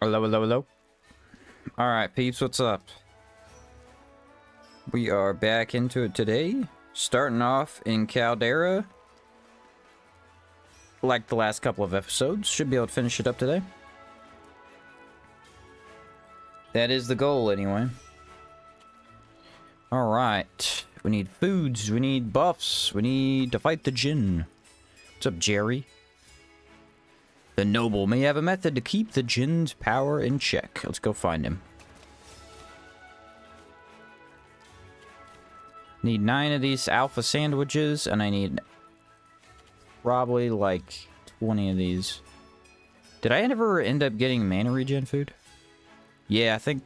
Hello, hello, hello. Alright, peeps, what's up? We are back into it today. Starting off in Caldera. Like the last couple of episodes. Should be able to finish it up today. That is the goal, anyway. Alright. We need foods. We need buffs. We need to fight the djinn. What's up, Jerry? The noble may have a method to keep the djinn's power in check. Let's go find him. Need 9 of these alpha sandwiches, and I need probably like 20 of these. Did I ever end up getting mana regen food? Yeah, I think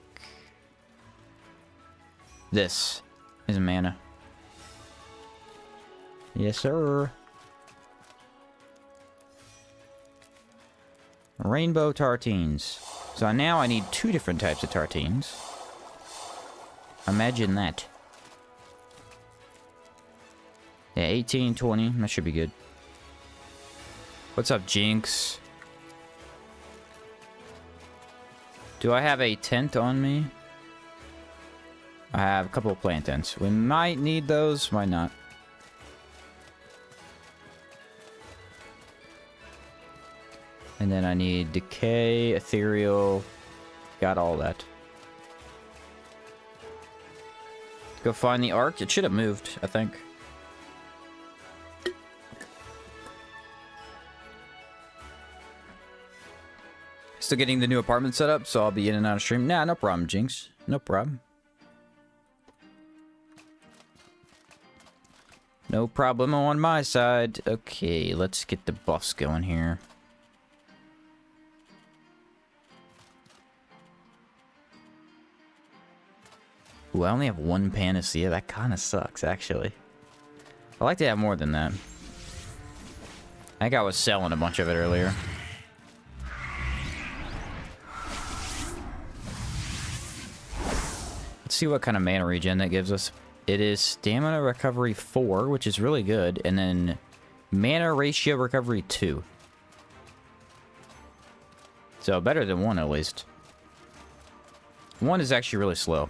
this is mana. Yes, sir. Rainbow tartines. So now I need 2 different types of tartines. Imagine that. Yeah, 18, 20. That should be good. What's up, Jinx? Do I have a tent on me? I have a couple of plant tents. We might need those, might not. And then I need decay, ethereal. Got all that. Go find the arc. It should have moved, I think. Still getting the new apartment set up, so I'll be in and out of stream. Nah, no problem, Jinx. No problem. No problem on my side. Okay, let's get the buffs going here. Ooh, I only have 1 panacea. That kind of sucks, actually. I like to have more than that. I think I was selling a bunch of it earlier. Let's see what kind of mana regen that gives us. It is stamina recovery 4, which is really good, and then mana ratio recovery 2. So better than 1 at least. 1 is actually really slow.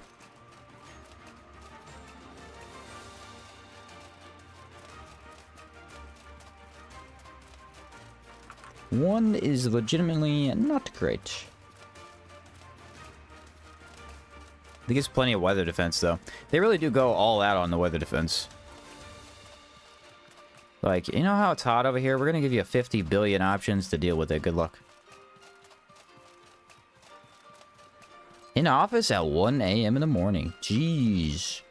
One is legitimately not great. I think it's plenty of weather defense, though. They really do go all out on the weather defense. Like, you know how it's hot over here? We're going to give you 50 billion options to deal with it. Good luck. In office at 1 a.m. in the morning. Jeez.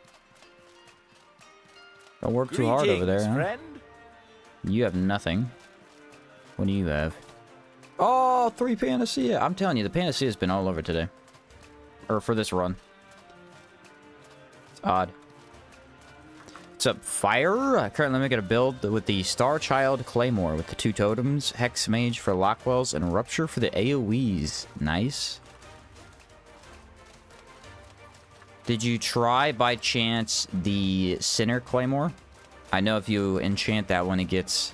Don't work too hard over there, huh? Friend. You have nothing. What do you have? Oh, 3 panacea. I'm telling you, the panacea has been all over today. Or for this run. It's odd. What's up, Fire? Currently making a build with the Star Child Claymore with the 2 totems, Hex Mage for Lockwells, and Rupture for the AoEs. Nice. Did you try, by chance, the Sinner Claymore? I know if you enchant that one, it gets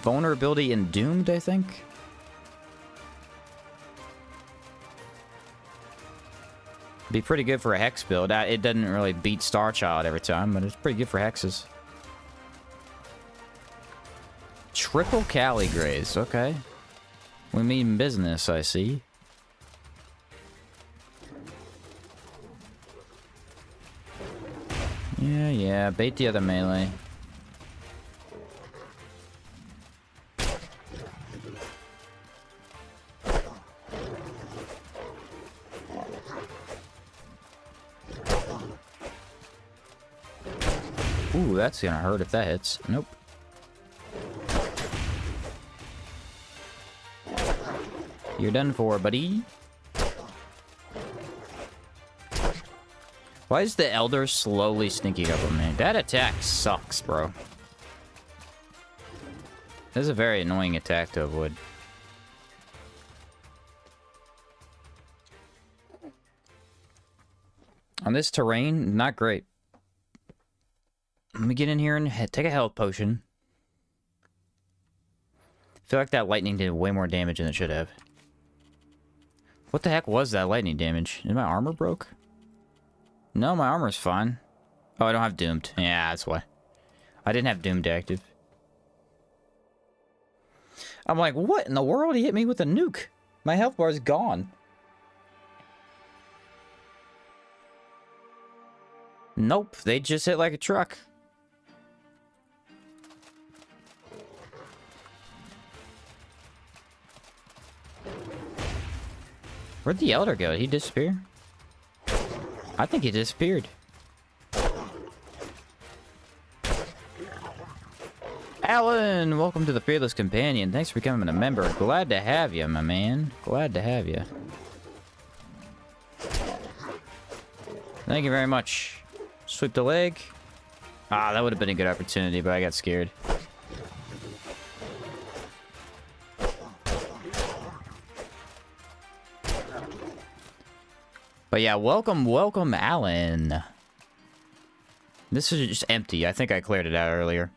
vulnerability and doomed, I think. Be pretty good for a hex build. It doesn't really beat Star Child every time, but it's pretty good for hexes. Triple Cali Graze, okay. We mean business, I see. Yeah, bait the other melee. Ooh, that's gonna hurt if that hits. Nope. You're done for, buddy. Why is the Elder slowly sneaking up on me? That attack sucks, bro. This is a very annoying attack to avoid. On this terrain, not great. Let me get in here and take a health potion. I feel like that lightning did way more damage than it should have. What the heck was that lightning damage? Is my armor broke? No, my armor's fine. Oh, I don't have Doomed. Yeah, that's why. I didn't have Doomed active. I'm like, what in the world? He hit me with a nuke. My health bar is gone. Nope, they just hit like a truck. Where'd the Elder go? Did he disappear? I think he disappeared. Alan, welcome to the Fearless Companion. Thanks for becoming a member. Glad to have you, my man. Glad to have you. Thank you very much. Sweep the leg. Ah, that would have been a good opportunity, but I got scared. But yeah, welcome, Alan. This is just empty. I think I cleared it out earlier.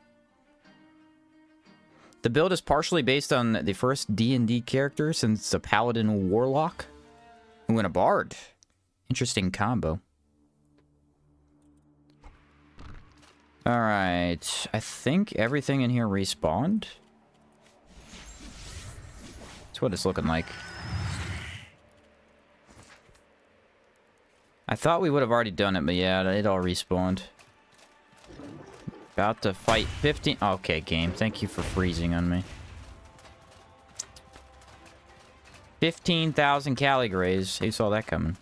The build is partially based on the first D&D character since a Paladin Warlock. Who went a Bard. Interesting combo. Alright. I think everything in here respawned. That's what it's looking like. I thought we would have already done it, but yeah, it all respawned. About to fight 15... Okay, game. Thank you for freezing on me. 15,000 Caligrays. Who saw that coming?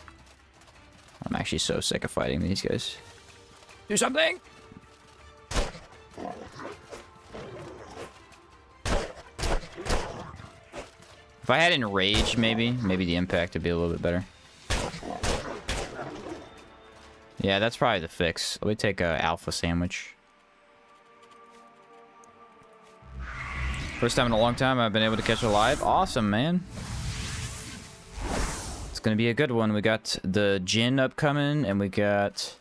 I'm actually so sick of fighting these guys. Do something! If I had Enrage, maybe the impact would be a little bit better. Yeah, that's probably the fix. Let me take a Alpha Sandwich. First time in a long time I've been able to catch a live. Awesome, man. It's gonna be a good one. We got the Jinn upcoming, and we got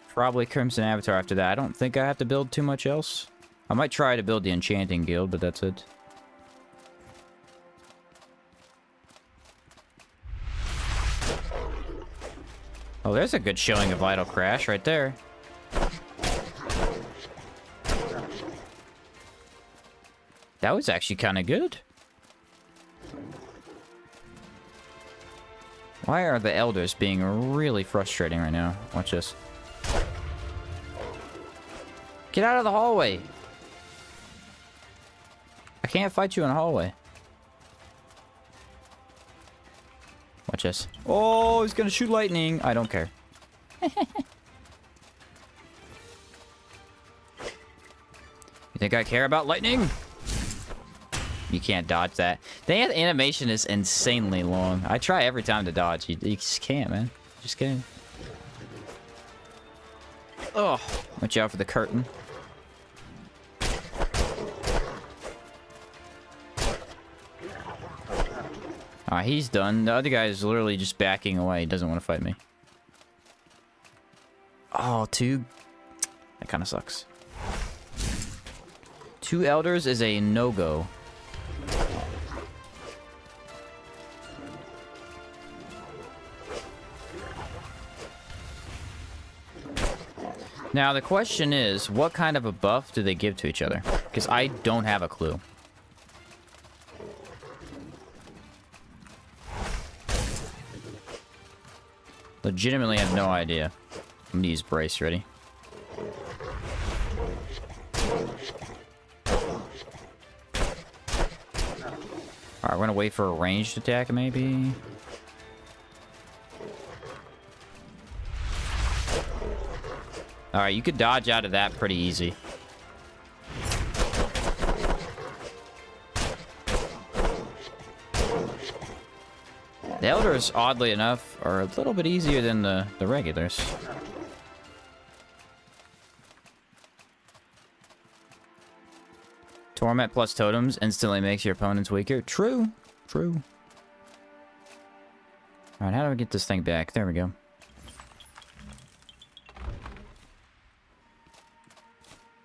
probably Crimson Avatar after that. I don't think I have to build too much else. I might try to build the Enchanting Guild, but that's it. Oh, there's a good showing of Vital Crash right there. That was actually kind of good. Why are the Elders being really frustrating right now? Watch this. Get out of the hallway. I can't fight you in a hallway. Watch this. Oh, he's gonna shoot lightning. I don't care. You think I care about lightning? You can't dodge that. The animation is insanely long. I try every time to dodge. You just can't, man. Just can't. Oh, watch out for the curtain. Alright, he's done. The other guy is literally just backing away. He doesn't want to fight me. Oh, two. That kind of sucks. 2 Elders is a no-go. Now, the question is, what kind of a buff do they give to each other? Because I don't have a clue. Legitimately have no idea. I'm gonna use Brace. Ready? Alright, we're gonna wait for a ranged attack, maybe. Alright, you could dodge out of that pretty easy. The Elders, oddly enough, are a little bit easier than the regulars. Torment plus totems instantly makes your opponents weaker. True. True. Alright, how do I get this thing back? There we go.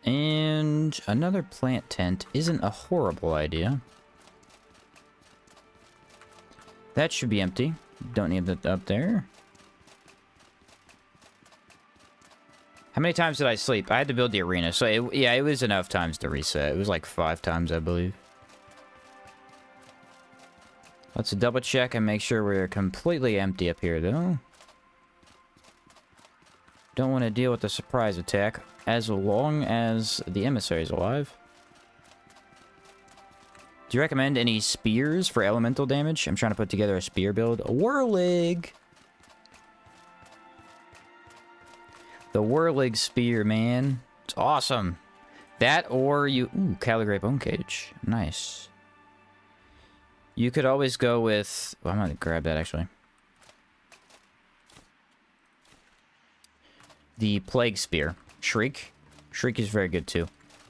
And another plant tent isn't a horrible idea. That should be empty. Don't need that up there. How many times did I sleep? I had to build the arena. So, yeah, it was enough times to reset. It was like 5 times, I believe. Let's double check and make sure we're completely empty up here, though. Don't want to deal with the surprise attack as long as the emissary is alive. Do you recommend any spears for elemental damage? I'm trying to put together a spear build. A whirlig! The whirlig spear, man. It's awesome. That or you... Ooh, Caldera bone cage. Nice. You could always go with... Well, I'm going to grab that, actually. The plague spear. Shriek. Shriek is very good, too.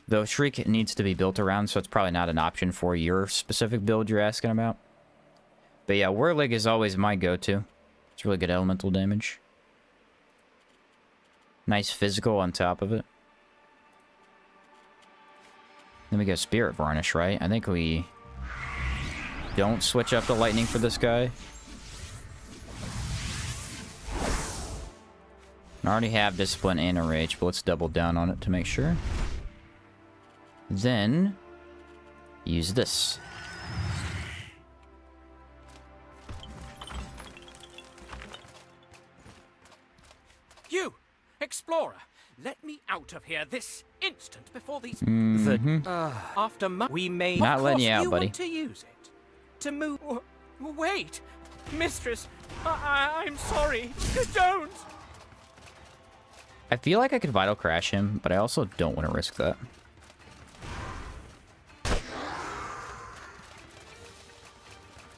Though Shriek needs to be built around, so it's probably not an option for your specific build you're asking about. But yeah, whirlig is always my go-to. It's really good elemental damage. Nice physical on top of it. Then we go Spirit Varnish, right? I think we don't switch up the lightning for this guy. I already have Discipline and a Rage, but let's double down on it to make sure. Then, use this. You, Explorer, let me out of here this instant before these... after we may... Not letting you out, buddy. Want to use it. To move... Wait! Mistress, I'm sorry. Don't! I feel like I could Vital Crash him, but I also don't want to risk that.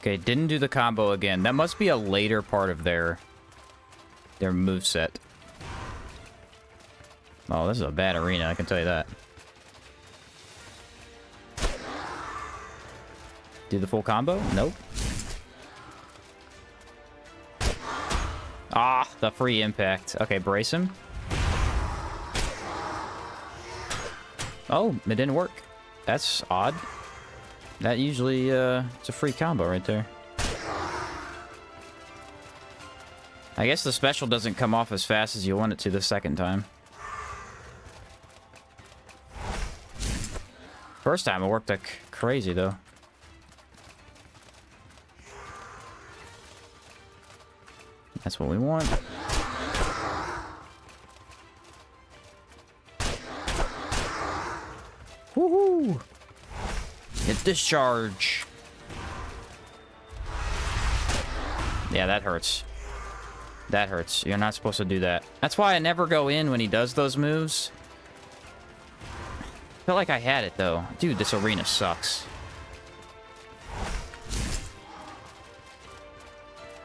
Okay, didn't do the combo again. That must be a later part of their moveset. Oh, this is a bad arena, I can tell you that. Do the full combo? Nope. Ah, the free impact. Okay, brace him. Oh, it didn't work. That's odd. That usually, it's a free combo right there. I guess the special doesn't come off as fast as you want it to the second time. First time it worked like crazy, though. That's what we want. Woohoo! Hit discharge. Yeah, that hurts. That hurts. You're not supposed to do that. That's why I never go in when he does those moves. Felt like I had it, though. Dude, this arena sucks.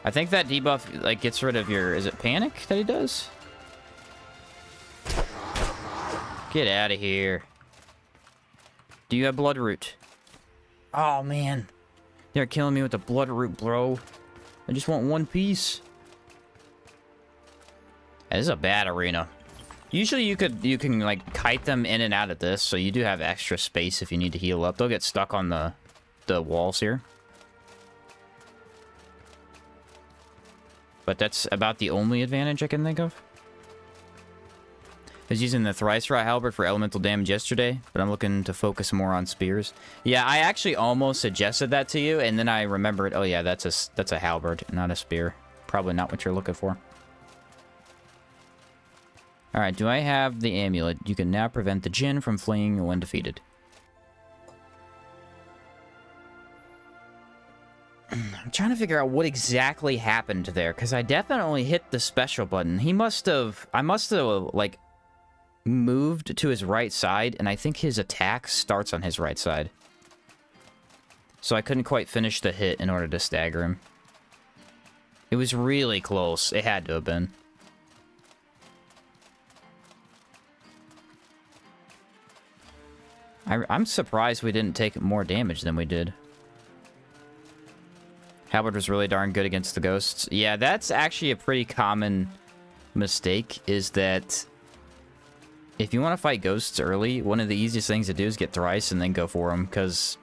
I think that debuff, like, gets rid of your... Is it panic that he does? Get out of here. Do you have Bloodroot? Oh, man. They're killing me with the Bloodroot, bro. I just want one piece. This is a bad arena. Usually you can like kite them in and out of this, so you do have extra space if you need to heal up. They'll get stuck on the walls here. But that's about the only advantage I can think of. I was using the Thrice Rot Halberd for elemental damage yesterday, but I'm looking to focus more on spears. Yeah, I actually almost suggested that to you, and then I remembered, oh yeah, that's a halberd, not a spear. Probably not what you're looking for. Alright, do I have the amulet? You can now prevent the Djinn from fleeing when defeated. I'm trying to figure out what exactly happened there, because I definitely hit the special button. I must have, like, moved to his right side, and I think his attack starts on his right side. So I couldn't quite finish the hit in order to stagger him. It was really close. It had to have been. I'm surprised we didn't take more damage than we did. Halberd was really darn good against the ghosts. Yeah, that's actually a pretty common mistake, is that if you want to fight ghosts early, one of the easiest things to do is get Thrice and then go for them, because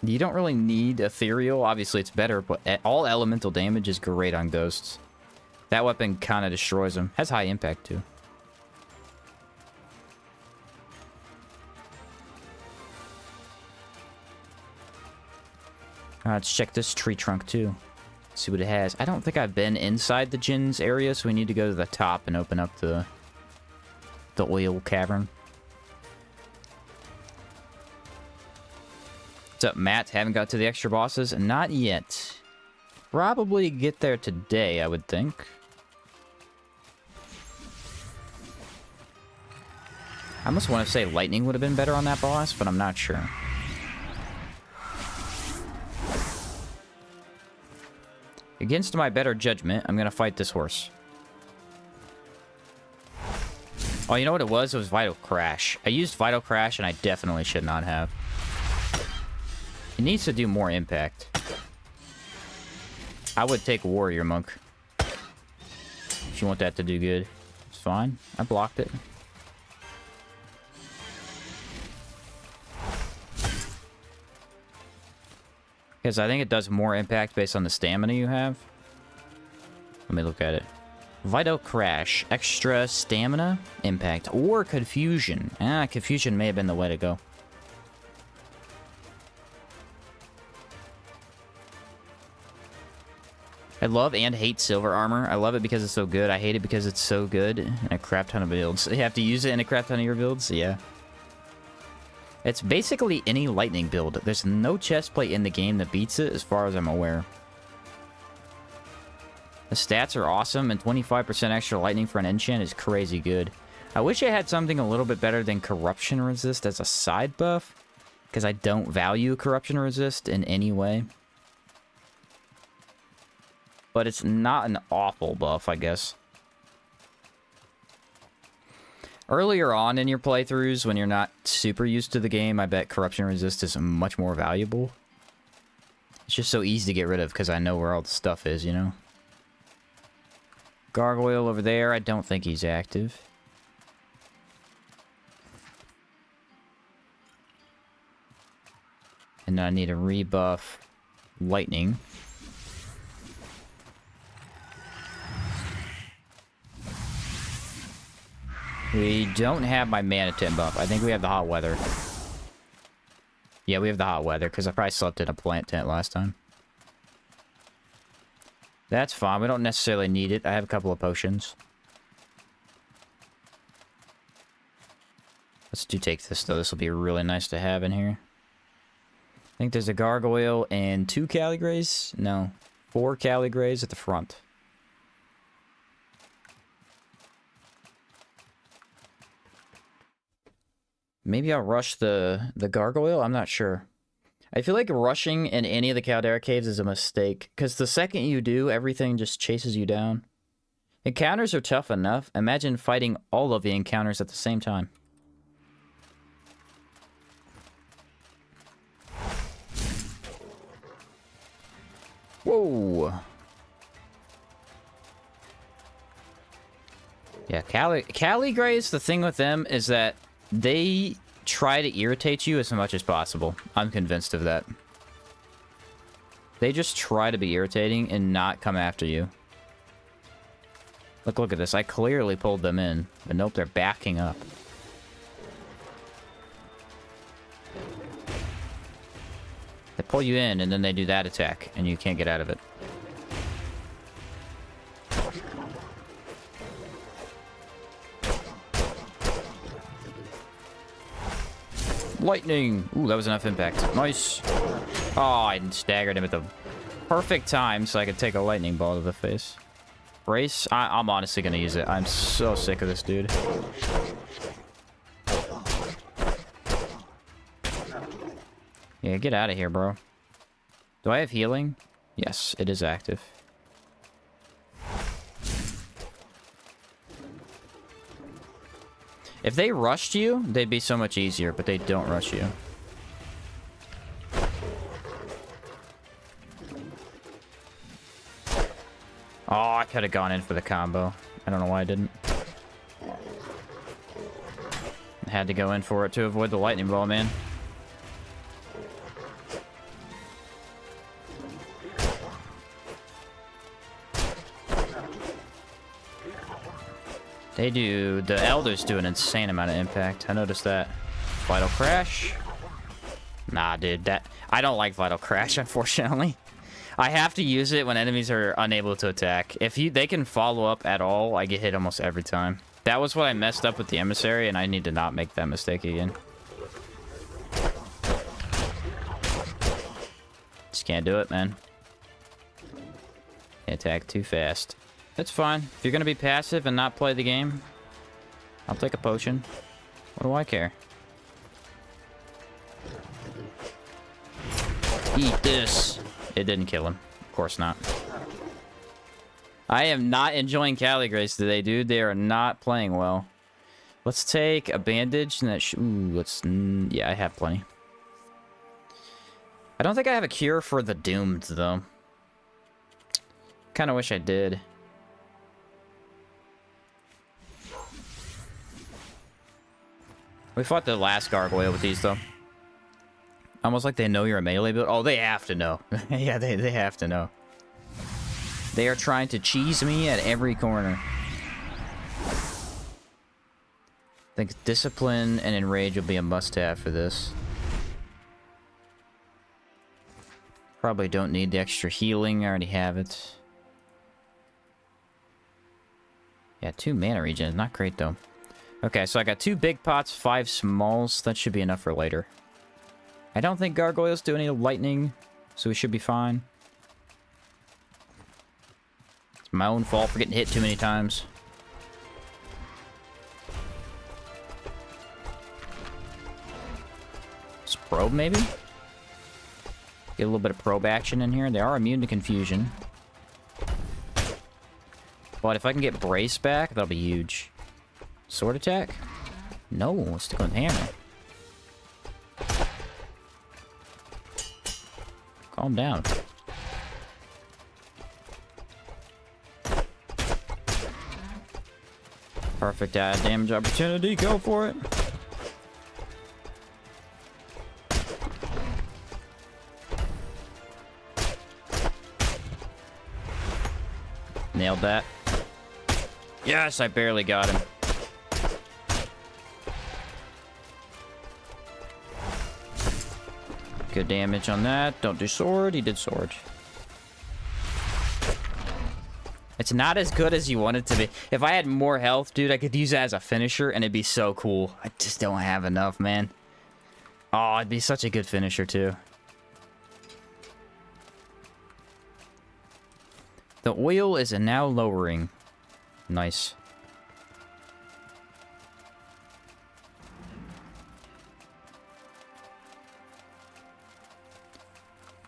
You don't really need ethereal. Obviously, it's better, but all elemental damage is great on ghosts. That weapon kind of destroys them. Has high impact, too. Let's check this tree trunk, too. See what it has. I don't think I've been inside the Jin's area, so we need to go to the top and open up the oil cavern. What's up, Matt? Haven't got to the extra bosses? Not yet. Probably get there today, I would think. I almost want to say lightning would have been better on that boss, but I'm not sure. Against my better judgment, I'm going to fight this horse. Oh, you know what it was? It was Vital Crash. I used Vital Crash, and I definitely should not have. It needs to do more impact. I would take Warrior Monk. If you want that to do good. It's fine. I blocked it. Because I think it does more impact based on the stamina you have. Let me look at it. Vital Crash. Extra stamina, impact, or Confusion. Confusion may have been the way to go. I love and hate silver armor. I love it because it's so good. I hate it because it's so good in a crap ton of builds. You have to use it in a crap ton of your builds? Yeah. It's basically any lightning build. There's no chestplate in the game that beats it, as far as I'm aware. The stats are awesome, and 25% extra lightning for an enchant is crazy good. I wish I had something a little bit better than Corruption Resist as a side buff, because I don't value Corruption Resist in any way. But it's not an awful buff, I guess. Earlier on in your playthroughs, when you're not super used to the game, I bet Corruption Resist is much more valuable. It's just so easy to get rid of because I know where all the stuff is, you know? Gargoyle over there, I don't think he's active. And I need to rebuff Lightning. We don't have my Mana Tent buff. I think we have the hot weather. Yeah, we have the hot weather, because I probably slept in a plant tent last time. That's fine. We don't necessarily need it. I have a couple of potions. Let's take this, though. This will be really nice to have in here. I think there's a Gargoyle and 2 Caligrays. No, 4 Caligrays at the front. Maybe I'll rush the Gargoyle? I'm not sure. I feel like rushing in any of the Caldera caves is a mistake, because the second you do, everything just chases you down. Encounters are tough enough. Imagine fighting all of the encounters at the same time. Whoa! Yeah, Caligrays, the thing with them is that they try to irritate you as much as possible. I'm convinced of that. They just try to be irritating and not come after you. Look at this. I clearly pulled them in. But nope, they're backing up. They pull you in, and then they do that attack, and you can't get out of it. Lightning! Ooh, that was enough impact. Nice! Oh, I staggered him at the perfect time so I could take a lightning ball to the face. Brace? I'm honestly gonna use it. I'm so sick of this dude. Yeah, get out of here, bro. Do I have healing? Yes, it is active. If they rushed you, they'd be so much easier, but they don't rush you. Oh, I could have gone in for the combo. I don't know why I didn't. I had to go in for it to avoid the lightning ball, man. They do... The elders do an insane amount of impact. I noticed that. Vital Crash. Nah, dude. I don't like Vital Crash, unfortunately. I have to use it when enemies are unable to attack. If they can follow up at all, I get hit almost every time. That was what I messed up with the Emissary, and I need to not make that mistake again. Just can't do it, man. Attack too fast. That's fine. If you're gonna be passive and not play the game, I'll take a potion. What do I care? Eat this. It didn't kill him. Of course not. I am not enjoying Caligrace today, dude. They are not playing well. Let's take a bandage and that. Ooh, let's. Yeah, I have plenty. I don't think I have a cure for the doomed though. Kind of wish I did. We fought the last gargoyle with these though. Almost like they know you're a melee build. Oh, they have to know. Yeah, they have to know. They are trying to cheese me at every corner. I think discipline and enrage will be a must-have for this. Probably don't need the extra healing. I already have it. Yeah, 2 mana regen. Not great, though. Okay, so I got 2 big pots, 5 smalls. That should be enough for later. I don't think gargoyles do any lightning, so we should be fine. It's my own fault for getting hit too many times. Let's probe, maybe? Get a little bit of probe action in here. They are immune to confusion. But if I can get brace back, that'll be huge. Sword attack? No, let's stick with hammer. Calm down. Perfect damage opportunity. Go for it. Nailed that. Yes, I barely got him. Good damage on that. Don't do sword. He did sword. It's not as good as you want it to be. If I had more health, dude, I could use it as a finisher and it'd be so cool. I just don't have enough, man. Oh, it'd be such a good finisher, too. The oil is now lowering. Nice.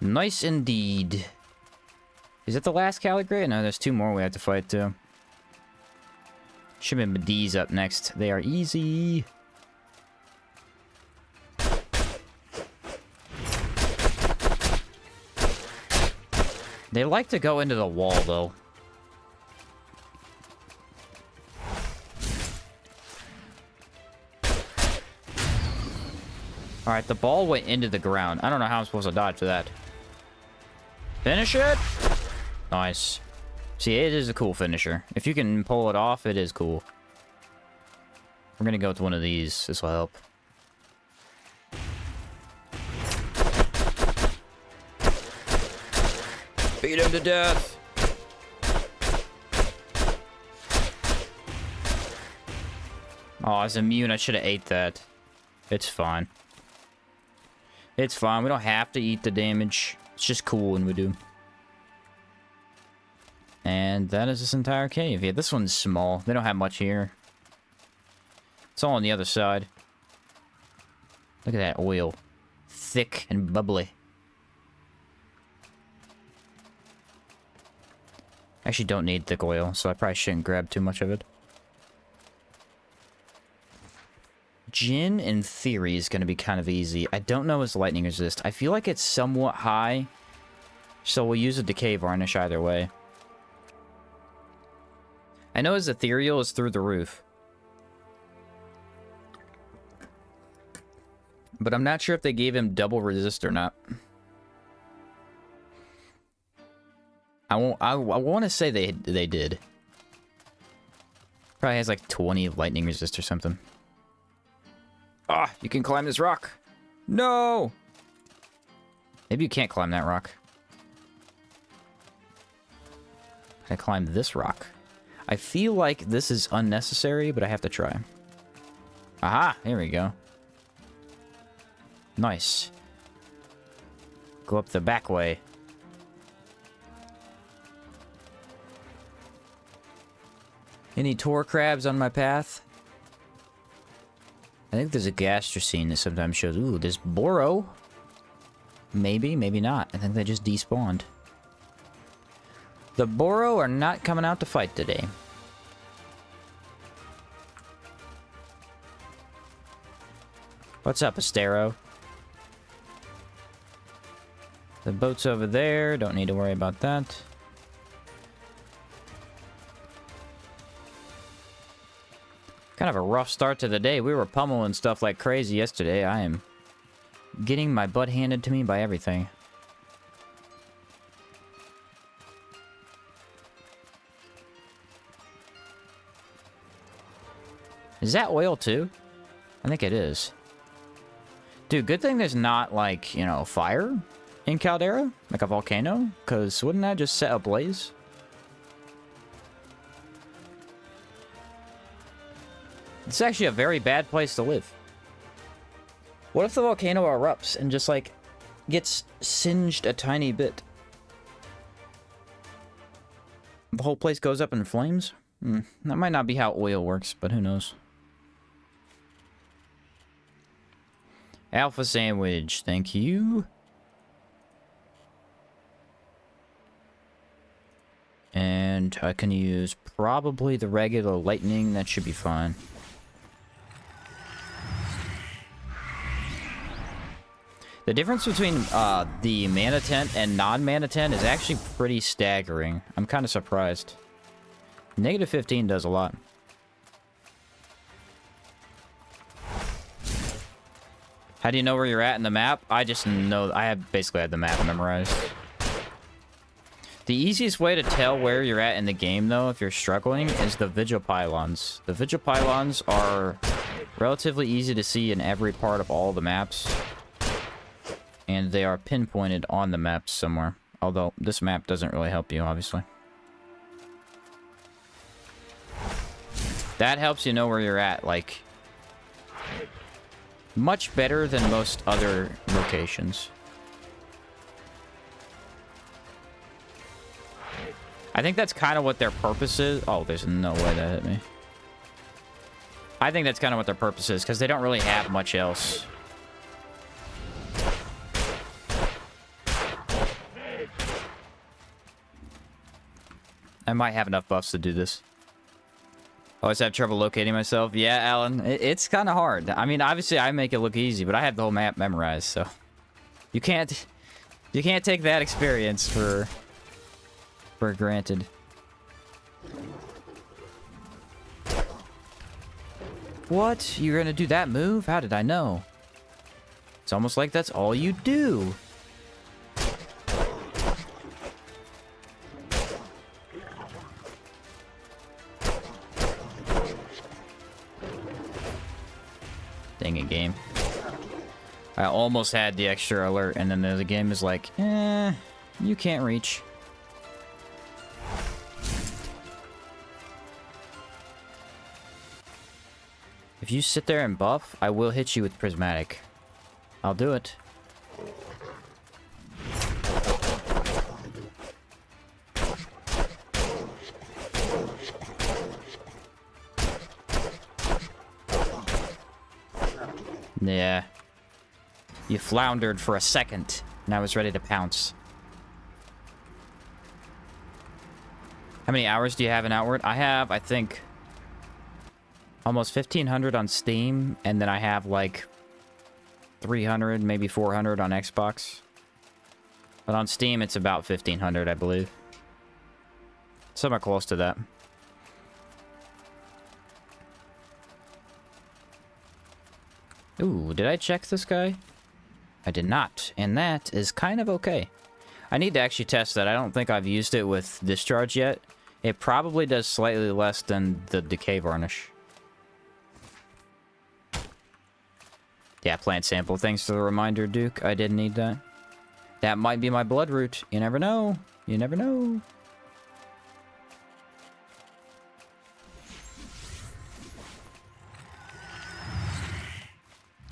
Nice indeed. Is that the last Caligrate? No, there's 2 more we have to fight, too. Should have been D's up next. They are easy. They like to go into the wall, though. Alright, the ball went into the ground. I don't know how I'm supposed to dodge that. Finish it! Nice. See, it is a cool finisher. If you can pull it off, it is cool. We're gonna go with one of these. This will help. Beat him to death! Oh, I was immune. I should have ate that. It's fine. It's fine. We don't have to eat the damage. It's just cool when we do. And that is this entire cave. Yeah, this one's small. They don't have much here. It's all on the other side. Look at that oil. Thick and bubbly. I actually don't need thick oil, so I probably shouldn't grab too much of it. Jin, in theory, is going to be kind of easy. I don't know his lightning resist. I feel like it's somewhat high, so we'll use a decay varnish either way. I know his ethereal is through the roof. But I'm not sure if they gave him double resist or not. I want to say they did. Probably has like 20 lightning resist or something. Ah, you can climb this rock. No! Maybe you can't climb that rock. I climb this rock. I feel like this is unnecessary, but I have to try. Aha! Here we go. Nice. Go up the back way. Any tor crabs on my path? I think there's a gastrocene that sometimes shows... Ooh, there's Boro. Maybe, maybe not. I think they just despawned. The Boro are not coming out to fight today. What's up, Astero? The boat's over there. Don't need to worry about that. Kind of a rough start to the day. We were pummeling stuff like crazy yesterday. I am getting my butt handed to me by everything. Is that oil too? I think it is. Dude, good thing there's not, like, you know, fire in Caldera? Like a volcano? Because wouldn't that just set ablaze? It's actually a very bad place to live. What if the volcano erupts and just, like, gets singed a tiny bit? The whole place goes up in flames? That might not be how oil works, but who knows? Alpha sandwich, thank you. And I can use probably the regular lightning. That should be fine. The difference between the mana tent and non-mana tent is actually pretty staggering. I'm kind of surprised. Negative 15 does a lot. How do you know where you're at in the map? I just know... I have basically had the map memorized. The easiest way to tell where you're at in the game, though, if you're struggling, is the vigil pylons. The vigil pylons are relatively easy to see in every part of all the maps. And they are pinpointed on the map somewhere. Although, this map doesn't really help you, obviously. That helps you know where you're at, like... much better than most other locations. I think that's kind of what their purpose is. Oh, there's no way that hit me. I think that's kind of what their purpose is, because they don't really have much else. I might have enough buffs to do this. Always have trouble locating myself. Yeah, Alan, it's kind of hard. I mean, obviously I make it look easy, but I have the whole map memorized, so you can't take that experience for granted. What? You're gonna do that move? How did I know? It's almost like that's all you do. Dang it, game. I almost had the extra alert, and then the game is like, you can't reach. If you sit there and buff, I will hit you with prismatic. I'll do it. Yeah. You floundered for a second, and I was ready to pounce. How many hours do you have in Outward? I have, I think, almost 1,500 on Steam, and then I have like 300, maybe 400 on Xbox. But on Steam, it's about 1,500, I believe. Somewhere close to that. Ooh, did I check this guy? I did not, and that is kind of okay. I need to actually test that. I don't think I've used it with Discharge yet. It probably does slightly less than the decay varnish. Yeah, plant sample. Thanks for the reminder, Duke. I did need that. That might be my blood root. You never know. You never know.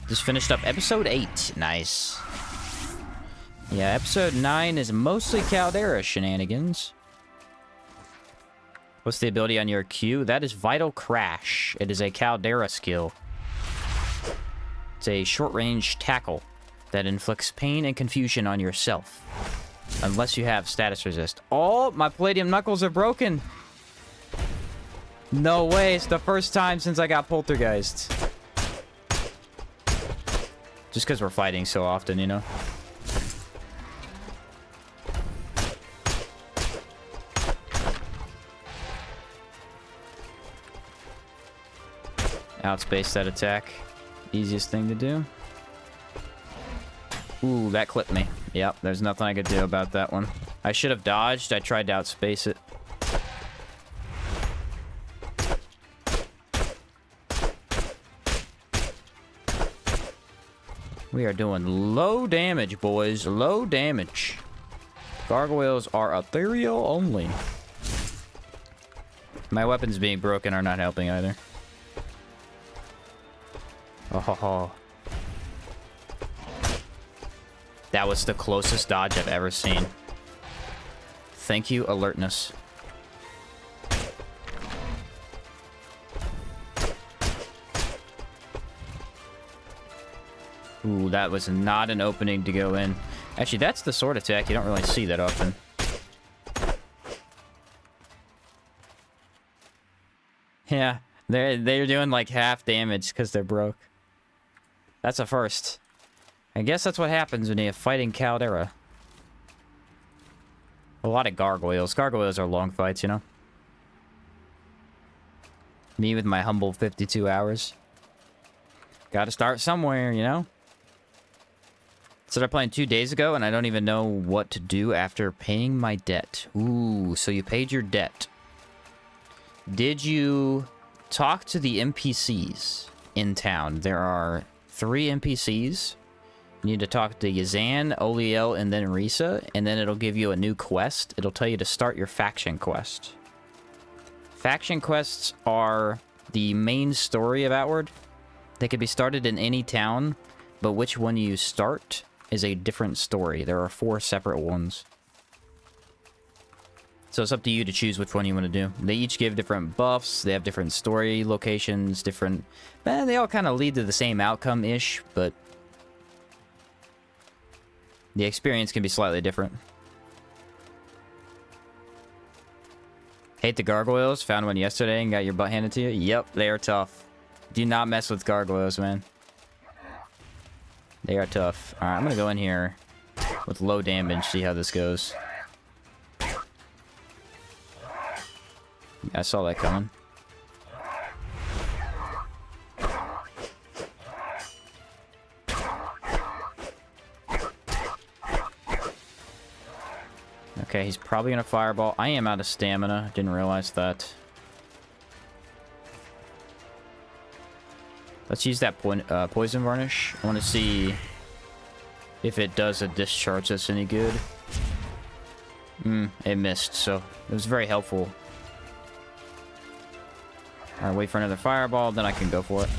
Just finished up episode 8. Nice. Yeah, episode 9 is mostly Caldera shenanigans. What's the ability on your Q? That is Vital Crash. It is a Caldera skill. It's a short-range tackle that inflicts pain and confusion on yourself. Unless you have status resist. Oh, my Palladium Knuckles are broken! No way, it's the first time since I got Poltergeist. Just because we're fighting so often, you know? Outspace that attack. Easiest thing to do. Ooh, that clipped me. Yep, there's nothing I could do about that one. I should have dodged. I tried to outspace it. We are doing low damage, boys. Low damage. Gargoyles are ethereal only. My weapons being broken are not helping either. Oh. That was the closest dodge I've ever seen. Thank you, alertness. Ooh, that was not an opening to go in. Actually, that's the sword attack. You don't really see that often. Yeah, they're doing like half damage because they're broke. That's a first. I guess that's what happens when you're fighting Caldera. A lot of gargoyles. Gargoyles are long fights, you know? Me with my humble 52 hours. Gotta start somewhere, you know? Started playing 2 days ago, and I don't even know what to do after paying my debt. Ooh, so you paid your debt. Did you talk to the NPCs in town? There are 3 NPCs. You need to talk to Yazan, Oliel, and then Risa, and then it'll give you a new quest. It'll tell you to start your faction quest. Faction quests are the main story of Outward. They can be started in any town, but which one you start is a different story. There are 4 separate ones. So it's up to you to choose which one you want to do. They each give different buffs, they have different story locations, different... they all kind of lead to the same outcome-ish, but... the experience can be slightly different. Hate the gargoyles. Found one yesterday and got your butt handed to you. Yep, they are tough. Do not mess with gargoyles, man. They are tough. Alright, I'm gonna go in here with low damage, see how this goes. I saw that coming. Okay, he's probably gonna fireball. I am out of stamina. Didn't realize that. Let's use that poison varnish. I want to see if it does a discharge that's any good. It missed, so it was very helpful. Alright, wait for another fireball, then I can go for it.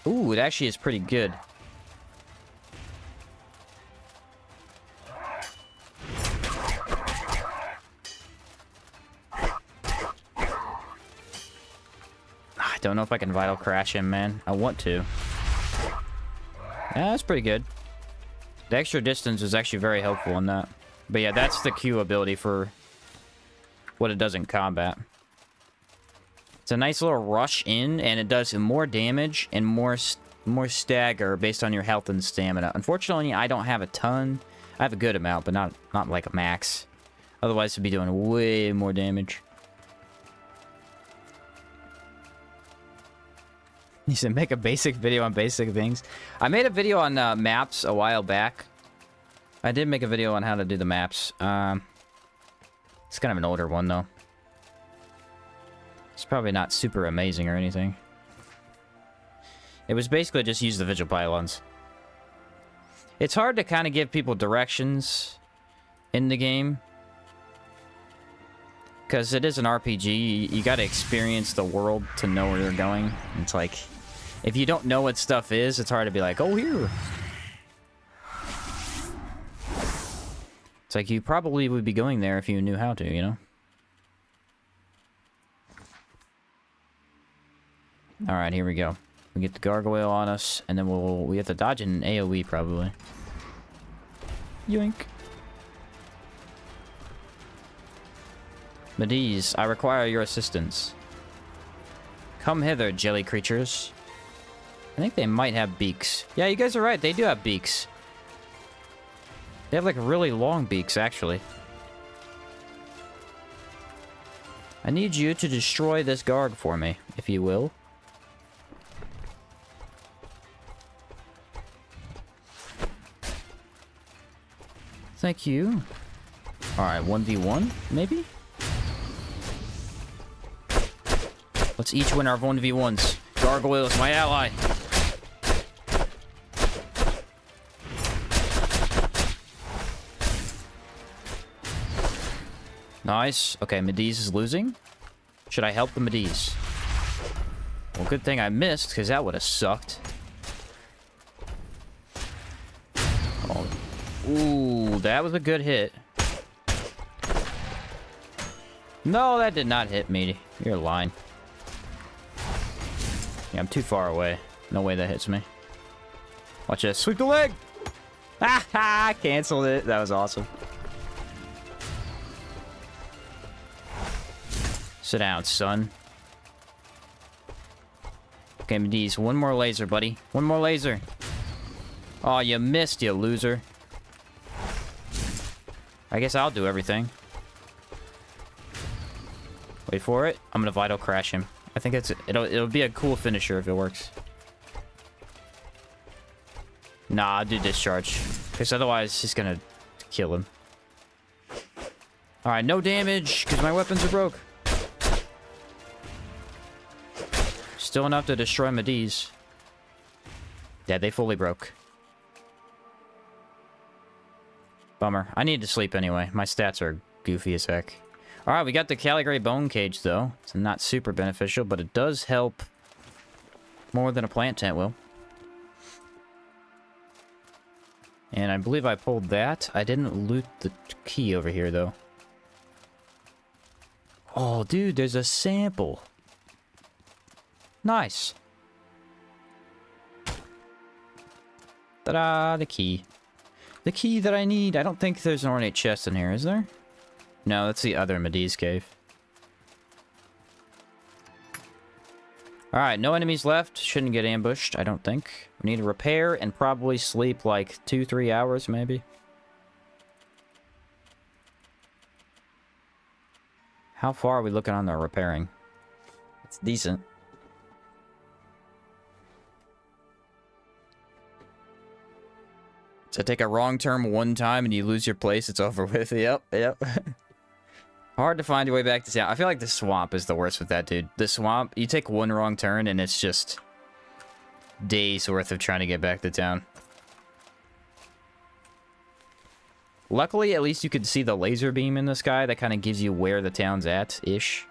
Ooh, it actually is pretty good. I don't know if I can Vital Crash him, man. I want to. Yeah, that's pretty good. The extra distance is actually very helpful in that. But yeah, that's the Q ability for what it does in combat. It's a nice little rush in, and it does more damage and more stagger based on your health and stamina. Unfortunately, I don't have a ton. I have a good amount, but not like a max. Otherwise, it'd be doing way more damage. You said make a basic video on basic things. I made a video on maps a while back. I did make a video on how to do the maps. It's kind of an older one, though. It's probably not super amazing or anything. It was basically just use the vigil pylons. It's hard to kind of give people directions in the game. Because it is an RPG, you gotta experience the world to know where you're going. It's like, if you don't know what stuff is, it's hard to be like, oh, here. It's like, you probably would be going there if you knew how to, you know? Alright, here we go. We get the gargoyle on us, and then we have to dodge an AoE, probably. Yoink. Medivh, I require your assistance. Come hither, jelly creatures. I think they might have beaks. Yeah, you guys are right. They do have beaks. They have, like, really long beaks, actually. I need you to destroy this garg for me, if you will. Thank you. Alright, 1v1, maybe? Let's each win our 1v1s. Gargoyle is my ally. Nice. Okay, Medivh is losing. Should I help the Medivh? Well, good thing I missed, because that would have sucked. Oh. Ooh, that was a good hit. No, that did not hit me. You're lying. Yeah, I'm too far away. No way that hits me. Watch this. Sweep the leg! Ah ha! Canceled it. That was awesome. Sit down, son. Okay, Medivh, one more laser, buddy. One more laser. Oh, you missed, you loser. I guess I'll do everything. Wait for it. I'm gonna Vital Crash him. I think it'll be a cool finisher if it works. Nah, I'll do Discharge. Because otherwise, he's gonna kill him. Alright, no damage, because my weapons are broke. Still enough to destroy Medivh. Yeah, they fully broke. Bummer. I need to sleep anyway. My stats are goofy as heck. Alright, we got the Caligray Bone Cage, though. It's not super beneficial, but it does help more than a plant tent will. And I believe I pulled that. I didn't loot the key over here, though. Oh, dude, there's a sample. Nice. Ta-da, the key. The key that I need. I don't think there's an ornate chest in here, is there? No, that's the other Medivh's cave. Alright, no enemies left. Shouldn't get ambushed, I don't think. We need to repair and probably sleep like 2-3 hours, maybe. How far are we looking on the repairing? It's decent. So take a wrong turn one time and you lose your place, it's over with. Yep. Hard to find your way back to town. I feel like the swamp is the worst with that, dude. The swamp, you take one wrong turn and it's just days worth of trying to get back to town. Luckily, at least you could see the laser beam in the sky. That kind of gives you where the town's at-ish.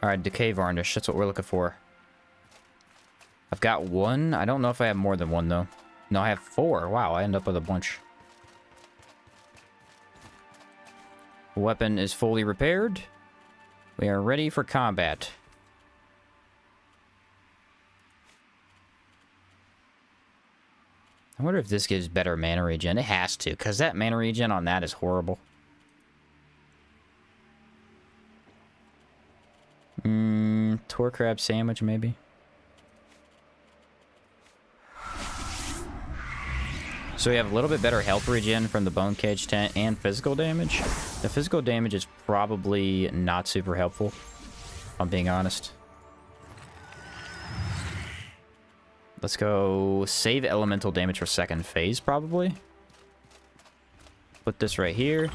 Alright, Decay Varnish. That's what we're looking for. I've got one. I don't know if I have more than one, though. No, I have 4. Wow, I end up with a bunch. Weapon is fully repaired. We are ready for combat. I wonder if this gives better mana regen. It has to, because that mana regen on that is horrible. Tor crab sandwich, maybe? So we have a little bit better health regen from the bone cage tent and physical damage. The physical damage is probably not super helpful, if I'm being honest. Let's go save elemental damage for second phase, probably. Put this right here.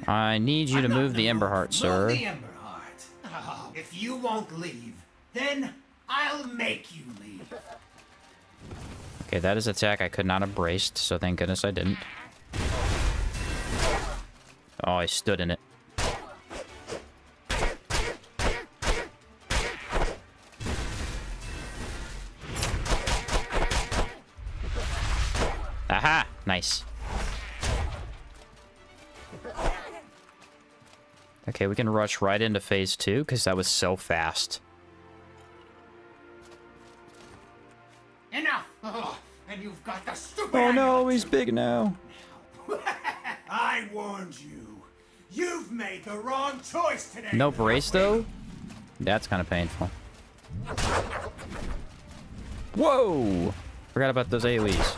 I need you to move the Ember Heart, sir. Move the Ember Heart. Oh, if you won't leave, then I'll make you leave. Okay, that is attack I could not have braced, so thank goodness I didn't. Oh, I stood in it. Aha! Nice. Okay, we can rush right into phase 2, because that was so fast. Enough! Oh, and you've got the stupid... Oh no, he's big now. I warned you. You've made the wrong choice today. No brace, though? That's kind of painful. Whoa! Forgot about those AoEs.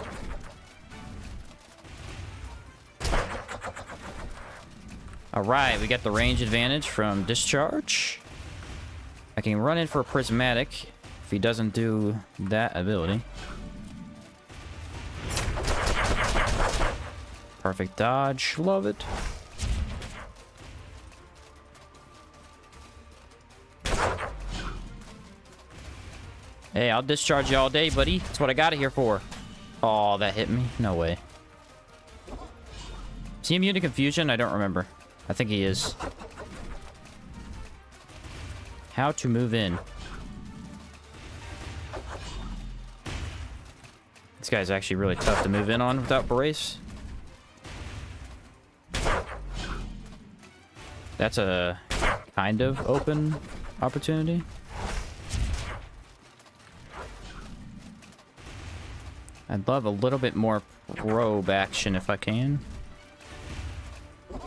Alright, we got the range advantage from Discharge. I can run in for a Prismatic if he doesn't do that ability. Perfect dodge. Love it. Hey, I'll discharge you all day, buddy. That's what I got it here for. Oh, that hit me? No way. Is he immune to confusion? I don't remember. I think he is. How to move in. This guy's actually really tough to move in on without brace. That's a kind of open opportunity. I'd love a little bit more probe action if I can. A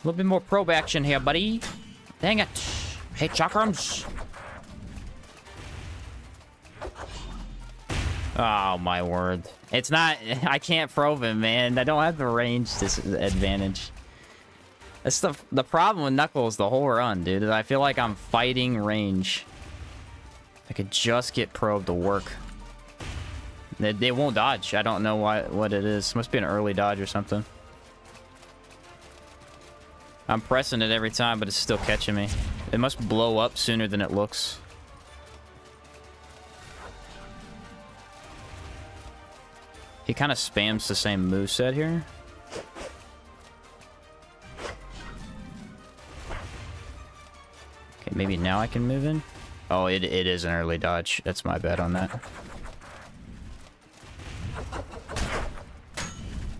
little bit more probe action here, buddy. Dang it. Hey, chakrams. Oh, my word. It's not... I can't probe him, man. I don't have the range disadvantage. That's the problem with Knuckles the whole run, dude. Is I feel like I'm fighting range. I could just get probe to work. They won't dodge. I don't know what it is. Must be an early dodge or something. I'm pressing it every time, but it's still catching me. It must blow up sooner than it looks. He kind of spams the same moveset here. Okay, maybe now I can move in. Oh, it is an early dodge. That's my bad on that.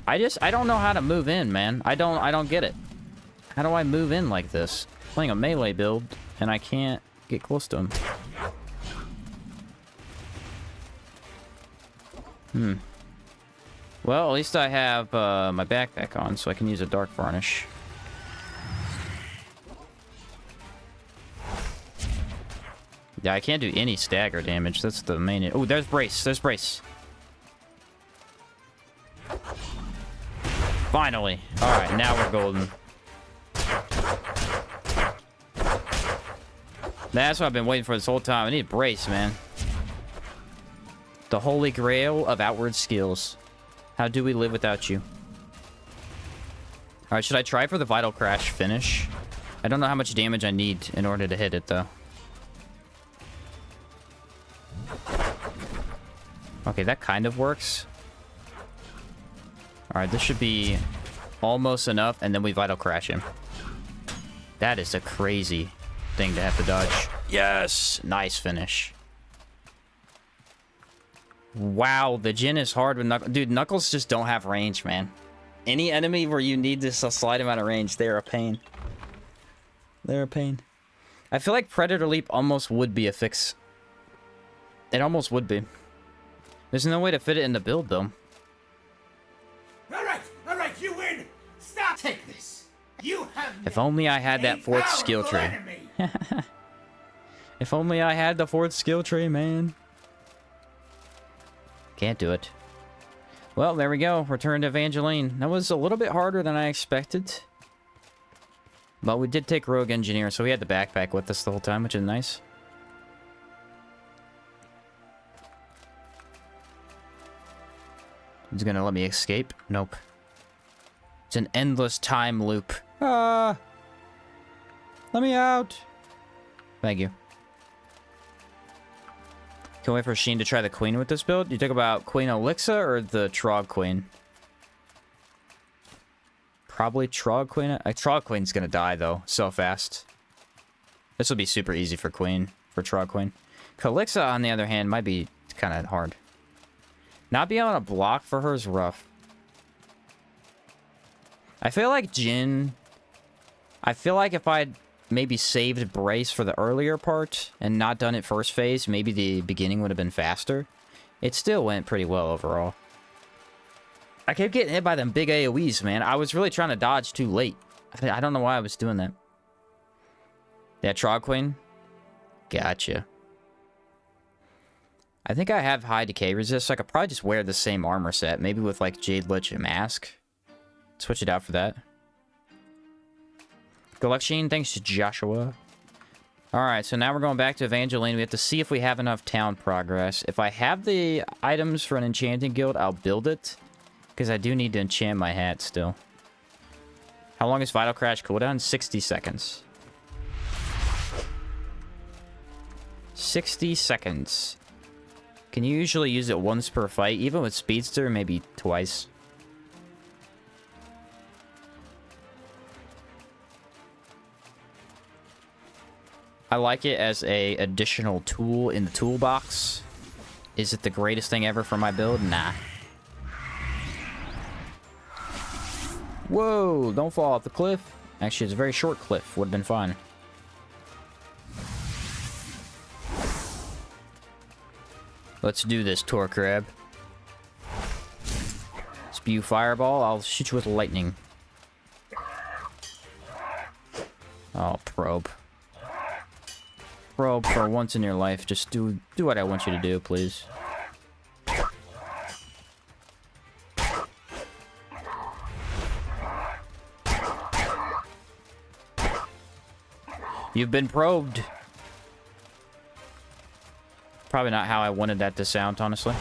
I don't know how to move in, man. I don't get it. How do I move in like this? Playing a melee build, and I can't get close to him. Well, at least I have my backpack on, so I can use a Dark Varnish. Yeah, I can't do any stagger damage. That's the main... Oh, there's Brace. There's Brace. Finally. Alright, now we're golden. That's what I've been waiting for this whole time. I need a Brace, man. The holy grail of outward skills. How do we live without you? Alright, should I try for the Vital Crash finish? I don't know how much damage I need in order to hit it, though. Okay, that kind of works. Alright, this should be almost enough, and then we Vital Crash him. That is a crazy thing to have to dodge. Yes! Nice finish. Wow, the Jin is hard with Knuckles. Dude, Knuckles just don't have range, man. Any enemy where you need this a slight amount of range, they're a pain. They're a pain. I feel like Predator Leap almost would be a fix. It almost would be. There's no way to fit it in the build, though. All right, you win. Stop. Take this. You have. If only I had that fourth skill tree. If only I had the fourth skill tree, man. Can't do it. Well, there we go. Return to Evangeline. That was a little bit harder than I expected. But we did take Rogue Engineer, so we had the backpack with us the whole time, which is nice. He's gonna let me escape? Nope. It's an endless time loop. Ah! Let me out! Thank you. Can we wait for Sheen to try the queen with this build? You talk about Queen Elixa or the Trog Queen? Probably Trog Queen. Trog Queen's gonna die, though, so fast. This will be super easy for Queen, for Trog Queen. Calixa, on the other hand, might be kind of hard. Not being able to block for her is rough. I feel like Jhin... I feel like if I'd maybe saved Brace for the earlier part and not done it first phase, maybe the beginning would have been faster. It still went pretty well overall. I kept getting hit by them big AoEs, man. I was really trying to dodge too late. I don't know why I was doing that. Yeah, Trog Queen? Gotcha. I think I have high decay resist, so I could probably just wear the same armor set. Maybe with, like, Jade Lich and Mask. Switch it out for that. Good luck, Sheen. Thanks to Joshua. Alright, so now we're going back to Evangeline. We have to see if we have enough town progress. If I have the items for an enchanting guild, I'll build it. Because I do need to enchant my hat still. How long is Vital Crash cooldown? 60 seconds. 60 seconds. Can you usually use it once per fight? Even with Speedster, maybe twice. I like it as a additional tool in the toolbox. Is it the greatest thing ever for my build? Nah. Whoa, don't fall off the cliff. Actually, it's a very short cliff. Would have been fine. Let's do this, Tor Crab. Spew Fireball. I'll shoot you with lightning. Oh, probe. Probe, for once in your life, just do what I want you to do, please. You've been probed. Probably not how I wanted that to sound, honestly.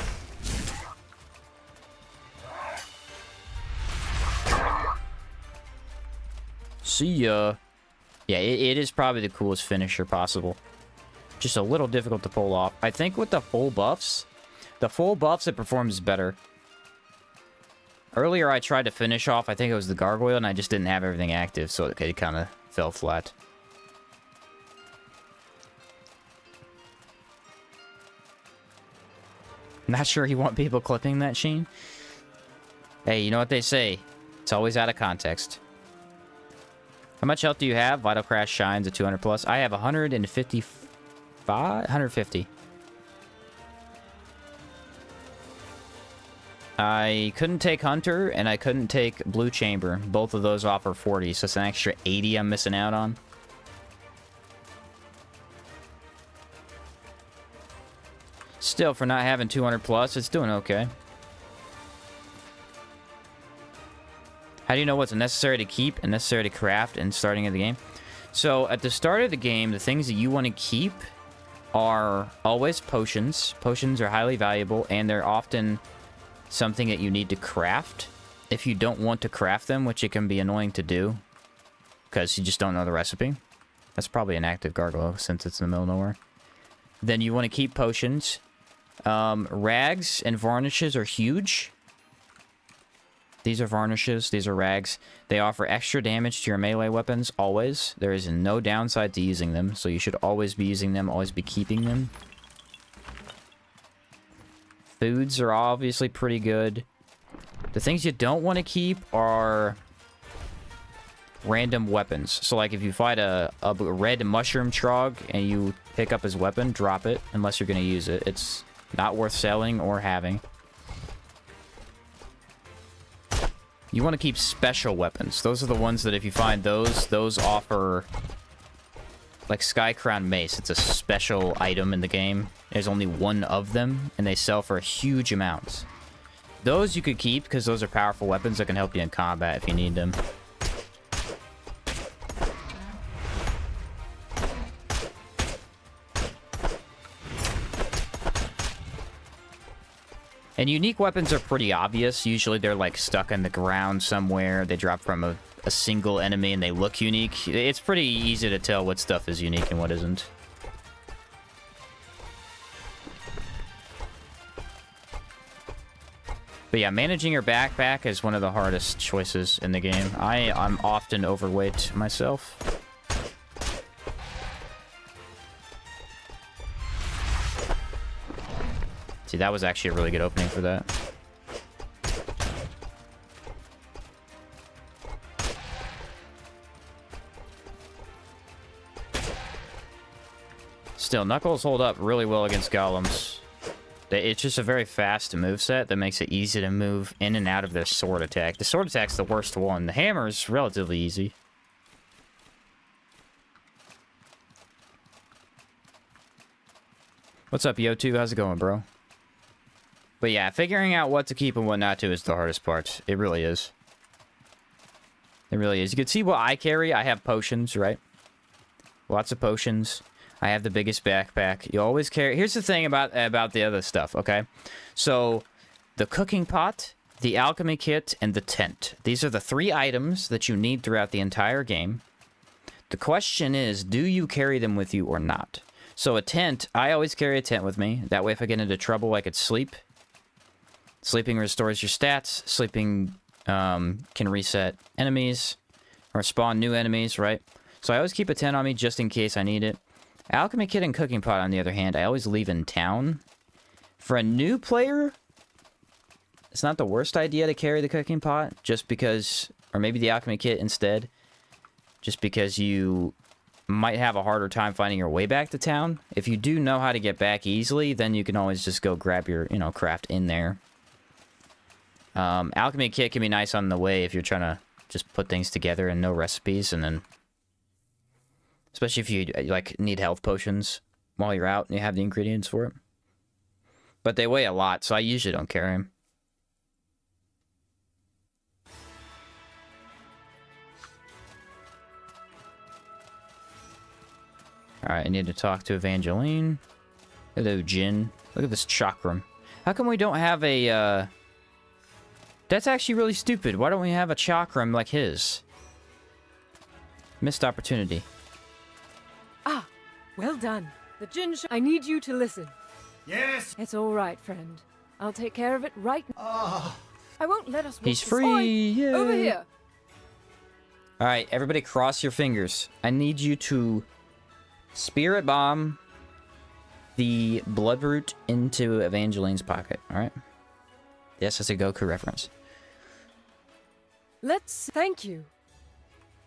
See ya. Yeah, it is probably the coolest finisher possible. Just a little difficult to pull off. I think with the full buffs, it performs better. Earlier I tried to finish off, I think it was the Gargoyle, and I just didn't have everything active, so it kind of fell flat. Not sure you want people clipping that, Sheen? Hey, you know what they say. It's always out of context. How much health do you have? Vital Crash shines at 200 plus. I have 150. I couldn't take Hunter, and I couldn't take Blue Chamber. Both of those offer 40, so it's an extra 80 I'm missing out on. Still, for not having 200 plus, it's doing okay. How do you know what's necessary to keep and necessary to craft in starting of the game? So, at the start of the game, the things that you want to keep are always potions. Potions are highly valuable, and they're often something that you need to craft. If you don't want to craft them, which it can be annoying to do, because you just don't know the recipe. That's probably an active gargoyle, since it's in the middle of nowhere. Then you want to keep potions. Rags and varnishes are huge. These are varnishes, these are rags. They offer extra damage to your melee weapons, always. There is no downside to using them, so you should always be using them, always be keeping them. Foods are obviously pretty good. The things you don't want to keep are random weapons. So, like, if you fight a red mushroom trog and you pick up his weapon, drop it, unless you're going to use it. It's not worth selling or having. You want to keep special weapons. Those are the ones that if you find those offer... Like Sky Crown Mace, it's a special item in the game. There's only one of them, and they sell for huge amounts. Those you could keep, because those are powerful weapons that can help you in combat if you need them. And unique weapons are pretty obvious. Usually they're like stuck in the ground somewhere. They drop from a single enemy and they look unique. It's pretty easy to tell what stuff is unique and what isn't. But yeah, managing your backpack is one of the hardest choices in the game. I'm often overweight myself. See, that was actually a really good opening for that. Still, Knuckles hold up really well against golems. It's just a very fast moveset that makes it easy to move in and out of their sword attack. The sword attack's the worst one. The hammer's relatively easy. What's up, Yo2? How's it going, bro? But yeah, figuring out what to keep and what not to is the hardest part. It really is. It really is. You can see what I carry. I have potions, right? Lots of potions. I have the biggest backpack. You always carry... Here's the thing about the other stuff, okay? So, the cooking pot, the alchemy kit, and the tent. These are the 3 items that you need throughout the entire game. The question is, do you carry them with you or not? So, a tent, I always carry a tent with me. That way, if I get into trouble, I could sleep. Sleeping restores your stats. Sleeping can reset enemies or spawn new enemies, right? So, I always keep a tent on me just in case I need it. Alchemy kit and cooking pot, on the other hand, I always leave in town. For a new player, it's not the worst idea to carry the cooking pot, just because, or maybe the alchemy kit instead, just because you might have a harder time finding your way back to town. If you do know how to get back easily, then you can always just go grab your, craft in there. Alchemy kit can be nice on the way if you're trying to just put things together and know recipes, and then... Especially if you, like, need health potions while you're out and you have the ingredients for it. But they weigh a lot, so I usually don't carry them. Alright, I need to talk to Evangeline. Hello, Jin. Look at this chakram. How come we don't have a, That's actually really stupid. Why don't we have a chakram like his? Missed opportunity. Ah, well done. The Jin I need you to listen. Yes. It's all right, friend. I'll take care of it right now. I won't let us walk He's this free. way. Over here. All right, everybody cross your fingers. I need you to spirit bomb the bloodroot into Evangeline's pocket, all right? Yes, that's a Goku reference. Thank you.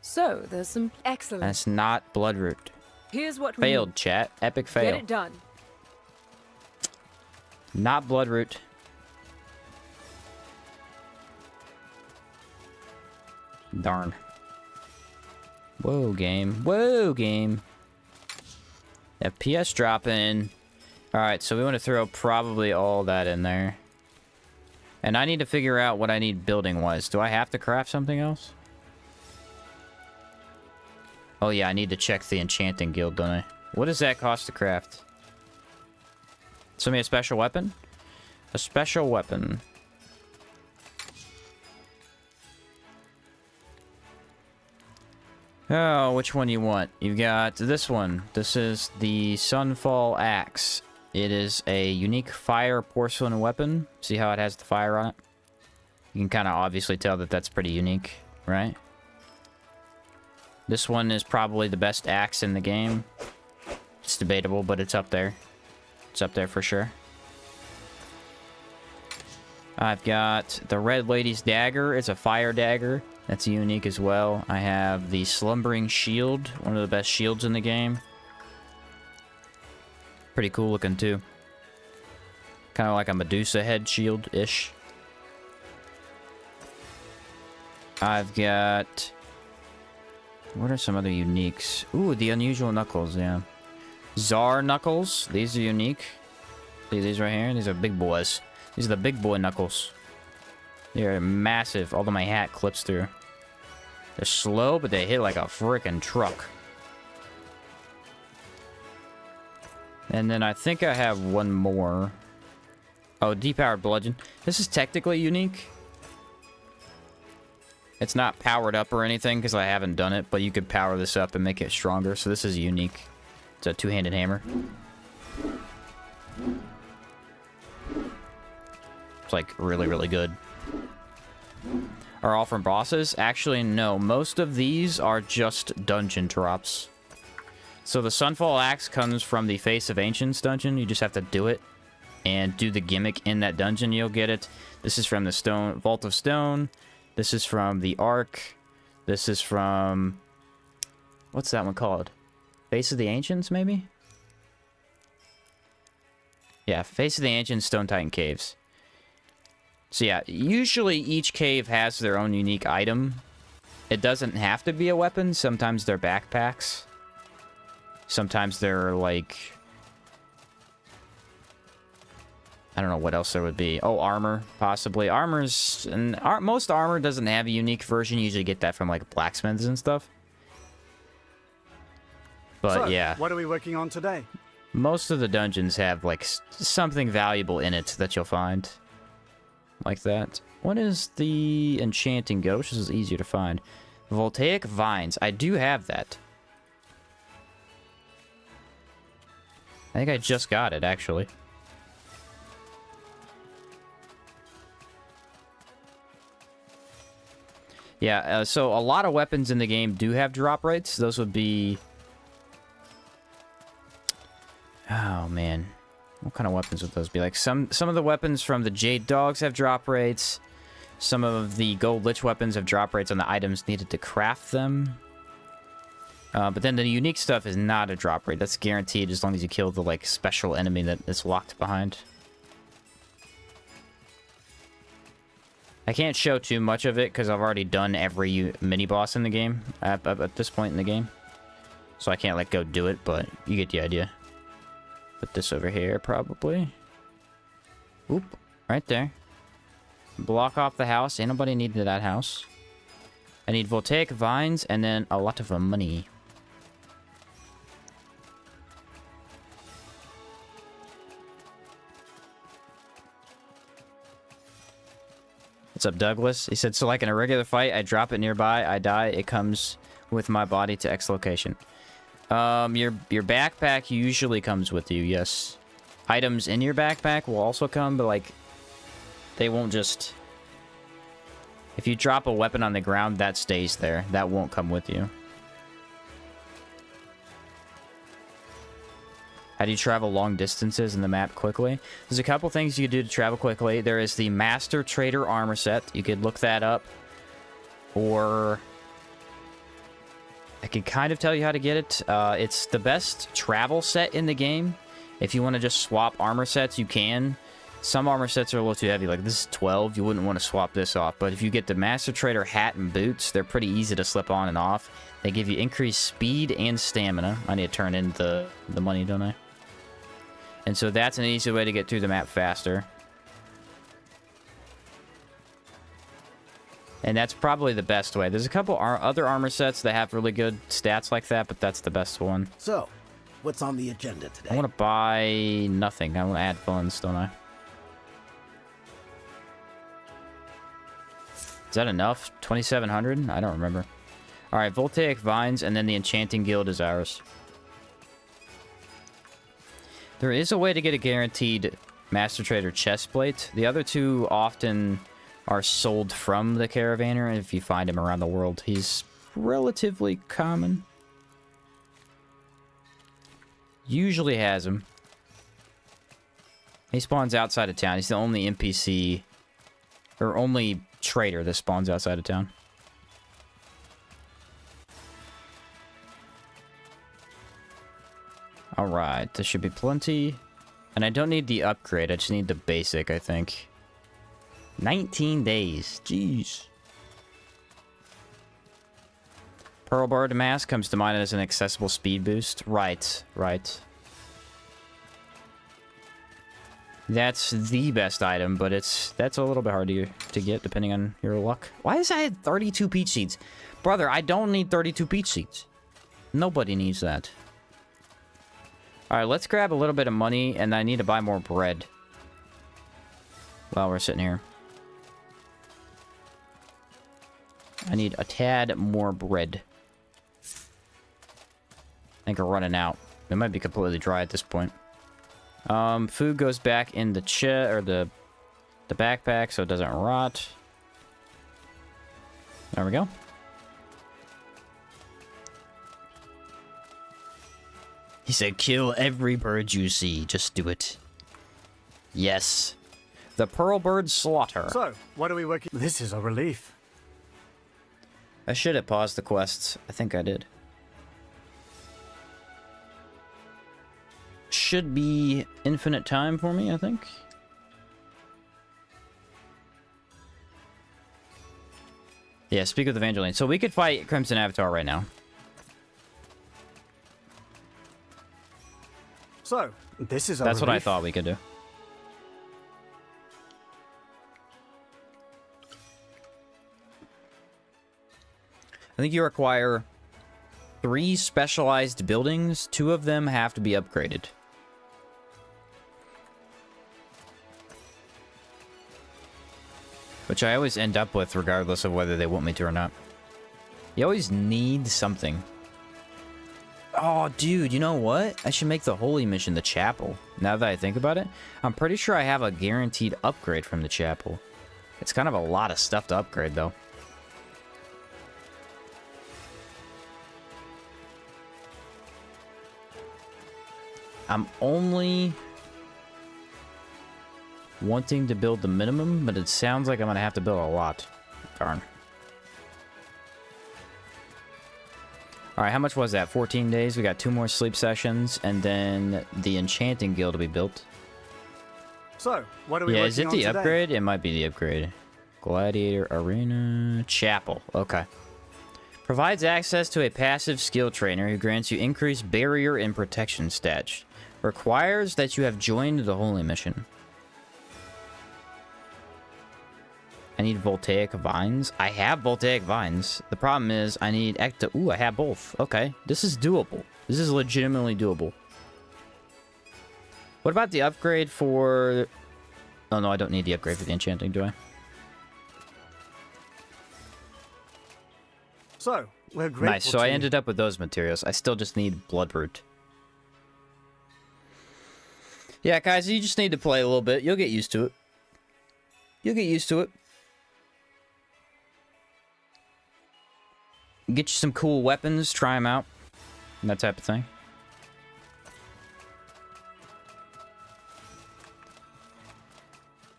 So, there's some excellent. That's not bloodroot. Here's what we Failed, need. chat. Epic fail. Get it done. Not bloodroot. Darn. Whoa, game. Whoa, game. FPS dropping. Alright, so we want to throw probably all that in there. And I need to figure out what I need building-wise. Do I have to craft something else? Oh yeah, I need to check the enchanting guild, don't I? What does that cost to craft? Send me a special weapon? A special weapon. Oh, which one you want? You've got this one. This is the Sunfall Axe. It is a unique fire porcelain weapon. See how it has the fire on it? You can kind of obviously tell that that's pretty unique, right? This one is probably the best axe in the game. It's debatable, but it's up there. It's up there for sure. I've got the Red Lady's Dagger. It's a fire dagger. That's unique as well. I have the Slumbering Shield, one of the best shields in the game. Pretty cool looking too. Kind of like a Medusa head shield-ish. I've got... What are some other uniques? Ooh, the unusual knuckles, yeah. Czar knuckles. These are unique. See these right here? These are big boys. These are the big boy knuckles. They're massive, although my hat clips through. They're slow, but they hit like a frickin' truck. And then I think I have one more. Oh, depowered bludgeon. This is technically unique. It's not powered up or anything because I haven't done it, but you could power this up and make it stronger. So this is unique. It's a two-handed hammer. It's like really, really good. Are all from bosses? Actually, no. Most of these are just dungeon drops. So the Sunfall Axe comes from the Face of Ancients dungeon. You just have to do it and do the gimmick in that dungeon. You'll get it. This is from the Stone Vault of Stone. This is from the Ark. This is from... What's that one called? Face of the Ancients, maybe? Yeah, Face of the Ancients, Stone Titan Caves. So yeah, usually each cave has their own unique item. It doesn't have to be a weapon. Sometimes they're backpacks. Sometimes they're like... I don't know what else there would be. Oh, armor, possibly. Armor's... And most armor doesn't have a unique version. You usually get that from, like, blacksmiths and stuff. But, so, yeah. What are we working on today? Most of the dungeons have, like, something valuable in it that you'll find. Like that. What is the enchanting go? Which is easier to find. Voltaic vines. I do have that. I think I just got it, actually. Yeah, so a lot of weapons in the game do have drop rates. Those would be... Oh, man. What kind of weapons would those be? Like, some of the weapons from the Jade Dogs have drop rates. Some of the Gold Lich weapons have drop rates on the items needed to craft them. But then the unique stuff is not a drop rate. That's guaranteed as long as you kill the, like, special enemy that is locked behind. I can't show too much of it because I've already done every mini-boss in the game at this point in the game. So I can't, like, go do it, but you get the idea. Put this over here, probably. Oop, right there. Block off the house. Ain't nobody needed that house. I need voltaic vines and then a lot of money. What's up, Douglas? He said, so like in a regular fight, I drop it nearby, I die, it comes with my body to X location. Your backpack usually comes with you, yes. Items in your backpack will also come, but like, they won't just... If you drop a weapon on the ground, that stays there. That won't come with you. How do you travel long distances in the map quickly? There's a couple things you can do to travel quickly. There is the Master Trader armor set. You could look that up. Or... I can kind of tell you how to get it. It's the best travel set in the game. If you want to just swap armor sets, you can. Some armor sets are a little too heavy. Like, this is 12. You wouldn't want to swap this off. But if you get the Master Trader hat and boots, they're pretty easy to slip on and off. They give you increased speed and stamina. I need to turn in the money, don't I? And so that's an easy way to get through the map faster. And that's probably the best way. There's a couple other armor sets that have really good stats like that, but that's the best one. So, what's on the agenda today? I want to buy nothing. I want to add funds, don't I? Is that enough? 2,700? I don't remember. Alright, Voltaic Vines, and then the Enchanting Guild is ours. There is a way to get a guaranteed Master Trader chestplate. The other two often are sold from the Caravaner if you find him around the world. He's relatively common. Usually has him. He spawns outside of town. He's the only NPC, or only trader that spawns outside of town. Alright, this should be plenty. And I don't need the upgrade, I just need the basic, I think. 19 days. Jeez. Pearl Bird Mask comes to mind as an accessible speed boost. Right, right. That's the best item, but that's a little bit hard to get depending on your luck. Why is I 32 peach seeds? Brother, I don't need 32 peach seeds. Nobody needs that. Alright, let's grab a little bit of money, and I need to buy more bread. while we're sitting here. I need a tad more bread. I think we're running out. It might be completely dry at this point. Food goes back in the the backpack so it doesn't rot. There we go. He said, kill every bird you see. Just do it. Yes. The pearl bird slaughter. So, what are we working? This is a relief. I should have paused the quests. I think I did. Should be infinite time for me, I think. Yeah, speak with Evangeline. So we could fight Crimson Avatar right now. So, this is a That's relief. what I thought we could do. I think you require 3 specialized buildings. 2 of them have to be upgraded. Which I always end up with regardless of whether they want me to or not. You always need something. Oh, dude, you know what? I should make the holy mission the chapel. Now that I think about it, I'm pretty sure I have a guaranteed upgrade from the chapel. It's kind of a lot of stuff to upgrade, though. I'm only wanting to build the minimum, but it sounds like I'm gonna have to build a lot. Darn. Alright, how much was that? 14 days. We got 2 more sleep sessions, and then the enchanting guild will be built. So, what are we Yeah, working is it on the today? upgrade? It might be the upgrade. Gladiator Arena Chapel. Okay. Provides access to a passive skill trainer who grants you increased barrier and protection stats. Requires that you have joined the holy mission. I need voltaic vines. I have voltaic vines. The problem is I need ecto. Ooh, I have both. Okay. This is doable. This is legitimately doable. What about the upgrade for... Oh, no, I don't need the upgrade for the enchanting, do I? So, we're grateful Nice. So I to- ended up with those materials. I still just need bloodroot. Yeah, guys, you just need to play a little bit. You'll get used to it. You'll get used to it. Get you some cool weapons, try them out, and that type of thing.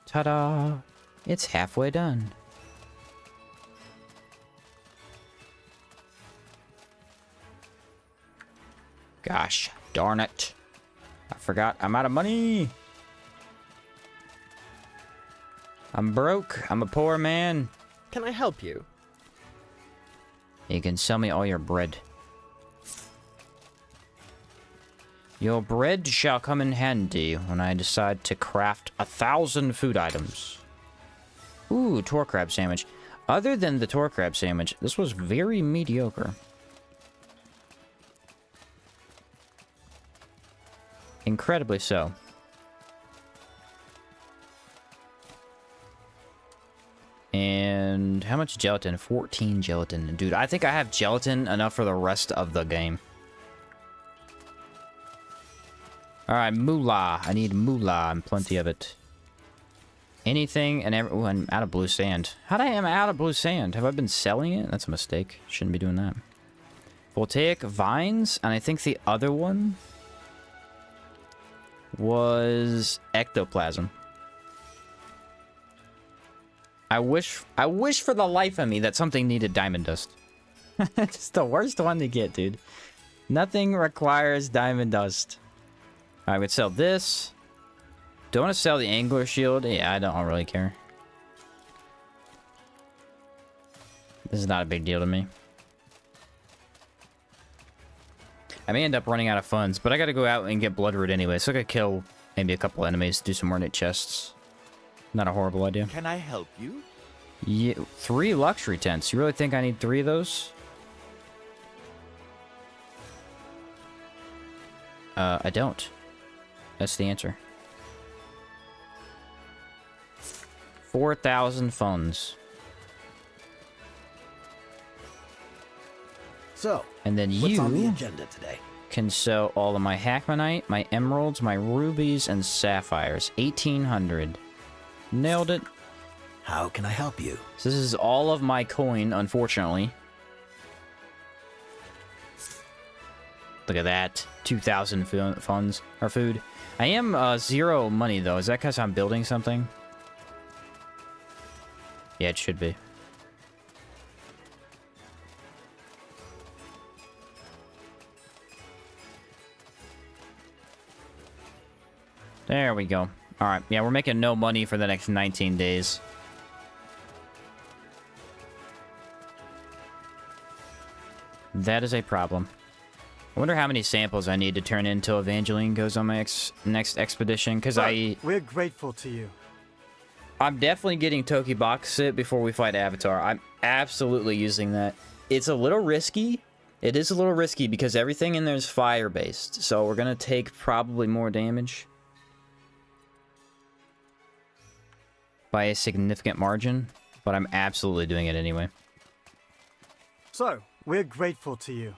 Ta-da! It's halfway done. Gosh, darn it. I forgot I'm out of money. I'm broke. I'm a poor man. Can I help you? You can sell me all your bread. Your bread shall come in handy when I decide to craft 1,000 food items. Ooh, tor crab sandwich. Other than the tor crab sandwich, this was very mediocre. Incredibly so. And how much gelatin? 14 gelatin. Dude, I think I have gelatin enough for the rest of the game. Alright, moolah. I need moolah and plenty of it. Anything and every... Ooh, I'm out of blue sand. How'd I am out of blue sand? Have I been selling it? That's a mistake. Shouldn't be doing that. Voltaic vines, and I think the other one was ectoplasm. I wish for the life of me that something needed diamond dust. It's the worst one to get, dude. Nothing requires diamond dust. I would sell this. Do I want to sell the angler shield? Yeah, I don't really care. This is not a big deal to me. I may end up running out of funds, but I gotta go out and get bloodroot anyway, so I gotta kill maybe a couple enemies, do some ornate chests. Not a horrible idea. Can I help you? Yeah, 3 luxury tents. You really think I need 3 of those? I don't. That's the answer. 4,000 funds. So, And then what's on the you agenda today? can sell all of my Hackmanite, my emeralds, my rubies, and sapphires. 1,800. Nailed it. How can I help you? So this is all of my coin, unfortunately. Look at that. 2,000 funds, or food. I am 0 money, though. Is that because I'm building something? Yeah, it should be. There we go. Alright, yeah, we're making no money for the next 19 days. That is a problem. I wonder how many samples I need to turn in until Evangeline goes on my next expedition, because We're grateful to you. I'm definitely getting Toki Boxit before we fight Avatar. I'm absolutely using that. It's a little risky. It is a little risky because everything in there is fire-based, so we're going to take probably more damage. By a significant margin, but I'm absolutely doing it anyway. So, we're grateful to you.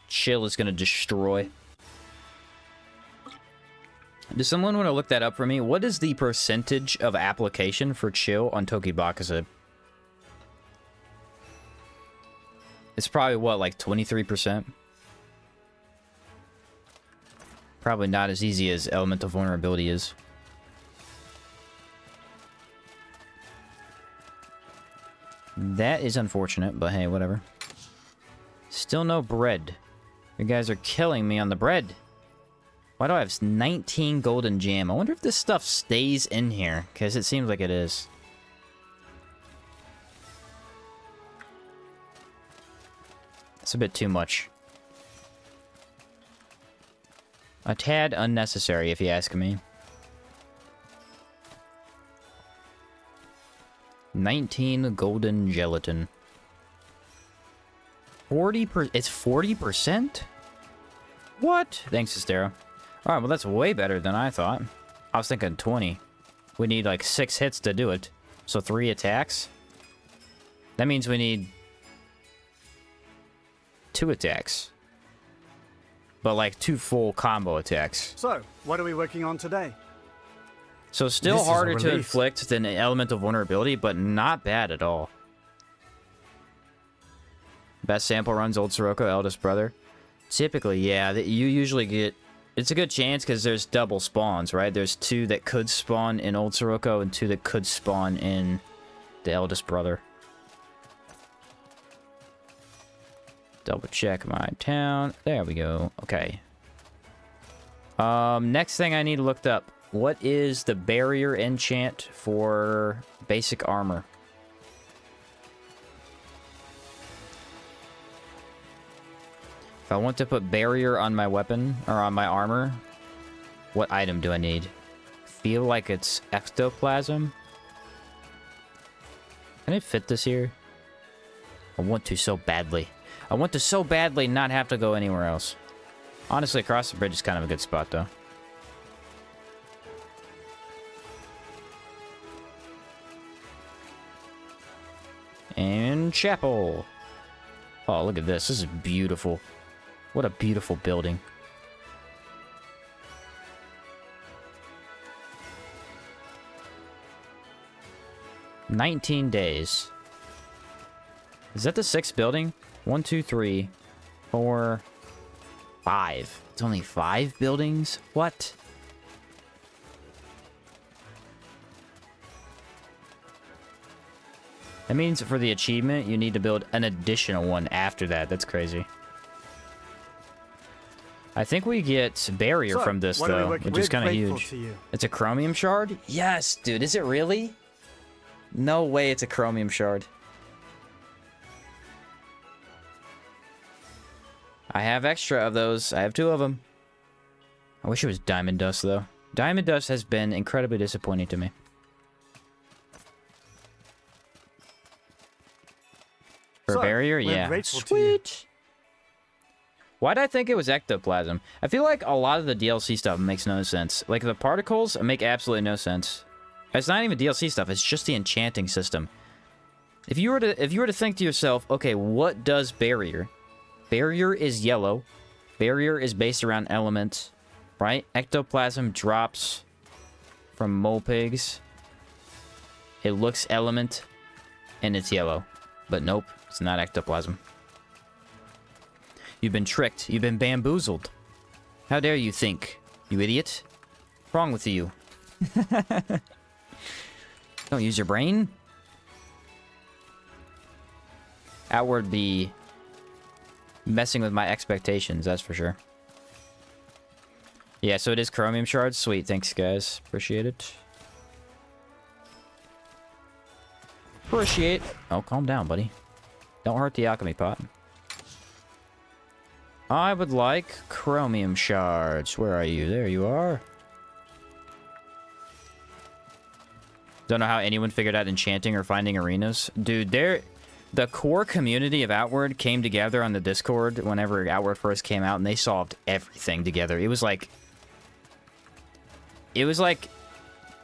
Chill is going to destroy. Does someone want to look that up for me? What is the percentage of application for chill on Toki Boxit? It's probably, what, like 23%? Probably not as easy as Elemental Vulnerability is. That is unfortunate, but hey, whatever. Still no bread. You guys are killing me on the bread. Why do I have 19 golden jam? I wonder if this stuff stays in here, because it seems like it is. It's a bit too much. A tad unnecessary, if you ask me. 19 golden gelatin. 40%? It's 40%? What? Thanks, Caldera. Alright, well that's way better than I thought. I was thinking 20. We need like 6 hits to do it. So 3 attacks? That means we need 2 attacks. But like 2 full combo attacks. So, what are we working on today? So still This is a harder to relief. inflict than Elemental Vulnerability, but not bad at all. Best sample runs, Old Sirocco, Eldest Brother. Typically, yeah, you usually get... It's a good chance because there's double spawns, right? There's 2 that could spawn in Old Sirocco and 2 that could spawn in the Eldest Brother. Double check my town. There we go. Okay. Next thing I need looked up. What is the barrier enchant for basic armor? If I want to put barrier on my weapon, or on my armor, what item do I need? Feel like it's ectoplasm? Can I fit this here? I want to so badly. I want to so badly not have to go anywhere else. Honestly, across the bridge is kind of a good spot, though. And chapel. Oh, look at this. This is beautiful. What a beautiful building. "19 days. Is that the 6th building? 1, 2, 3, 4, 5. It's only 5 buildings? What? That means for the achievement, you need to build an additional one after that. That's crazy. I think we get barrier So, from this, what are we though, working- which is we're kind of grateful huge. to you. It's a chromium shard? Yes, dude. Is it really? No way it's a chromium shard. I have extra of those. I have 2 of them. I wish it was diamond dust, though. Diamond dust has been incredibly disappointing to me. For So, barrier? we're Yeah. grateful to you. Sweet! Why'd I think it was ectoplasm? I feel like a lot of the DLC stuff makes no sense. Like, the particles make absolutely no sense. It's not even DLC stuff. It's just the enchanting system. If you were to think to yourself, okay, what does barrier? Barrier is yellow. Barrier is based around elements, right? Ectoplasm drops from mole pigs. It looks element, and it's yellow. But nope, it's not ectoplasm. You've been tricked. You've been bamboozled. How dare you think, you idiot? What's wrong with you? Don't use your brain. Outward be messing with my expectations, that's for sure. Yeah, so it is chromium shards. Sweet, thanks guys. Appreciate it. Appreciate. Oh, calm down, buddy. Don't hurt the alchemy pot. I would like chromium shards. Where are you? There you are. Don't know how anyone figured out enchanting or finding arenas. Dude, the core community of Outward came together on the Discord whenever Outward first came out, and they solved everything together. It was like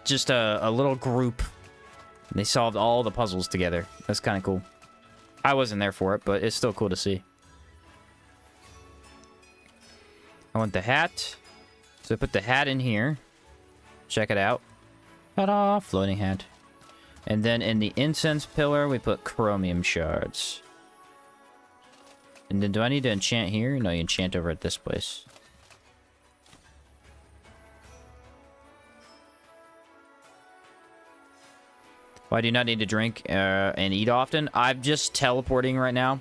just a little group. They solved all the puzzles together. That's kind of cool. I wasn't there for it, but it's still cool to see. I want the hat. So I put the hat in here. Check it out. Ta-da! Floating hat. And then in the incense pillar, we put chromium shards. And then do I need to enchant here? No, you enchant over at this place. Why do you not need to drink and eat often? I'm just teleporting right now.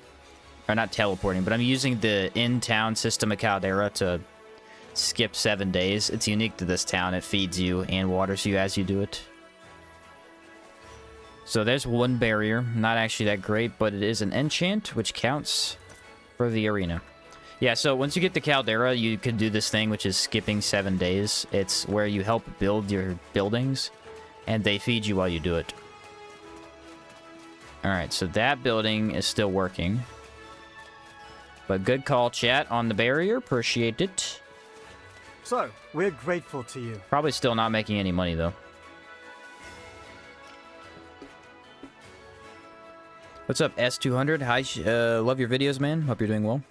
Or not teleporting, but I'm using the in-town system of Caldera to skip 7 days. It's unique to this town. It feeds you and waters you as you do it. So there's one barrier. Not actually that great, but it is an enchant, which counts for the arena. Yeah, so once you get to Caldera, you can do this thing, which is skipping 7 days. It's where you help build your buildings, and they feed you while you do it. Alright, so that building is still working. But good call, chat, on the barrier. Appreciate it. So, we're grateful to you. Probably still not making any money, though. What's up, S200? Hi, love your videos, man. Hope you're doing well.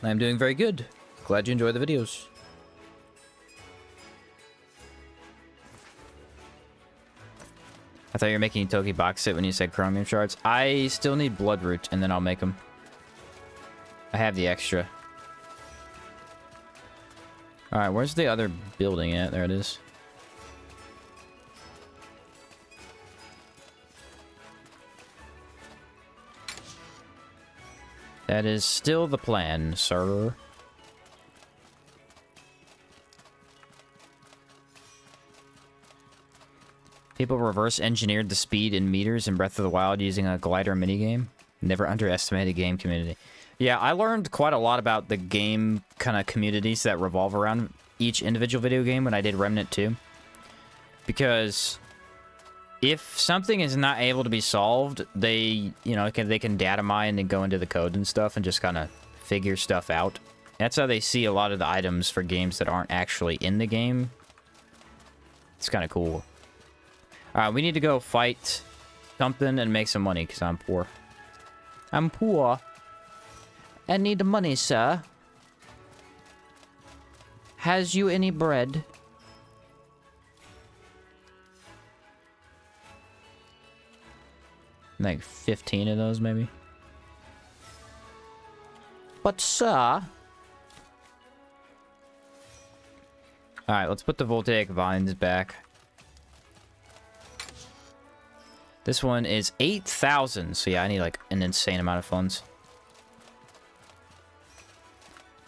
I'm doing very good. Glad you enjoy the videos. I thought you were making Toki box set when you said chromium shards. I still need bloodroot, and then I'll make them. I have the extra. Alright, where's the other building at? There it is. That is still the plan, sir. People reverse engineered the speed in meters in Breath of the Wild using a glider minigame. Never underestimate a game community. Yeah, I learned quite a lot about the game kind of communities that revolve around each individual video game when I did Remnant 2. Because if something is not able to be solved, they can data mine and go into the code and stuff and just kind of figure stuff out. That's how they see a lot of the items for games that aren't actually in the game. It's kind of cool. Alright, we need to go fight something and make some money because I'm poor. I'm poor. I need the money, sir. Has you any bread? Like 15 of those, maybe. But, sir... Alright, let's put the voltaic vines back. This one is 8,000, so yeah, I need like an insane amount of funds.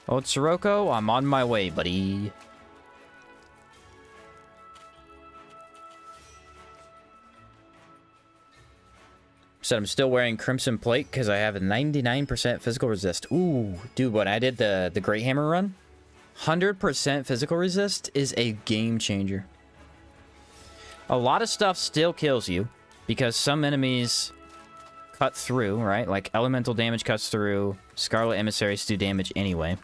Old Sirocco, I'm on my way, buddy. Said I'm still wearing Crimson Plate because I have a 99% physical resist. Ooh, dude, when I did the Great Hammer run, 100% physical resist is a game changer. A lot of stuff still kills you because some enemies cut through, right? Like elemental damage cuts through. Scarlet Emissaries do damage anyway.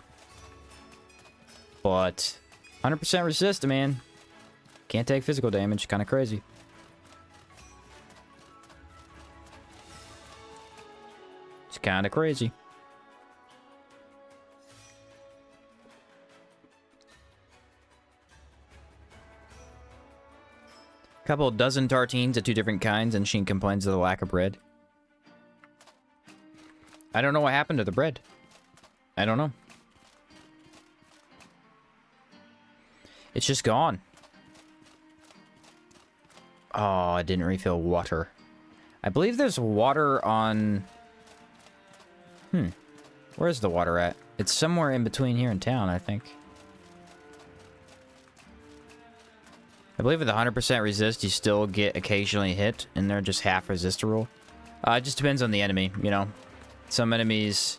But 100% resist, man. Can't take physical damage. Kind of crazy. It's kind of crazy. Couple dozen tartines of 2 different kinds, and Sheen complains of the lack of bread. I don't know what happened to the bread. I don't know. It's just gone. Oh, I didn't refill water. I believe there's water on... Where's the water at? It's somewhere in between here and town, I think. I believe with 100% resist, you still get occasionally hit, and they're just half resist rule. It just depends on the enemy, you know. Some enemies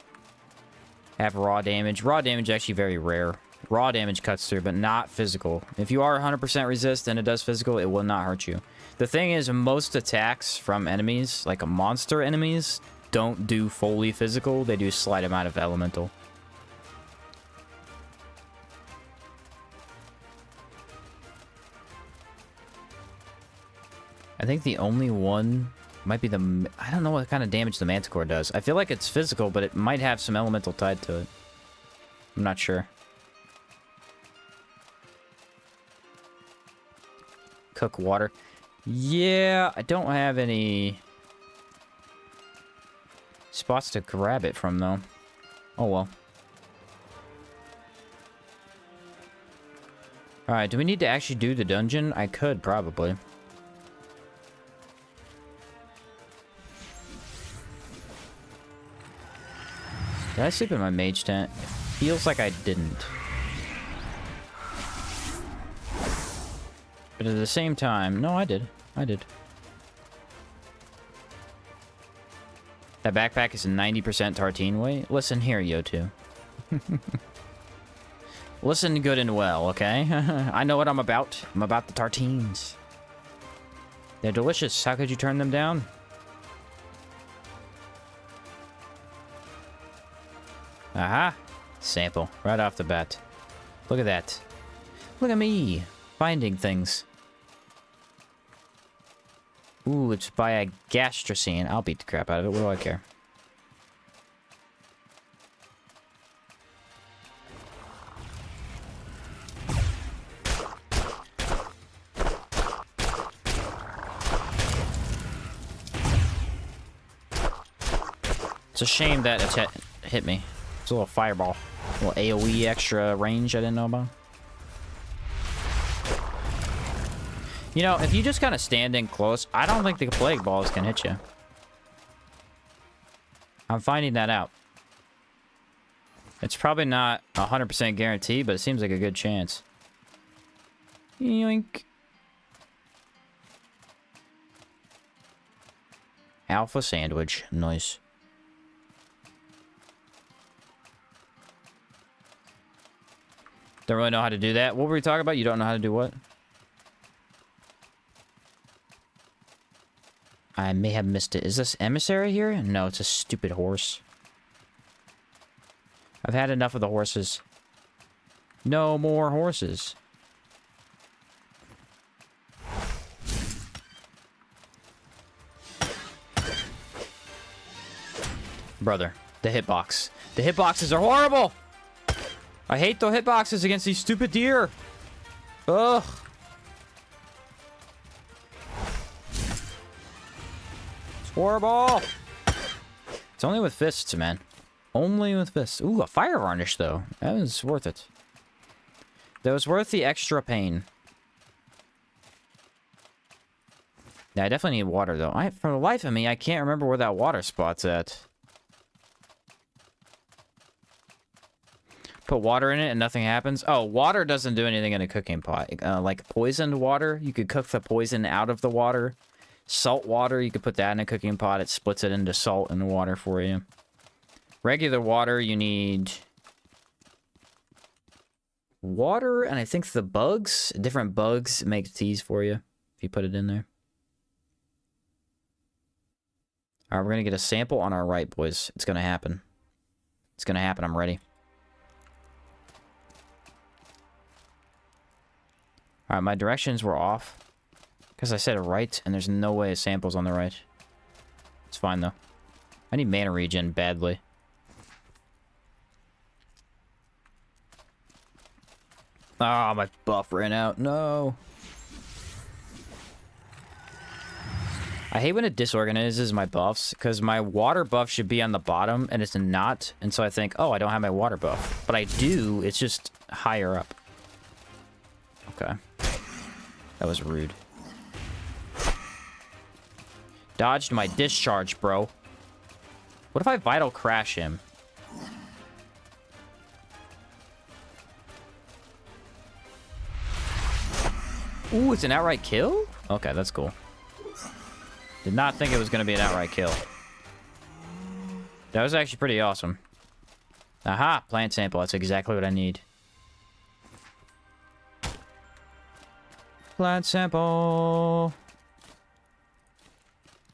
have raw damage. Raw damage is actually very rare. Raw damage cuts through, but not physical. If you are 100% resist and it does physical, it will not hurt you. The thing is, most attacks from enemies, like monster enemies, don't do fully physical. They do a slight amount of elemental. I think the only one might be the... I don't know what kind of damage the Manticore does. I feel like it's physical, but it might have some elemental tied to it. I'm not sure. Cook water. Yeah, I don't have any spots to grab it from, though. Oh, well. Alright, do we need to actually do the dungeon? I could, probably. Did I sleep in my mage tent? It feels like I didn't. But at the same time... No, I did. I did. That backpack is 90% tartine weight? Listen here, Yotu. Listen good and well, okay? I know what I'm about. I'm about the tartines. They're delicious. How could you turn them down? Aha! Sample. Right off the bat. Look at that. Look at me! Finding things. Ooh, it's by a gastrocene. I'll beat the crap out of it. What do I care? It's a shame that it hit me. It's a little fireball. A little AoE extra range I didn't know about. You know, if you just kind of stand in close, I don't think the plague balls can hit you. I'm finding that out. It's probably not 100% guaranteed, but it seems like a good chance. Yoink. Alpha sandwich. Nice. Don't really know how to do that. What were we talking about? You don't know how to do what? I may have missed it. Is this emissary here? No, it's a stupid horse. I've had enough of the horses. No more horses. Brother, the hitbox. The hitboxes are horrible! I hate the hitboxes against these stupid deer. Ugh. It's horrible. It's only with fists, man. Only with fists. Ooh, a fire varnish, though. That was worth it. That was worth the extra pain. Yeah, I definitely need water, though. For the life of me, I can't remember where that water spot's at. Put water in it and nothing happens. Oh, water doesn't do anything in a cooking pot. Like poisoned water, you could cook the poison out of the water. Salt water, you could put that in a cooking pot. It splits it into salt and water for you. Regular water, you need water, and I think the bugs, different bugs make teas for you if you put it in there. All right, we're going to get a sample on our right, boys. It's going to happen. It's going to happen. I'm ready. Alright, my directions were off. Because I said right, and there's no way a sample's on the right. It's fine, though. I need mana regen badly. Ah, my buff ran out. No. I hate when it disorganizes my buffs, because my water buff should be on the bottom, and it's not. And so I think, oh, I don't have my water buff. But I do, it's just higher up. Okay. That was rude. Dodged my discharge, bro. What if I Vital Crash him? Ooh, it's an outright kill? Okay, that's cool. Did not think it was going to be an outright kill. That was actually pretty awesome. Aha! Plant sample. That's exactly what I need. Plant sample.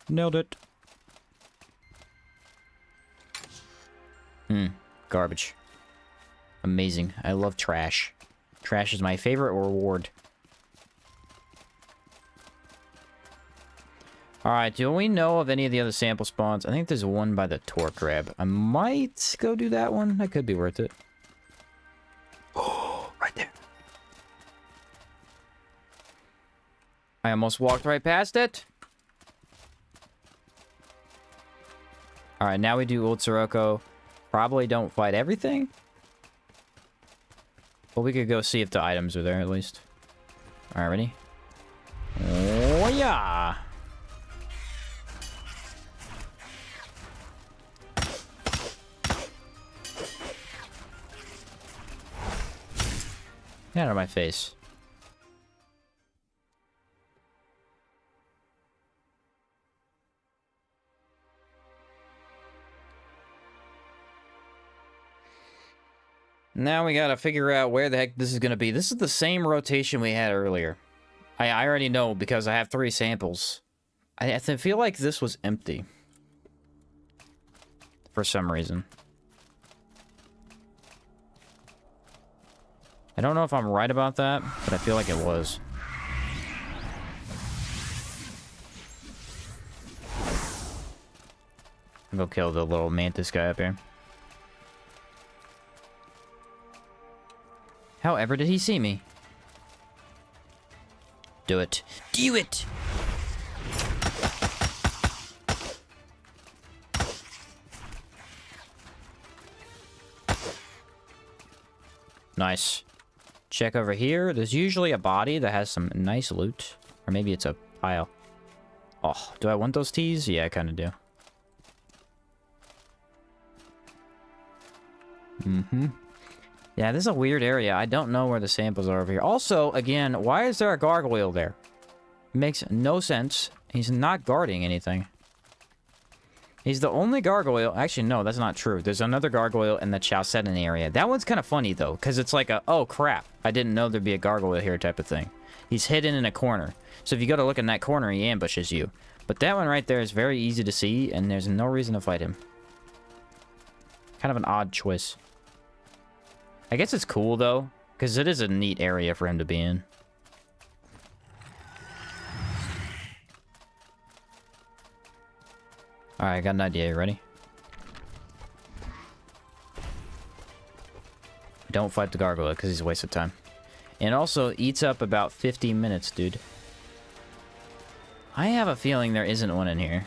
Nailed it. Garbage. Amazing. I love trash. Trash is my favorite reward. Alright, do we know of any of the other sample spawns? I think there's one by the torque grab. I might go do that one. That could be worth it. Oh, right there. I almost walked right past it. Alright, now we do Old Sirocco. Probably don't fight everything. But we could go see if the items are there at least. Alright, ready? Oh, yeah! Get out of my face. Now we gotta figure out where the heck this is gonna be. This is the same rotation we had earlier. I already know because I have 3 samples. I feel like this was empty. For some reason. I don't know if I'm right about that, but I feel like it was. I'll go kill the little mantis guy up here. However, did he see me? Do it. Do it! Nice. Check over here. There's usually a body that has some nice loot. Or maybe it's a pile. Oh, do I want those teas? Yeah, I kind of do. Yeah, this is a weird area. I don't know where the samples are over here. Also, again, why is there a gargoyle there? Makes no sense. He's not guarding anything. He's the only gargoyle. Actually, no, that's not true. There's another gargoyle in the Chalcedon area. That one's kind of funny, though, because it's like a, oh, crap. I didn't know there'd be a gargoyle here type of thing. He's hidden in a corner. So if you go to look in that corner, he ambushes you. But that one right there is very easy to see, and there's no reason to fight him. Kind of an odd choice. I guess it's cool, though, because it is a neat area for him to be in. Alright, I got an idea. You ready? Don't fight the gargoyle, because he's a waste of time. And also, eats up about 50 minutes, dude. I have a feeling there isn't one in here.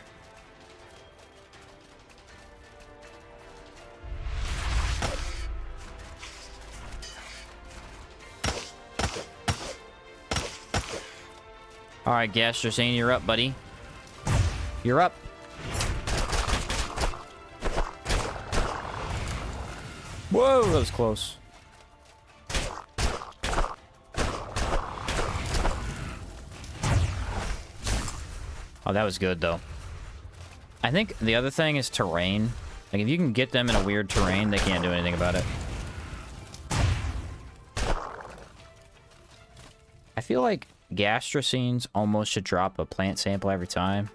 Alright, Gastrosane, you're up, buddy. You're up. Whoa, that was close. Oh, that was good, though. I think the other thing is terrain. Like, if you can get them in a weird terrain, they can't do anything about it. I feel like Gastrocenes almost should drop a plant sample every time.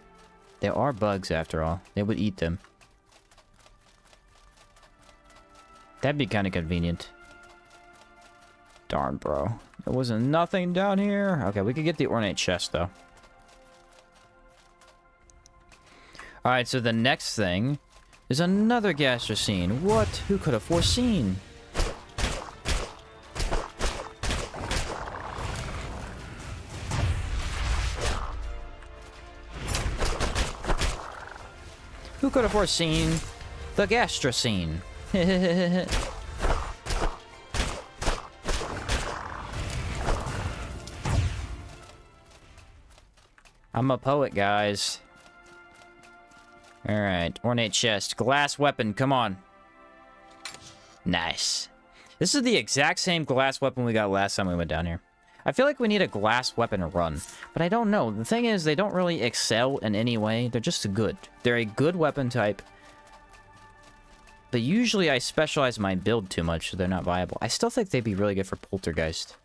There are bugs, after all. They would eat them. That'd be kind of convenient. Darn, bro. There wasn't nothing down here. Okay, we could get the ornate chest, though. Alright, so the next thing is another gastrocene. What? Who could have foreseen? Who could have foreseen the gastrocene? I'm a poet, guys. Alright, ornate chest. Glass weapon, come on. Nice. This is the exact same glass weapon we got last time we went down here. I feel like we need a glass weapon run, but I don't know. The thing is, they don't really excel in any way. They're just good. They're a good weapon type. But usually I specialize my build too much, so they're not viable. I still think they'd be really good for Poltergeist.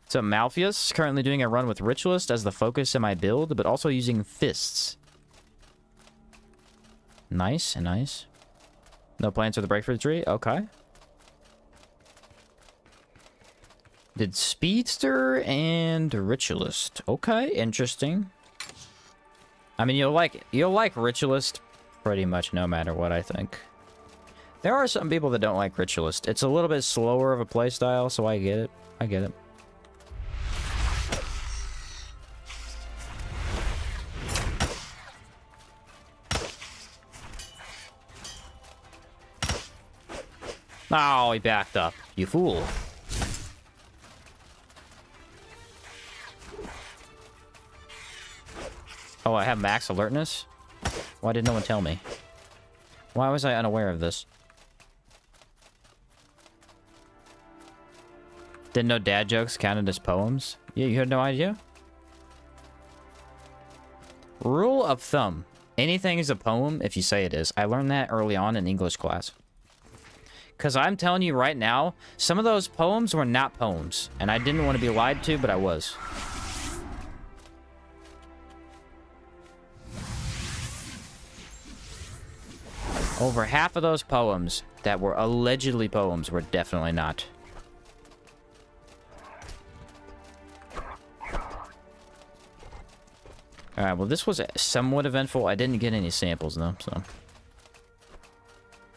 So Malpheus, currently doing a run with Ritualist as the focus in my build, but also using fists. Nice, nice. No plans for the breakthrough tree? Okay. Did Speedster and Ritualist. Okay, interesting. I mean, you'll like Ritualist pretty much no matter what, I think. There are some people that don't like Ritualist. It's a little bit slower of a playstyle, so I get it. I get it. Oh, he backed up. You fool. Oh, I have max alertness? Why did no one tell me? Why was I unaware of this? Didn't know dad jokes counted as poems? Yeah, you had no idea? Rule of thumb. Anything is a poem if you say it is. I learned that early on in English class. Because I'm telling you right now, some of those poems were not poems. And I didn't want to be lied to, but I was. Over half of those poems that were allegedly poems were definitely not. Alright, well this was somewhat eventful. I didn't get any samples though, so...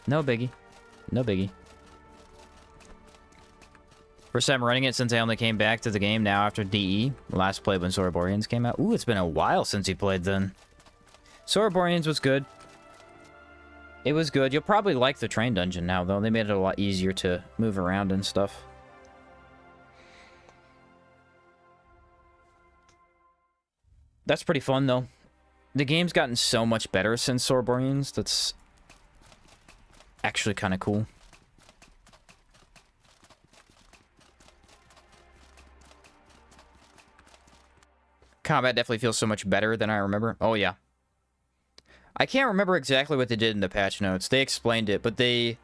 No biggie. No biggie. First time running it since I only came back to the game now after DE. Last played when Soroborians came out. Ooh, it's been a while since you played then. Soroborians was good. It was good. You'll probably like the train dungeon now, though. They made it a lot easier to move around and stuff. That's pretty fun, though. The game's gotten so much better since Soroborians. That's actually kind of cool. Combat definitely feels so much better than I remember. Oh, yeah. I can't remember exactly what they did in the patch notes. They explained it, but they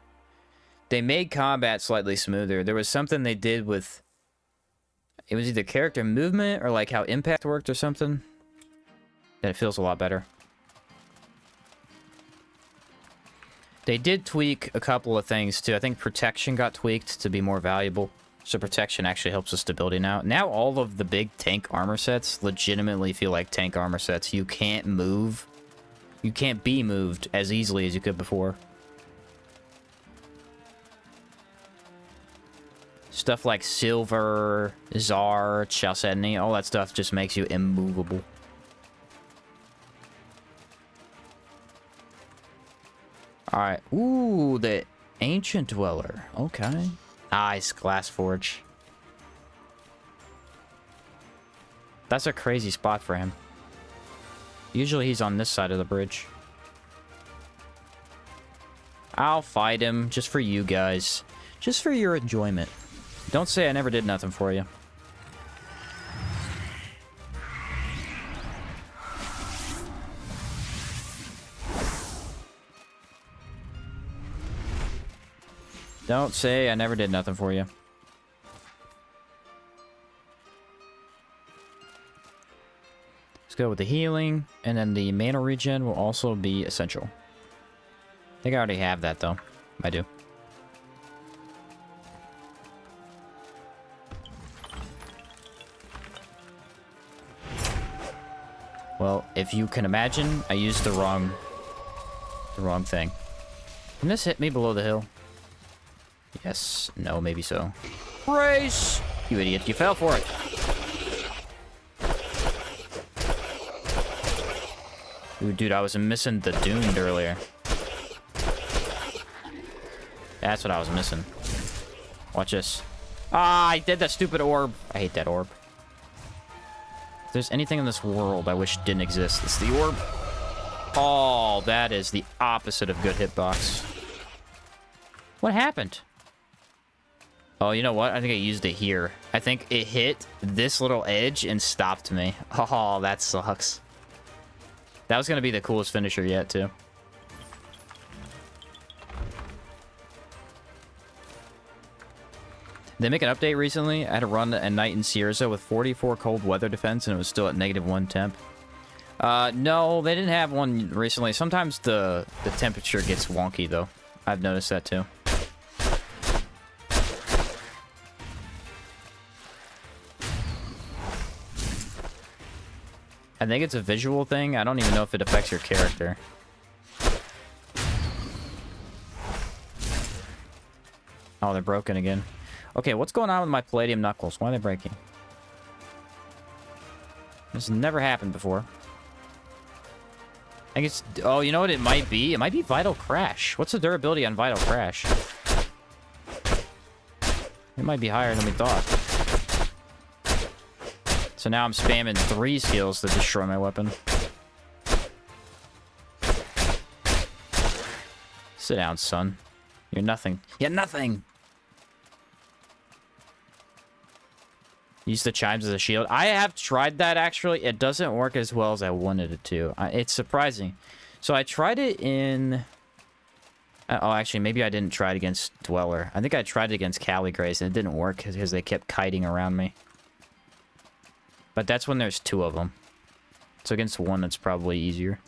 made combat slightly smoother. There was something they did with... It was either character movement or like how impact worked or something. That it feels a lot better. They did tweak a couple of things too. I think protection got tweaked to be more valuable. So protection actually helps with stability now. Now all of the big tank armor sets legitimately feel like tank armor sets. You can't move. You can't be moved as easily as you could before. Stuff like Silver, Czar, Chalcedony, all that stuff just makes you immovable. Alright. Ooh, the Ancient Dweller. Okay. Nice, Glass Forge. That's a crazy spot for him. Usually he's on this side of the bridge. I'll fight him just for you guys. Just for your enjoyment. Don't say I never did nothing for you. Don't say I never did nothing for you. Let's go with the healing, and then the mana regen will also be essential. I think I already have that, though. I do. Well, if you can imagine, I used the wrong thing. Can this hit me below the hill? Yes. No, maybe so. Brace! You idiot. You fell for it. Ooh, dude, I was missing the dune earlier. That's what I was missing. Watch this. Ah, I did that stupid orb. I hate that orb. If there's anything in this world I wish didn't exist, it's the orb. Oh, that is the opposite of good hitbox. What happened? Oh, you know what? I think I used it here. I think it hit this little edge and stopped me. Oh, that sucks. That was going to be the coolest finisher yet, too. They make an update recently. I had to run a night in Sierra with 44 cold weather defense, and it was still at -1 temp. No, they didn't have one recently. Sometimes the temperature gets wonky, though. I've noticed that, too. I think it's a visual thing. I don't even know if it affects your character. Oh, they're broken again. Okay, what's going on with my palladium knuckles? Why are they breaking? This has never happened before. I think it's... Oh, you know what it might be? It might be Vital Crash. What's the durability on Vital Crash? It might be higher than we thought. So now I'm spamming 3 skills to destroy my weapon. Sit down, son. You're nothing. You're nothing! Use the chimes as a shield. I have tried that, actually. It doesn't work as well as I wanted it to. It's surprising. So I tried it in... Oh, actually, maybe I didn't try it against Dweller. I think I tried it against Cali Grays, and it didn't work because they kept kiting around me. But that's when there's 2 of them. So against 1, it's probably easier.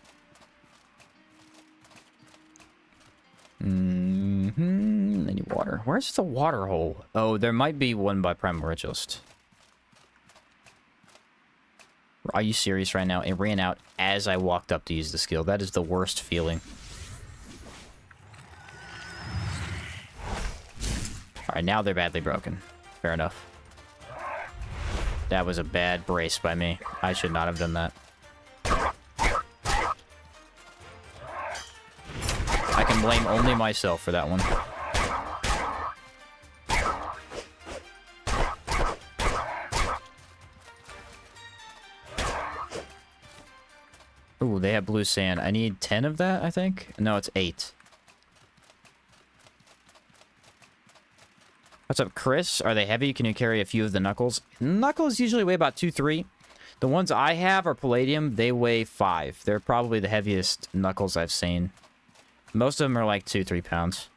I need water. Where's the water hole? Oh, there might be one by Primal Ritualist. Are you serious right now? It ran out as I walked up to use the skill. That is the worst feeling. Alright, now they're badly broken. Fair enough. That was a bad brace by me. I should not have done that. I can blame only myself for that one. Ooh, they have blue sand. I need 10 of that, I think? No, it's 8. What's up, Chris? Are they heavy? Can you carry a few of the knuckles? Knuckles usually weigh about 2-3. The ones I have are palladium. They weigh 5. They're probably the heaviest knuckles I've seen. Most of them are like 2-3 pounds.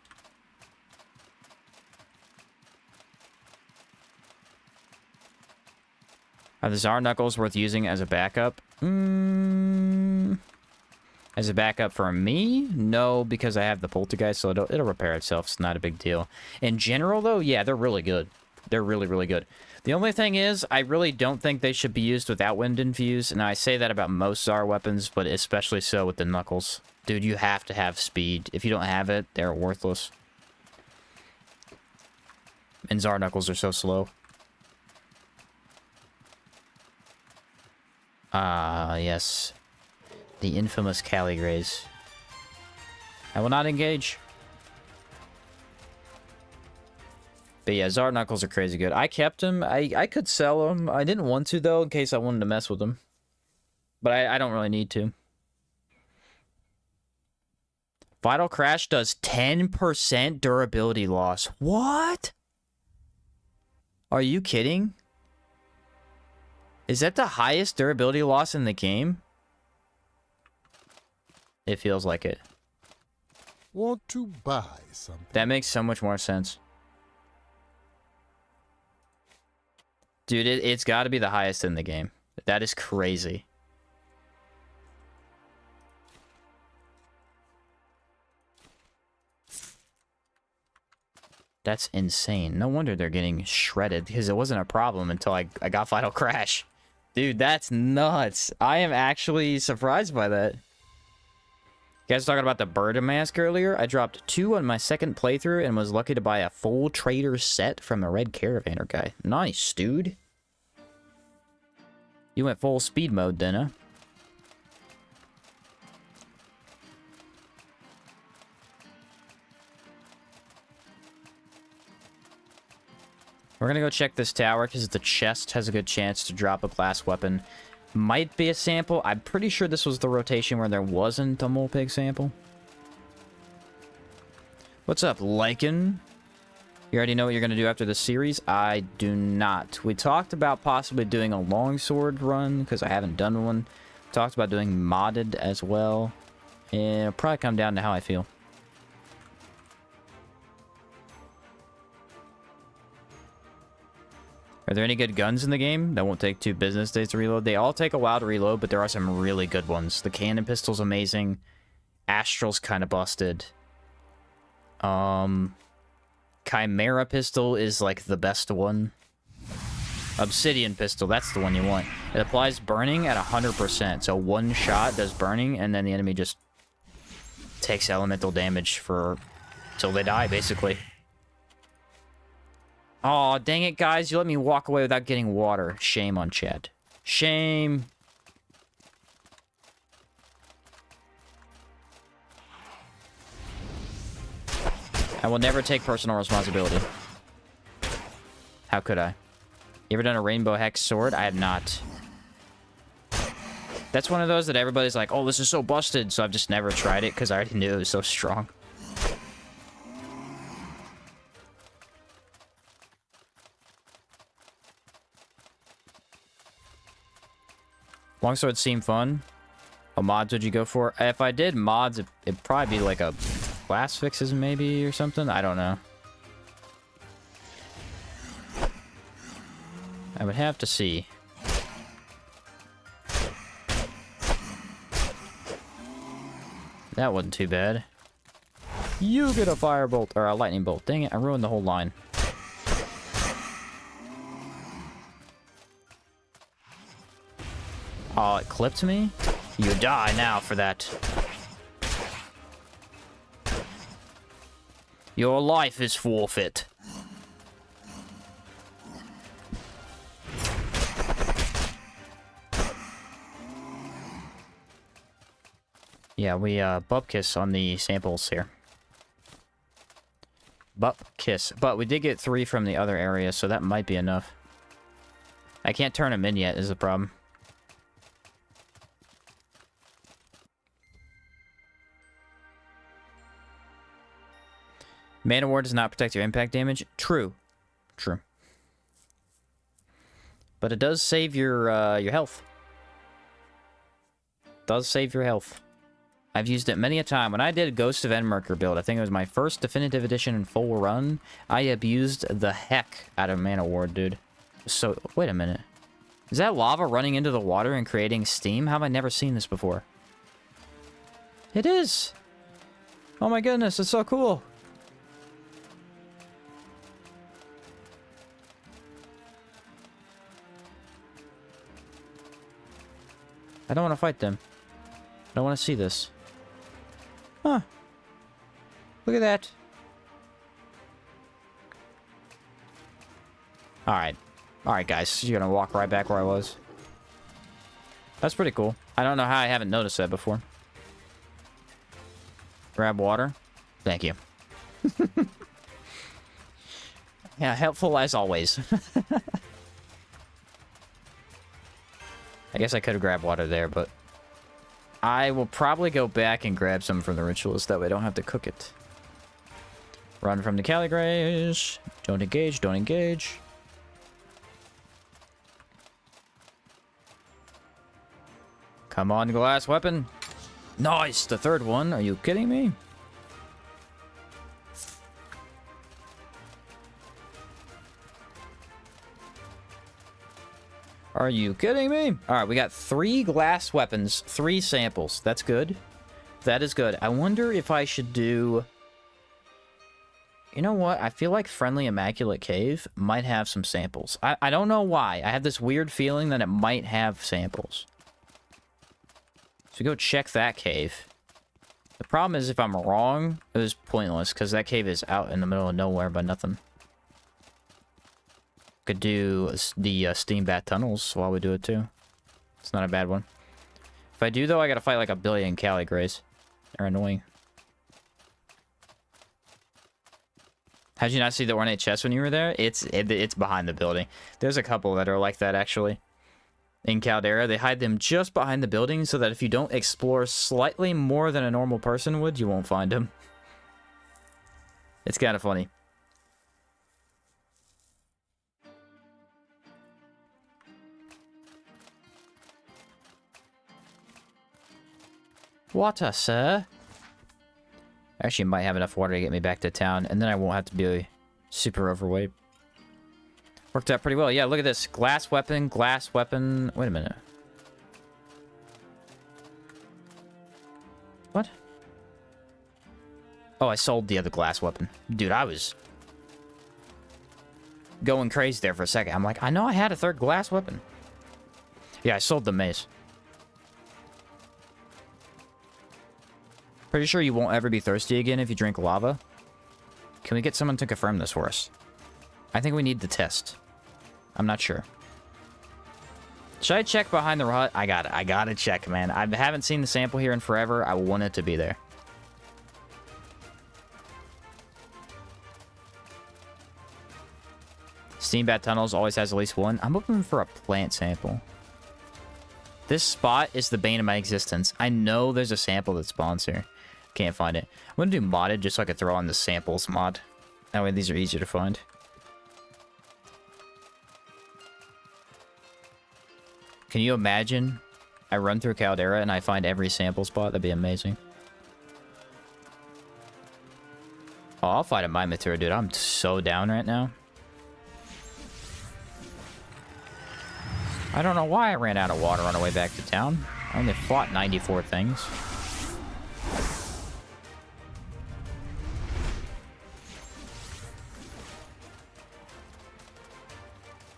Are the Tsar knuckles worth using as a backup? As a backup for me? No, because I have the poltergeist, so it'll repair itself. It's not a big deal. In general, though, yeah, they're really good. They're really, really good. The only thing is, I really don't think they should be used without Wind Infuse, and I say that about most Tsar weapons, but especially so with the knuckles. Dude, you have to have speed. If you don't have it, they're worthless. And Tsar knuckles are so slow. Ah, yes. The infamous Cali Grays. I will not engage. But yeah, Tsar Knuckles are crazy good. I kept them. I could sell them. I didn't want to, though, in case I wanted to mess with them. But I don't really need to. Vital Crash does 10% durability loss. What? Are you kidding? Is that the highest durability loss in the game? It feels like it. Want to buy something? That makes so much more sense. Dude, it's got to be the highest in the game. That is crazy. That's insane. No wonder they're getting shredded, because it wasn't a problem until I got Vital Crash. Dude, that's nuts. I am actually surprised by that. You guys talking about the Bird Mask earlier? I dropped 2 on my second playthrough and was lucky to buy a full trader set from the Red Caravaner guy. Nice, dude. You went full speed mode then, huh? We're gonna go check this tower because the chest has a good chance to drop a glass weapon. Might be a sample. I'm pretty sure this was the rotation where there wasn't a mole pig sample. What's up, Lycan? You already know what you're gonna do after this series? I do not. We talked about possibly doing a longsword run because I haven't done one. Talked about doing modded as well. And it'll probably come down to how I feel. Are there any good guns in the game that won't take 2 business days to reload? They all take a while to reload, but there are some really good ones. The cannon pistol's amazing. Astral's kind of busted. Chimera pistol is like the best one. Obsidian pistol, that's the one you want. It applies burning at 100%. So 1 shot does burning, and then the enemy just takes elemental damage for till they die, basically. Aw, dang it, guys. You let me walk away without getting water. Shame on Chad. Shame. I will never take personal responsibility. How could I? You ever done a rainbow hex sword? I have not. That's one of those that everybody's like, oh, this is so busted, so I've just never tried it because I already knew it was so strong. Longswords seem fun. What mods would you go for? If I did mods, it'd probably be like a class fixes maybe or something. I don't know. I would have to see. That wasn't too bad. You get a firebolt or a lightning bolt. Dang it, I ruined the whole line. Oh, it clipped me? You die now for that. Your life is forfeit. Yeah, we bupkiss on the samples here. Bupkiss. But we did get 3 from the other area, so that might be enough. I can't turn them in yet, is the problem. Mana Ward does not protect your impact damage. True. True. But it does save your health. Does save your health. I've used it many a time. When I did Ghost of Endmerker build, I think it was my first definitive edition in full run, I abused the heck out of Mana Ward, dude. So, wait a minute. Is that lava running into the water and creating steam? How have I never seen this before? It is! Oh my goodness, it's so cool! I don't want to fight them. I don't want to see this. Huh. Look at that. Alright. Alright, guys. You're gonna walk right back where I was. That's pretty cool. I don't know how I haven't noticed that before. Grab water. Thank you. Yeah, helpful as always. I guess I could have grabbed water there, but I will probably go back and grab some from the ritualist. That way I don't have to cook it. Run from the Caligrays. Don't engage, don't engage. Come on, glass weapon. Nice, the 3rd one. Are you kidding me? Are you kidding me? Alright, we got 3 glass weapons, 3 samples. That's good. That is good. I wonder if I should do... You know what? I feel like Friendly Immaculate Cave might have some samples. I don't know why. I have this weird feeling that it might have samples. So go check that cave. The problem is if I'm wrong, it was pointless because that cave is out in the middle of nowhere by nothing. Could do the steam bat tunnels while we do it too. It's not a bad one. If I do though, I gotta fight like a billion Cali Grays. They're annoying. How'd you not see the ornate chest when you were there? It's behind the building. There's a couple that are like that actually. In Caldera, they hide them just behind the building so that if you don't explore slightly more than a normal person would, you won't find them. It's kind of funny. Water, sir. Actually, might have enough water to get me back to town, and then I won't have to be super overweight. Worked out pretty well. Yeah, look at this. Glass weapon, glass weapon. Wait a minute. What? Oh, I sold the other glass weapon. Dude, I was going crazy there for a second. I'm like, I know I had a third glass weapon. Yeah, I sold the mace. Pretty sure you won't ever be thirsty again if you drink lava. Can we get someone to confirm this for us? I think we need the test. I'm not sure. Should I check behind the hut? I gotta check, man. I haven't seen the sample here in forever. I want it to be there. Steam Bat Tunnels always has at least one. I'm looking for a plant sample. This spot is the bane of my existence. I know there's a sample that spawns here. Can't find it. I'm gonna do modded just so I can throw on the samples mod. That way these are easier to find. Can you imagine I run through Caldera and I find every sample spot? That'd be amazing. Oh, I'll fight a Mine Material, dude. I'm so down right now. I don't know why I ran out of water on the way back to town. I only fought 94 things.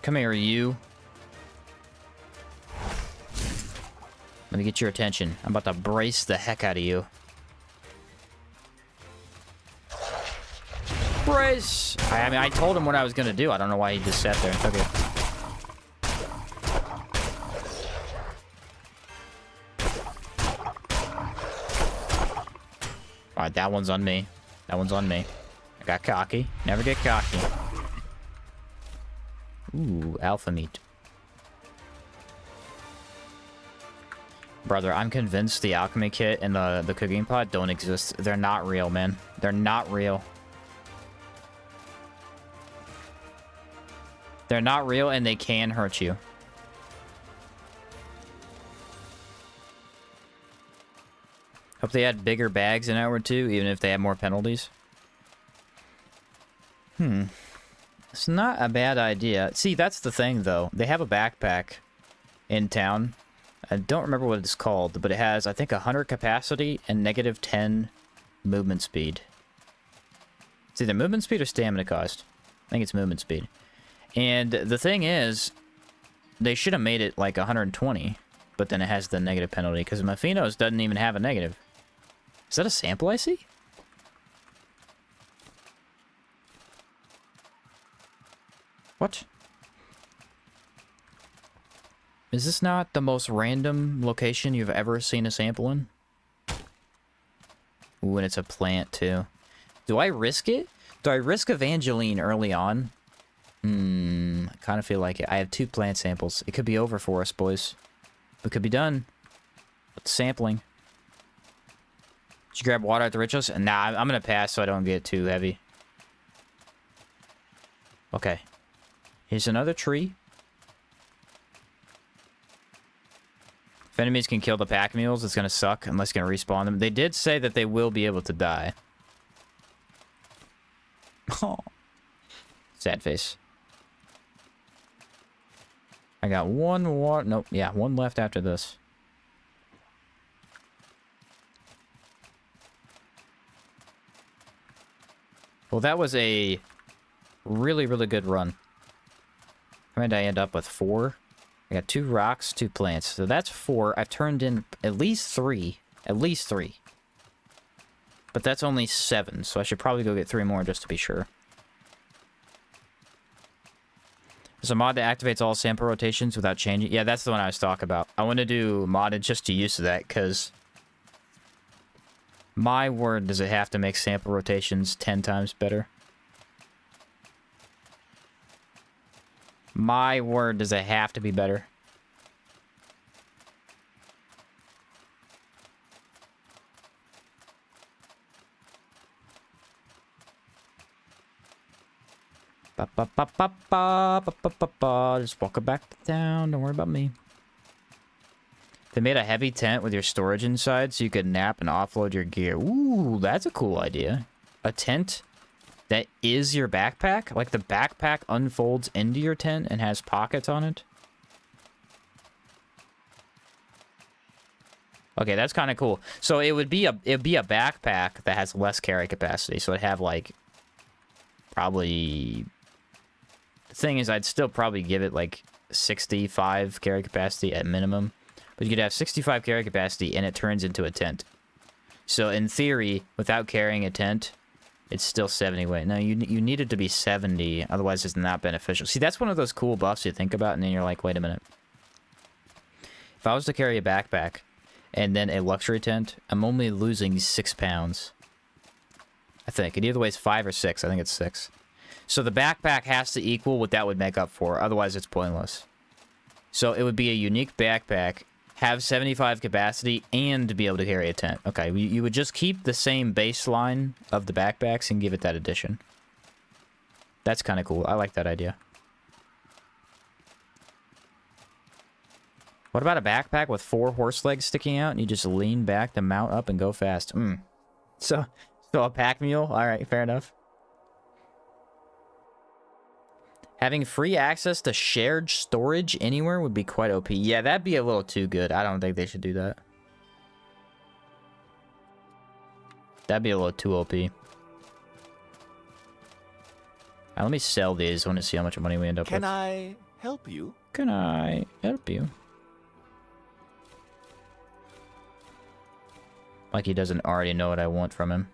Come here, you. Let me get your attention. I'm about to brace the heck out of you. Brace! I mean, I told him what I was going to do. I don't know why he just sat there and took it. Alright, that one's on me. That one's on me. I got cocky. Never get cocky. Ooh, alpha meat. Brother, I'm convinced the alchemy kit and the cooking pot don't exist. They're not real, man. They're not real. They're not real and they can hurt you. Hope they had bigger bags in Hour 2, even if they had more penalties. It's not a bad idea. See, that's the thing, though. They have a backpack in town. I don't remember what it's called, but it has, I think, 100 capacity and -10 movement speed. It's either movement speed or stamina cost. I think it's movement speed. And the thing is, they should have made it like 120, but then it has the negative penalty, because Mafino's doesn't even have a negative. Is that a sample I see? What? Is this not the most random location you've ever seen a sample in? Ooh, and it's a plant, too. Do I risk it? Do I risk Evangeline early on? I kind of feel like it. I have 2 plant samples. It could be over for us, boys. It could be done. But sampling. Did you grab water at the rituals? Nah, I'm going to pass so I don't get too heavy. Okay. Here's another tree. If enemies can kill the pack mules, it's going to suck unless you can respawn them. They did say that they will be able to die. Oh. Sad face. I got one more. Nope. Yeah, one left after this. Well, that was a really, really good run. How many did I end up with? 4? I got 2 rocks, 2 plants. So that's 4. I've turned in at least 3. At least 3. But that's only 7, so I should probably go get 3 more just to be sure. There's a mod that activates all sample rotations without changing. Yeah, that's the one I was talking about. I want to do modded just to use that, because... my word, does it have to make sample rotations 10 times better. My word, does it have to be better. Just walk it back down. Don't worry about me. They made a heavy tent with your storage inside so you could nap and offload your gear. Ooh, that's a cool idea. A tent that is your backpack? Like the backpack unfolds into your tent and has pockets on it? Okay, that's kind of cool. So it'd be a backpack that has less carry capacity. So it'd have like probably... the thing is, I'd still probably give it like 65 carry capacity at minimum. But you could have 65 carry capacity and it turns into a tent. So in theory, without carrying a tent, it's still 70 weight. No, you need it to be 70, otherwise it's not beneficial. See, that's one of those cool buffs you think about and then you're like, wait a minute. If I was to carry a backpack and then a luxury tent, I'm only losing 6 pounds. I think. It either weighs 5 or 6. I think it's 6. So the backpack has to equal what that would make up for, otherwise it's pointless. So it would be a unique backpack, have 75 capacity, and be able to carry a tent. Okay, you would just keep the same baseline of the backpacks and give it that addition. That's kind of cool. I like that idea. What about a backpack with 4 horse legs sticking out and you just lean back to mount up and go fast? So a pack mule? Alright, fair enough. Having free access to shared storage anywhere would be quite OP. Yeah, that'd be a little too good. I don't think they should do that. That'd be a little too OP. Let me sell these. I want to see how much money we end up with. Can I help you? Can I help you? Like he doesn't already know what I want from him.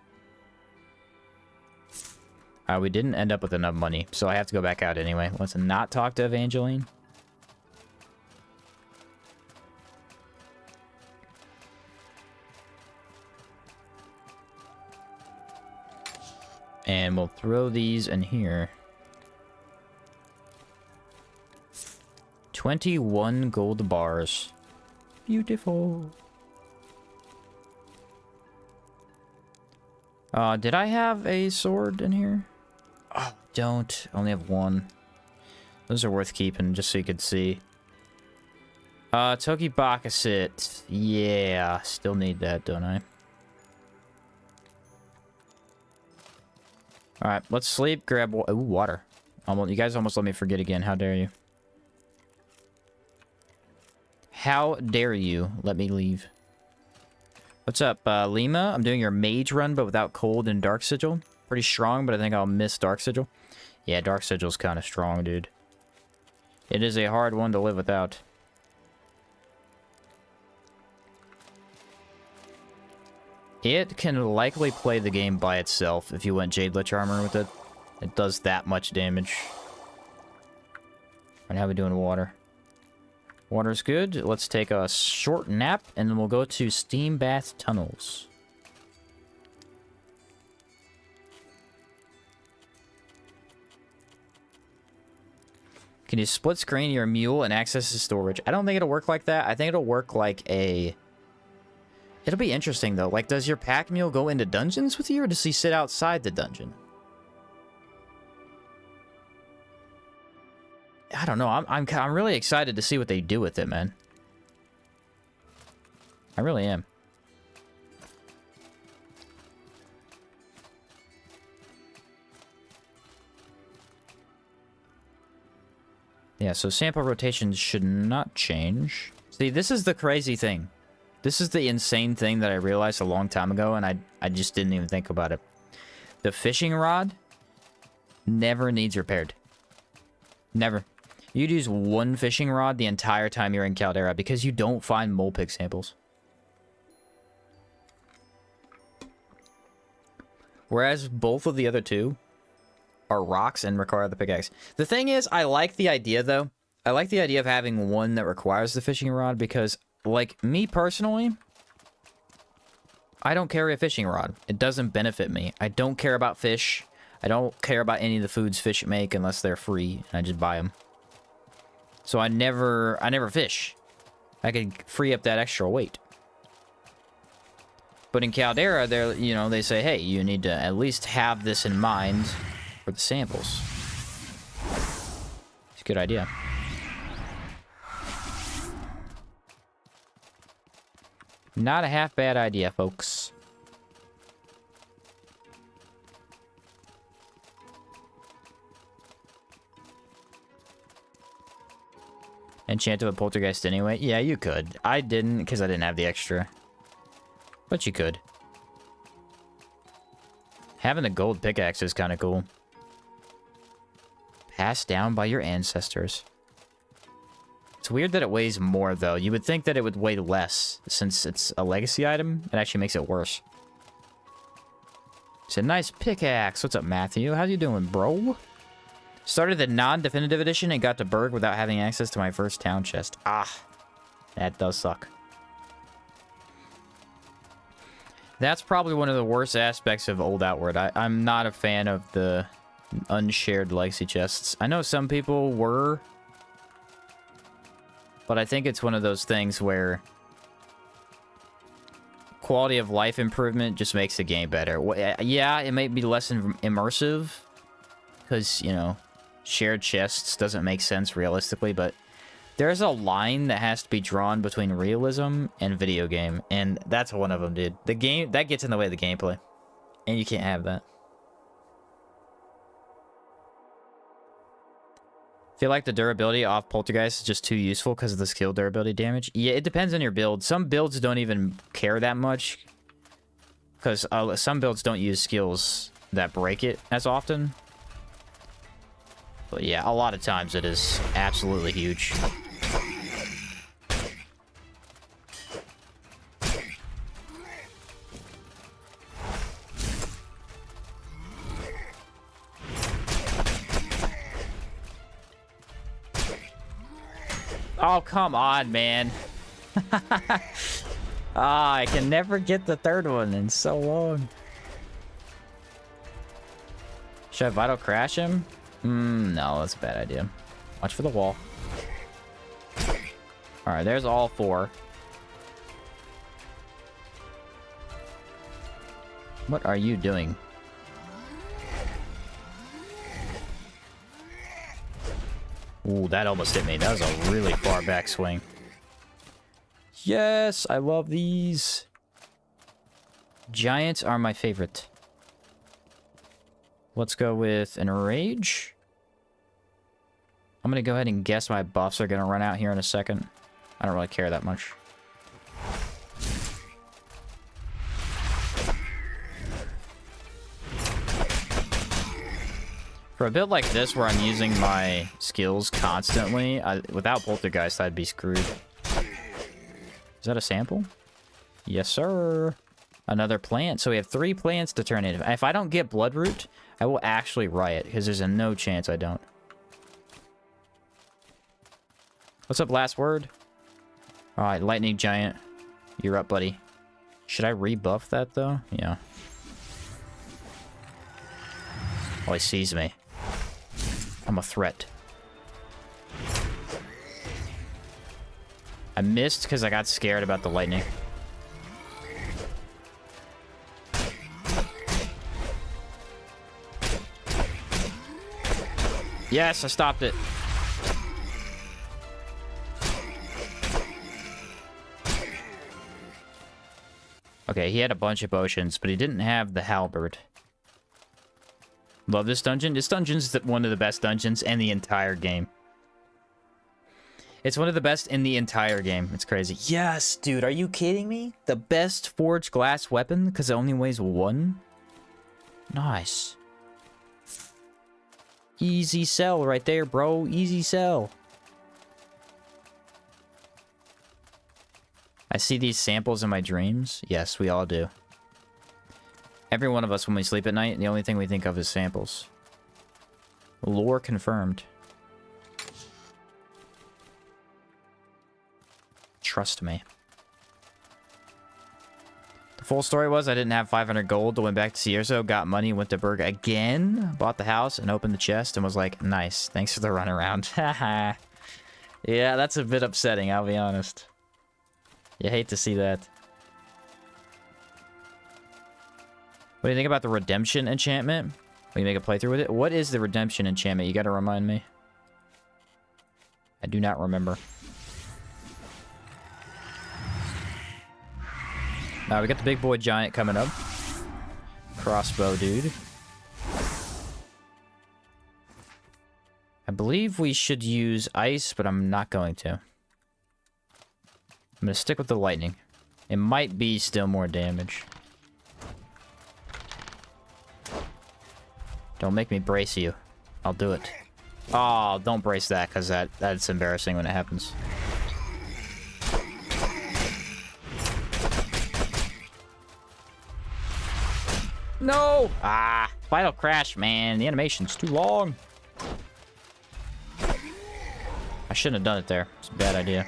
We didn't end up with enough money, so I have to go back out anyway. Let's not talk to Evangeline. And we'll throw these in here. 21 gold bars. Beautiful. Did I have a sword in here? Oh, don't. Only have 1. Those are worth keeping, just so you could see. Toki Bakasit. Yeah, still need that, don't I? Alright, let's sleep, grab water. You guys almost let me forget again. How dare you? How dare you let me leave? What's up, Lima? I'm doing your mage run, but without cold and dark sigil. Pretty strong, but I think I'll miss dark sigil. Yeah, dark sigil's kind of strong, dude. It is a hard one to live without. It can likely play the game by itself if you went Jade Lich Armor with it. It does that much damage. And how are we doing water? Water's good. Let's take a short nap, and then we'll go to Steam Bath Tunnels. Can you split screen your mule and access the storage? I don't think it'll work like that. I think it'll work like a... It'll be interesting, though. Like, does your pack mule go into dungeons with you, or does he sit outside the dungeon? I don't know. I'm really excited to see what they do with it, man. I really am. Yeah, so sample rotations should not change. See, this is the crazy thing. This is the insane thing that I realized a long time ago, and I just didn't even think about it. The fishing rod never needs repaired. Never. You'd use one fishing rod the entire time you're in Caldera because you don't find mole pig samples. Whereas both of the other two are rocks and require the pickaxe. The thing is, I like the idea, though. I like the idea of having one that requires the fishing rod because, like, me personally, I don't carry a fishing rod. It doesn't benefit me. I don't care about fish. I don't care about any of the foods fish make unless they're free, and I just buy them. So I never fish. I could free up that extra weight. But in Caldera, they're, you know, they say, hey, you need to at least have this in mind for the samples. It's a good idea. Not a half bad idea, folks. Enchant with Poltergeist anyway? Yeah, you could. I didn't, because I didn't have the extra. But you could. Having the gold pickaxe is kind of cool. Passed down by your ancestors. It's weird that it weighs more, though. You would think that it would weigh less, since it's a legacy item. It actually makes it worse. It's a nice pickaxe. What's up, Matthew? How you doing, bro? Started the non-definitive edition and got to Berg without having access to my first town chest. Ah, that does suck. That's probably one of the worst aspects of Old Outward. I'm not a fan of the unshared legacy chests. I know some people were, but I think it's one of those things where quality of life improvement just makes the game better. Yeah, it may be less immersive, because, you know, shared chests doesn't make sense realistically, but there's a line that has to be drawn between realism and video game, and that's one of them, dude. The game, that gets in the way of the gameplay, and you can't have that. Feel like the durability off Poltergeist is just too useful because of the skill durability damage? Yeah, it depends on your build. Some builds don't even care that much, because some builds don't use skills that break it as often. But yeah, a lot of times it is absolutely huge. Oh, come on, man. Ah, I can never get the third one in so long. Should I Vital Crash him? No, that's a bad idea. Watch for the wall. Alright, there's all four. What are you doing? Ooh, that almost hit me. That was a really far back swing. Yes, I love these. Giants are my favorite. Let's go with Enrage. I'm going to go ahead and guess my buffs are going to run out here in a second. I don't really care that much. For a build like this where I'm using my skills constantly, without Poltergeist, I'd be screwed. Is that a sample? Yes, sir. Another plant. So we have 3 plants to turn in. If I don't get Bloodroot, I will actually riot, because there's a no chance I don't. What's up, last word? Alright, Lightning Giant. You're up, buddy. Should I rebuff that, though? Yeah. Oh, he sees me. I'm a threat. I missed because I got scared about the lightning. Yes, I stopped it. Okay, he had a bunch of potions, but he didn't have the halberd. Love this dungeon. This dungeon's one of the best dungeons in the entire game. It's one of the best in the entire game. It's crazy. Yes, dude, are you kidding me? The best forged glass weapon because it only weighs 1? Nice. Easy sell right there, bro. Easy sell. I see these samples in my dreams. Yes, we all do. Every one of us, when we sleep at night, the only thing we think of is samples. Lore confirmed. Trust me. The full story was I didn't have 500 gold, went back to Cierzo, got money, went to Berg again, bought the house, and opened the chest, and was like, nice, thanks for the runaround. Haha. Yeah, that's a bit upsetting, I'll be honest. You hate to see that. What do you think about the redemption enchantment? Will you make a playthrough with it? What is the redemption enchantment? You gotta remind me. I do not remember. We got the big boy giant coming up. Crossbow dude. I believe we should use ice, but I'm not going to. I'm gonna stick with the lightning. It might be still more damage. Don't make me brace you. I'll do it. Oh, don't brace that, because that's embarrassing when it happens. No! Ah, Final Crash, man. The animation's too long. I shouldn't have done it there. It's a bad idea.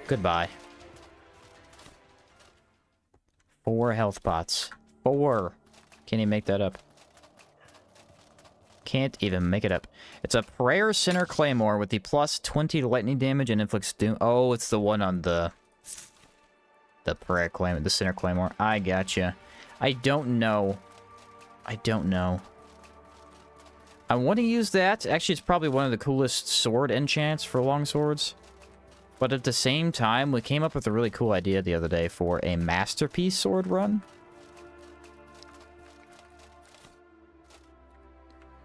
Goodbye. 4 health pots. 4. Can't even make that up. Can't even make it up. It's a Prayer Center Claymore with the plus 20 lightning damage and inflicts doom. Oh, it's the one on the Prayer Claymore, the Center Claymore. I gotcha. I don't know. I don't know. I want to use that. Actually, it's probably one of the coolest sword enchants for long swords. But at the same time, we came up with a really cool idea the other day for a masterpiece sword run.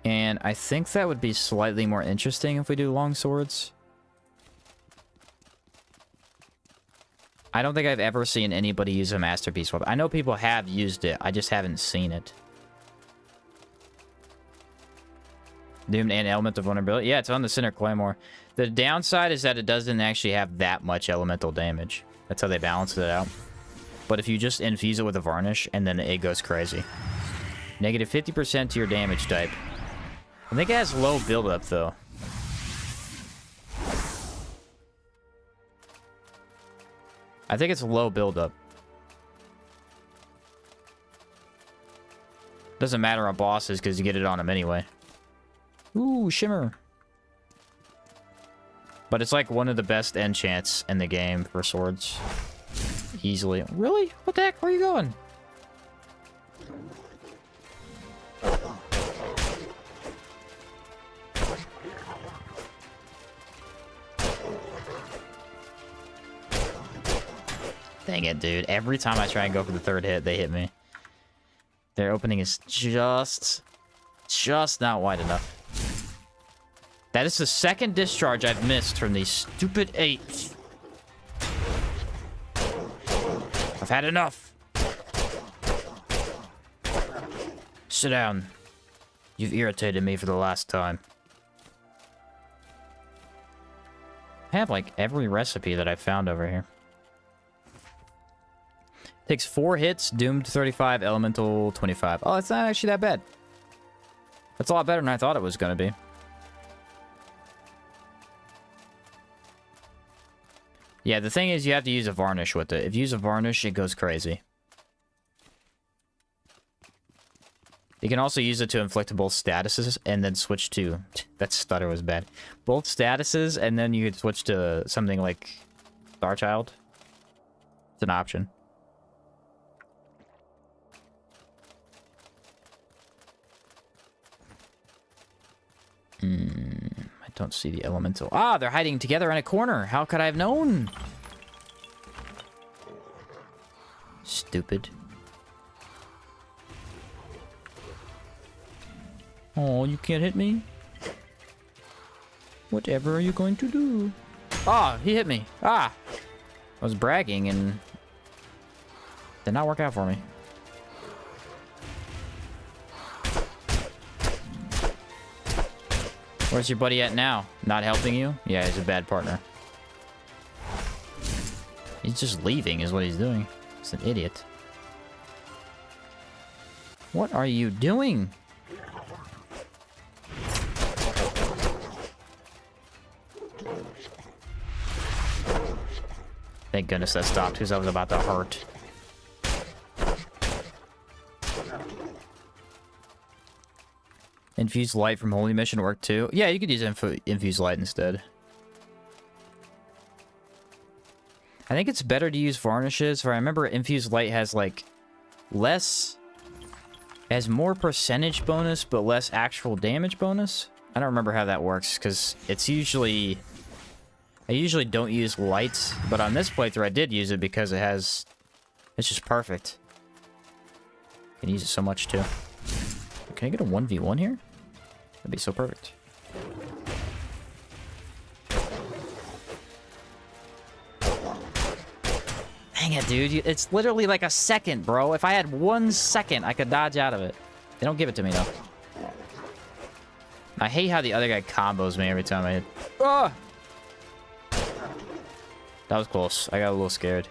And I think that would be slightly more interesting if we do long swords. I don't think I've ever seen anybody use a masterpiece weapon. I know people have used it, I just haven't seen it. Doomed and element of vulnerability. Yeah, it's on the Center Claymore. The downside is that it doesn't actually have that much elemental damage. That's how they balance it out. But if you just infuse it with a varnish, and then it goes crazy. Negative 50% to your damage type. I think it has low buildup, though. I think it's low buildup. Doesn't matter on bosses, because you get it on them anyway. Ooh, Shimmer. But it's like one of the best enchants in the game for swords. Easily. Really? What the heck? Where are you going? Dang it, dude. Every time I try and go for the third hit, they hit me. Their opening is just not wide enough. That is the second discharge I've missed from these stupid 8s. I've had enough. Sit down. You've irritated me for the last time. I have like every recipe that I've found over here. Takes 4 hits, doomed 35, elemental 25. Oh, it's not actually that bad. That's a lot better than I thought it was going to be. Yeah, the thing is you have to use a varnish with it. If you use a varnish, it goes crazy. You can also use it to inflict both statuses and then switch to... That stutter was bad. Both statuses, and then you could switch to something like Starchild. It's an option. I don't see the elemental. Ah, they're hiding together in a corner. How could I have known? Stupid. Oh, you can't hit me? Whatever are you going to do? Ah, he hit me. Ah! I was bragging and did not work out for me. Where's your buddy at now? Not helping you? Yeah, he's a bad partner. He's just leaving is what he's doing. He's an idiot. What are you doing? Thank goodness that stopped because I was about to hurt. Infused light from Holy Mission work too? Yeah, you could use infused light instead. I think it's better to use varnishes. For I remember infused light has like less, has more percentage bonus but less actual damage bonus. I don't remember how that works because it's usually, I usually don't use lights, but on this playthrough I did use it because it has, it's just perfect. I can use it so much too. Can I get a 1v1 here? That'd be so perfect. Dang it, dude. It's literally like a second, bro. If I had 1 second, I could dodge out of it. They don't give it to me, though. I hate how the other guy combos me every time I hit. Oh! That was close. I got a little scared.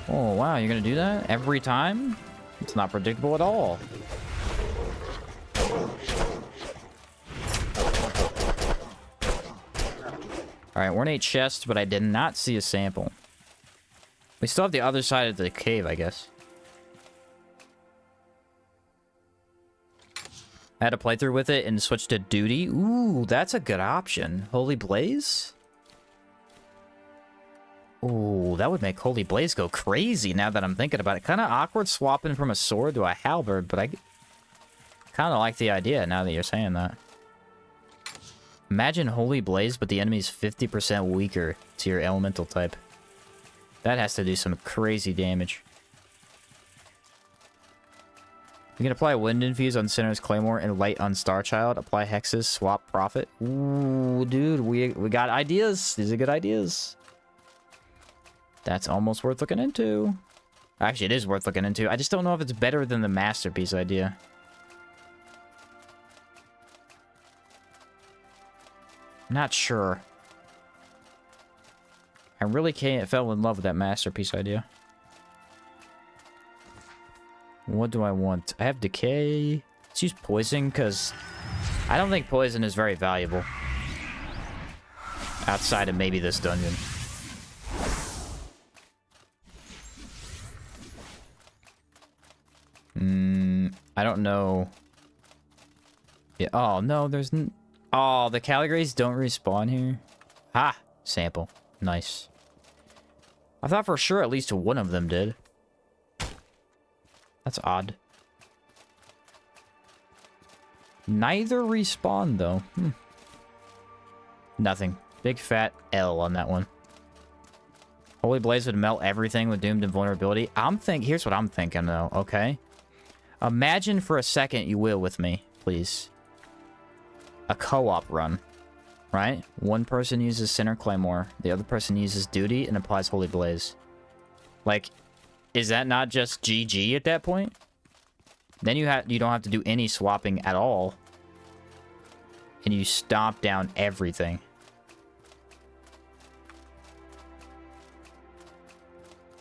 Oh, wow. You're going to do that every time? It's not predictable at all. Alright, ornate chest, but I did not see a sample. We still have the other side of the cave, I guess. I had a playthrough with it and switched to duty. Ooh, that's a good option. Holy Blaze? Ooh, that would make Holy Blaze go crazy now that I'm thinking about it. Kind of awkward swapping from a sword to a halberd, but I kind of like the idea now that you're saying that. Imagine Holy Blaze, but the enemy's 50% weaker to your elemental type. That has to do some crazy damage. You can apply Wind Infuse on Sinner's Claymore and Light on Starchild. Apply Hexes, swap Prophet. Ooh, dude, we got ideas. These are good ideas. That's almost worth looking into. Actually, it is worth looking into. I just don't know if it's better than the Masterpiece idea. Not sure. I really fell in love with that Masterpiece idea. What do I want? I have Decay. Let's use Poison, because I don't think Poison is very valuable. Outside of maybe this dungeon. I don't know. Yeah. Oh, no, there's... Oh, the Caligrays don't respawn here. Ha! Sample. Nice. I thought for sure at least one of them did. That's odd. Neither respawn, though. Nothing. Big fat L on that one. Holy Blaze would melt everything with Doomed Invulnerability. Here's what I'm thinking, though, okay? Imagine for a second, you will, with me, please. A co-op run, right? One person uses Sinner Claymore, the other person uses Duty and applies Holy Blaze. Like, is that not just GG at that point? Then you don't have to do any swapping at all. And you stomp down everything.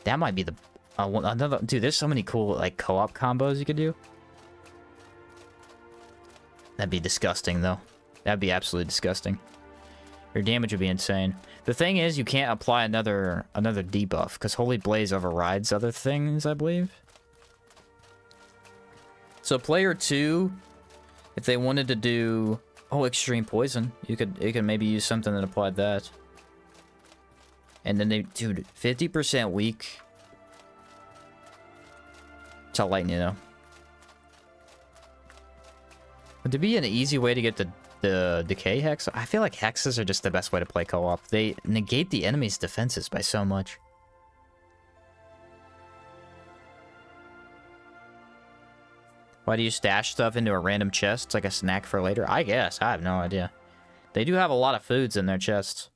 That might be the... another... Dude, there's so many cool, like, co-op combos you could do. That'd be disgusting, though. That'd be absolutely disgusting. Your damage would be insane. The thing is, you can't apply another debuff, because Holy Blaze overrides other things, I believe. So player 2, if they wanted to do... Oh, Extreme Poison. You could maybe use something that applied that. And then they... Dude, 50% weak. To lightning, you know. Would there be an easy way to get the Decay Hex? I feel like Hexes are just the best way to play co-op. They negate the enemy's defenses by so much. Why do you stash stuff into a random chest? It's like a snack for later? I guess. I have no idea. They do have a lot of foods in their chests.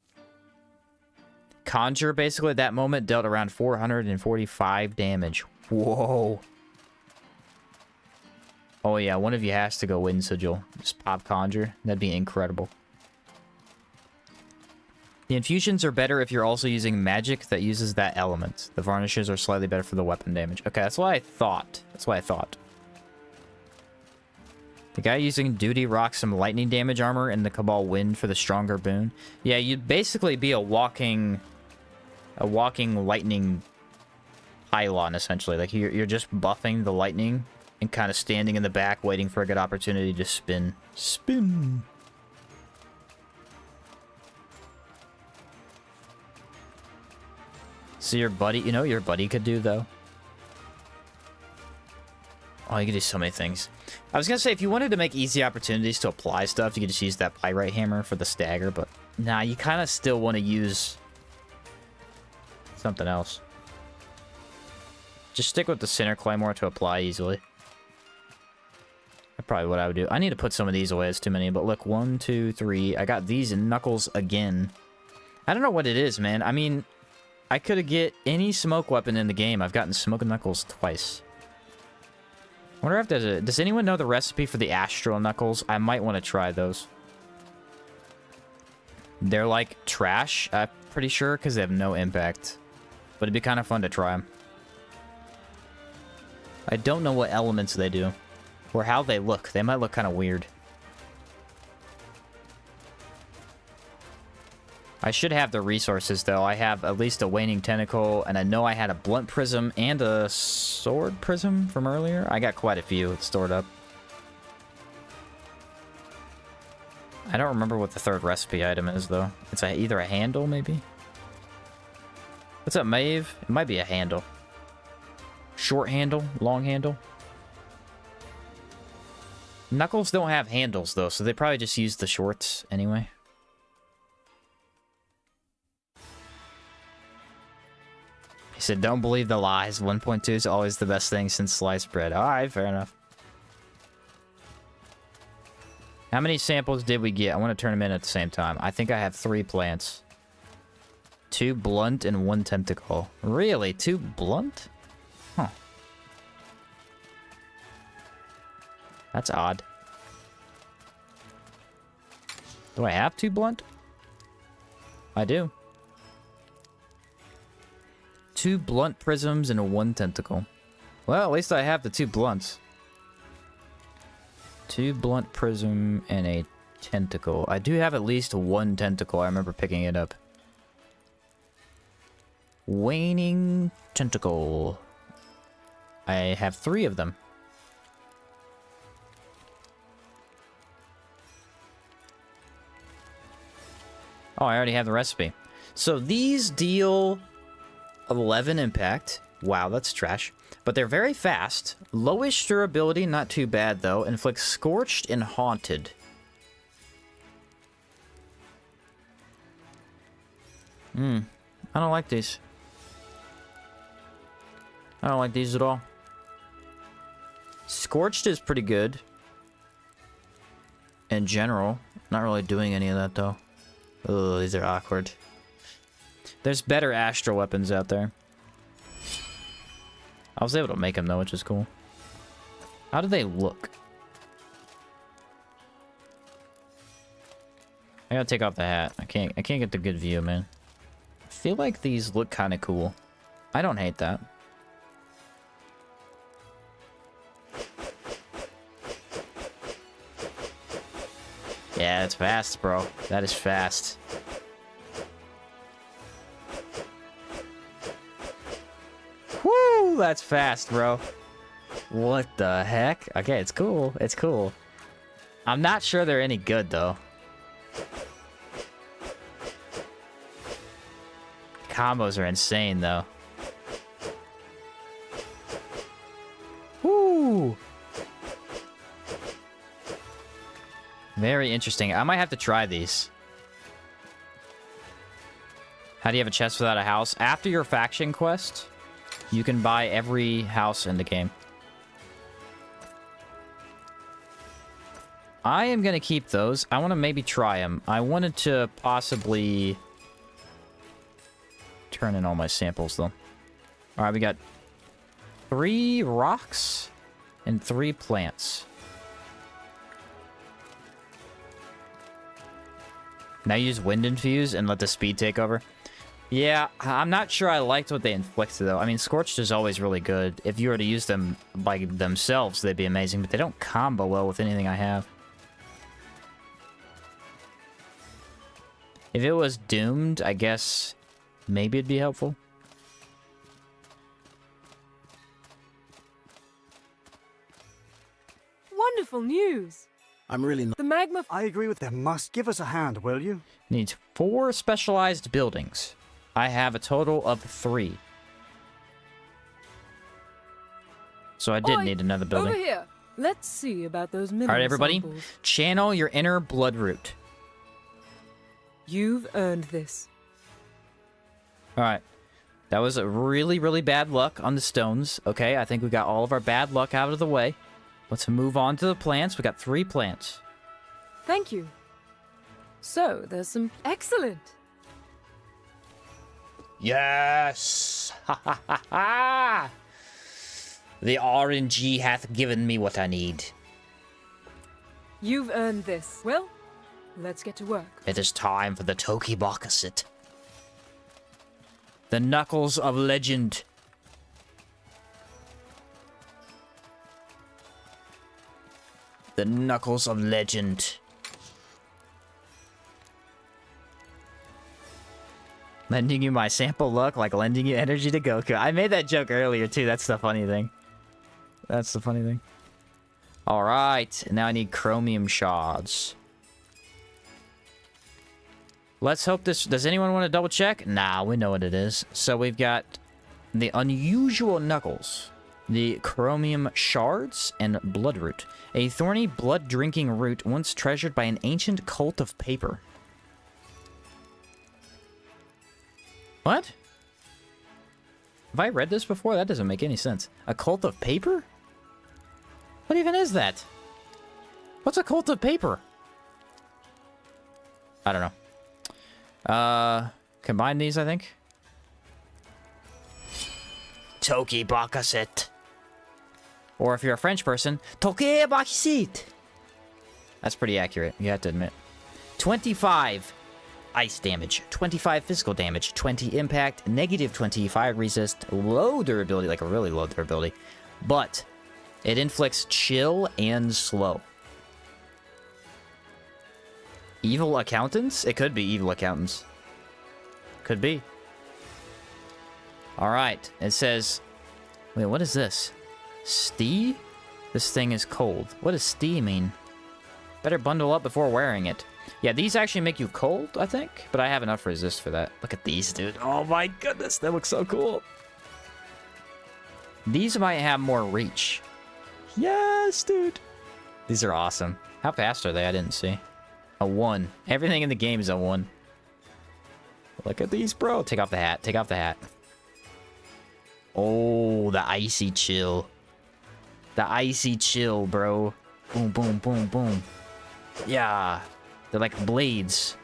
Conjure, basically, at that moment, dealt around 445 damage. Whoa. Oh yeah, one of you has to go Wind Sigil. Just pop Conjure. That'd be incredible. The infusions are better if you're also using magic that uses that element. The varnishes are slightly better for the weapon damage. Okay, that's what I thought. That's what I thought. The guy using Duty rocks some lightning damage armor and the Cabal Wind for the stronger boon. Yeah, you'd basically be a walking lightning pylon, essentially. Like, you're just buffing the lightning and kind of standing in the back waiting for a good opportunity to spin. Spin! So your buddy, you know what your buddy could do, though? Oh, you could do so many things. I was gonna say, if you wanted to make easy opportunities to apply stuff, you could just use that Pyrite Hammer for the stagger, but nah, you kind of still want to use something else. Just stick with the Center Claymore to apply easily. That's probably what I would do. I need to put some of these away, it's too many, but look, 1, 2, 3. I got these in Knuckles again. I don't know what it is, man. I mean, I could get any smoke weapon in the game. I've gotten Smoke Knuckles twice. I wonder if there's a... Does anyone know the recipe for the Astral Knuckles? I might want to try those. They're like trash, I'm pretty sure, because they have no impact. But it'd be kind of fun to try them. I don't know what elements they do. Or how they look. They might look kind of weird. I should have the resources, though. I have at least a Waning Tentacle, and I know I had a Blunt Prism and a Sword Prism from earlier. I got quite a few stored up. I don't remember what the third recipe item is, though. It's either a handle, maybe? What's up, Maeve? It might be a handle. Short handle? Long handle? Knuckles don't have handles, though, so they probably just use the shorts anyway. He said, don't believe the lies. 1.2 is always the best thing since sliced bread. Alright, fair enough. How many samples did we get? I want to turn them in at the same time. I think I have 3 plants. 2 blunt and 1 tentacle. Really? 2 blunt? Huh. That's odd. Do I have 2 blunt? I do. 2 blunt prisms and a 1 tentacle. Well, at least I have the 2 blunts. 2 blunt prism and a tentacle. I do have at least 1 tentacle. I remember picking it up. Waning tentacle. I have 3 of them. Oh, I already have the recipe. So these deal 11 impact. Wow, that's trash. But they're very fast. Lowish durability, not too bad though. Inflicts Scorched and Haunted. I don't like these. I don't like these at all. Scorched is pretty good. In general. Not really doing any of that though. Oh, these are awkward. There's better astral weapons out there. I was able to make them though, which is cool. How do they look? I gotta take off the hat. I can't get the good view, man. I feel like these look kind of cool. I don't hate that. Yeah, it's fast, bro. That is fast. Woo! That's fast, bro. What the heck? Okay, it's cool. It's cool. I'm not sure they're any good, though. Combos are insane, though. Woo! Very interesting. I might have to try these. How do you have a chest without a house? After your faction quest, you can buy every house in the game. I am going to keep those. I want to maybe try them. I wanted to possibly turn in all my samples, though. All right, we got 3 rocks and 3 plants. Now use Wind Infuse and let the speed take over. Yeah, I'm not sure I liked what they inflicted, though. I mean, Scorched is always really good. If you were to use them by themselves, they'd be amazing, but they don't combo well with anything I have. If it was Doomed, I guess maybe it'd be helpful. Wonderful news. I'm really not. The magma. I agree with them. Must give us a hand, will you? Needs 4 specialized buildings. I have a total of 3. So I did Oi, need another building. Over here. Let's see about those mineral Alright, everybody. samples. Channel your inner blood root. You've earned this. Alright. That was a really, really bad luck on the stones. Okay, I think we got all of our bad luck out of the way. Let's move on to the plants. We got 3 plants. Thank you. So, there's some... Excellent! Yes! Ha ha ha ha! The RNG hath given me what I need. You've earned this. Well, let's get to work. It is time for the Toki Bakasit. The Knuckles of Legend. The Knuckles of Legend. Lending you my sample luck like lending you energy to Goku. I made that joke earlier too. That's the funny thing. That's the funny thing. Alright, now I need chromium shards. Let's hope this... Does anyone want to double check? Nah, we know what it is. So we've got the unusual Knuckles, the chromium shards, and bloodroot. A thorny, blood-drinking root once treasured by an ancient cult of paper. What? Have I read this before? That doesn't make any sense. A cult of paper? What even is that? What's a cult of paper? I don't know. Combine these, I think. Toki Bakasit. Or if you're a French person, Toki Bakasit. That's pretty accurate, you have to admit. 25 ice damage, 25 physical damage, 20 impact, negative 25 resist, low durability, like a really low durability, but it inflicts chill and slow. Evil accountants? It could be evil accountants. Could be. Alright, it says... Wait, what is this? Stee? This thing is cold. What does stee mean? Better bundle up before wearing it. Yeah, these actually make you cold, I think. But I have enough resist for that. Look at these, dude. Oh my goodness, that looks so cool. These might have more reach. Yes, dude. These are awesome. How fast are they? I didn't see. A 1. Everything in the game is a 1. Look at these, bro. Take off the hat. Take off the hat. Oh, the icy chill. The icy chill, bro. Boom, boom, boom, boom. Yeah. They're like blades.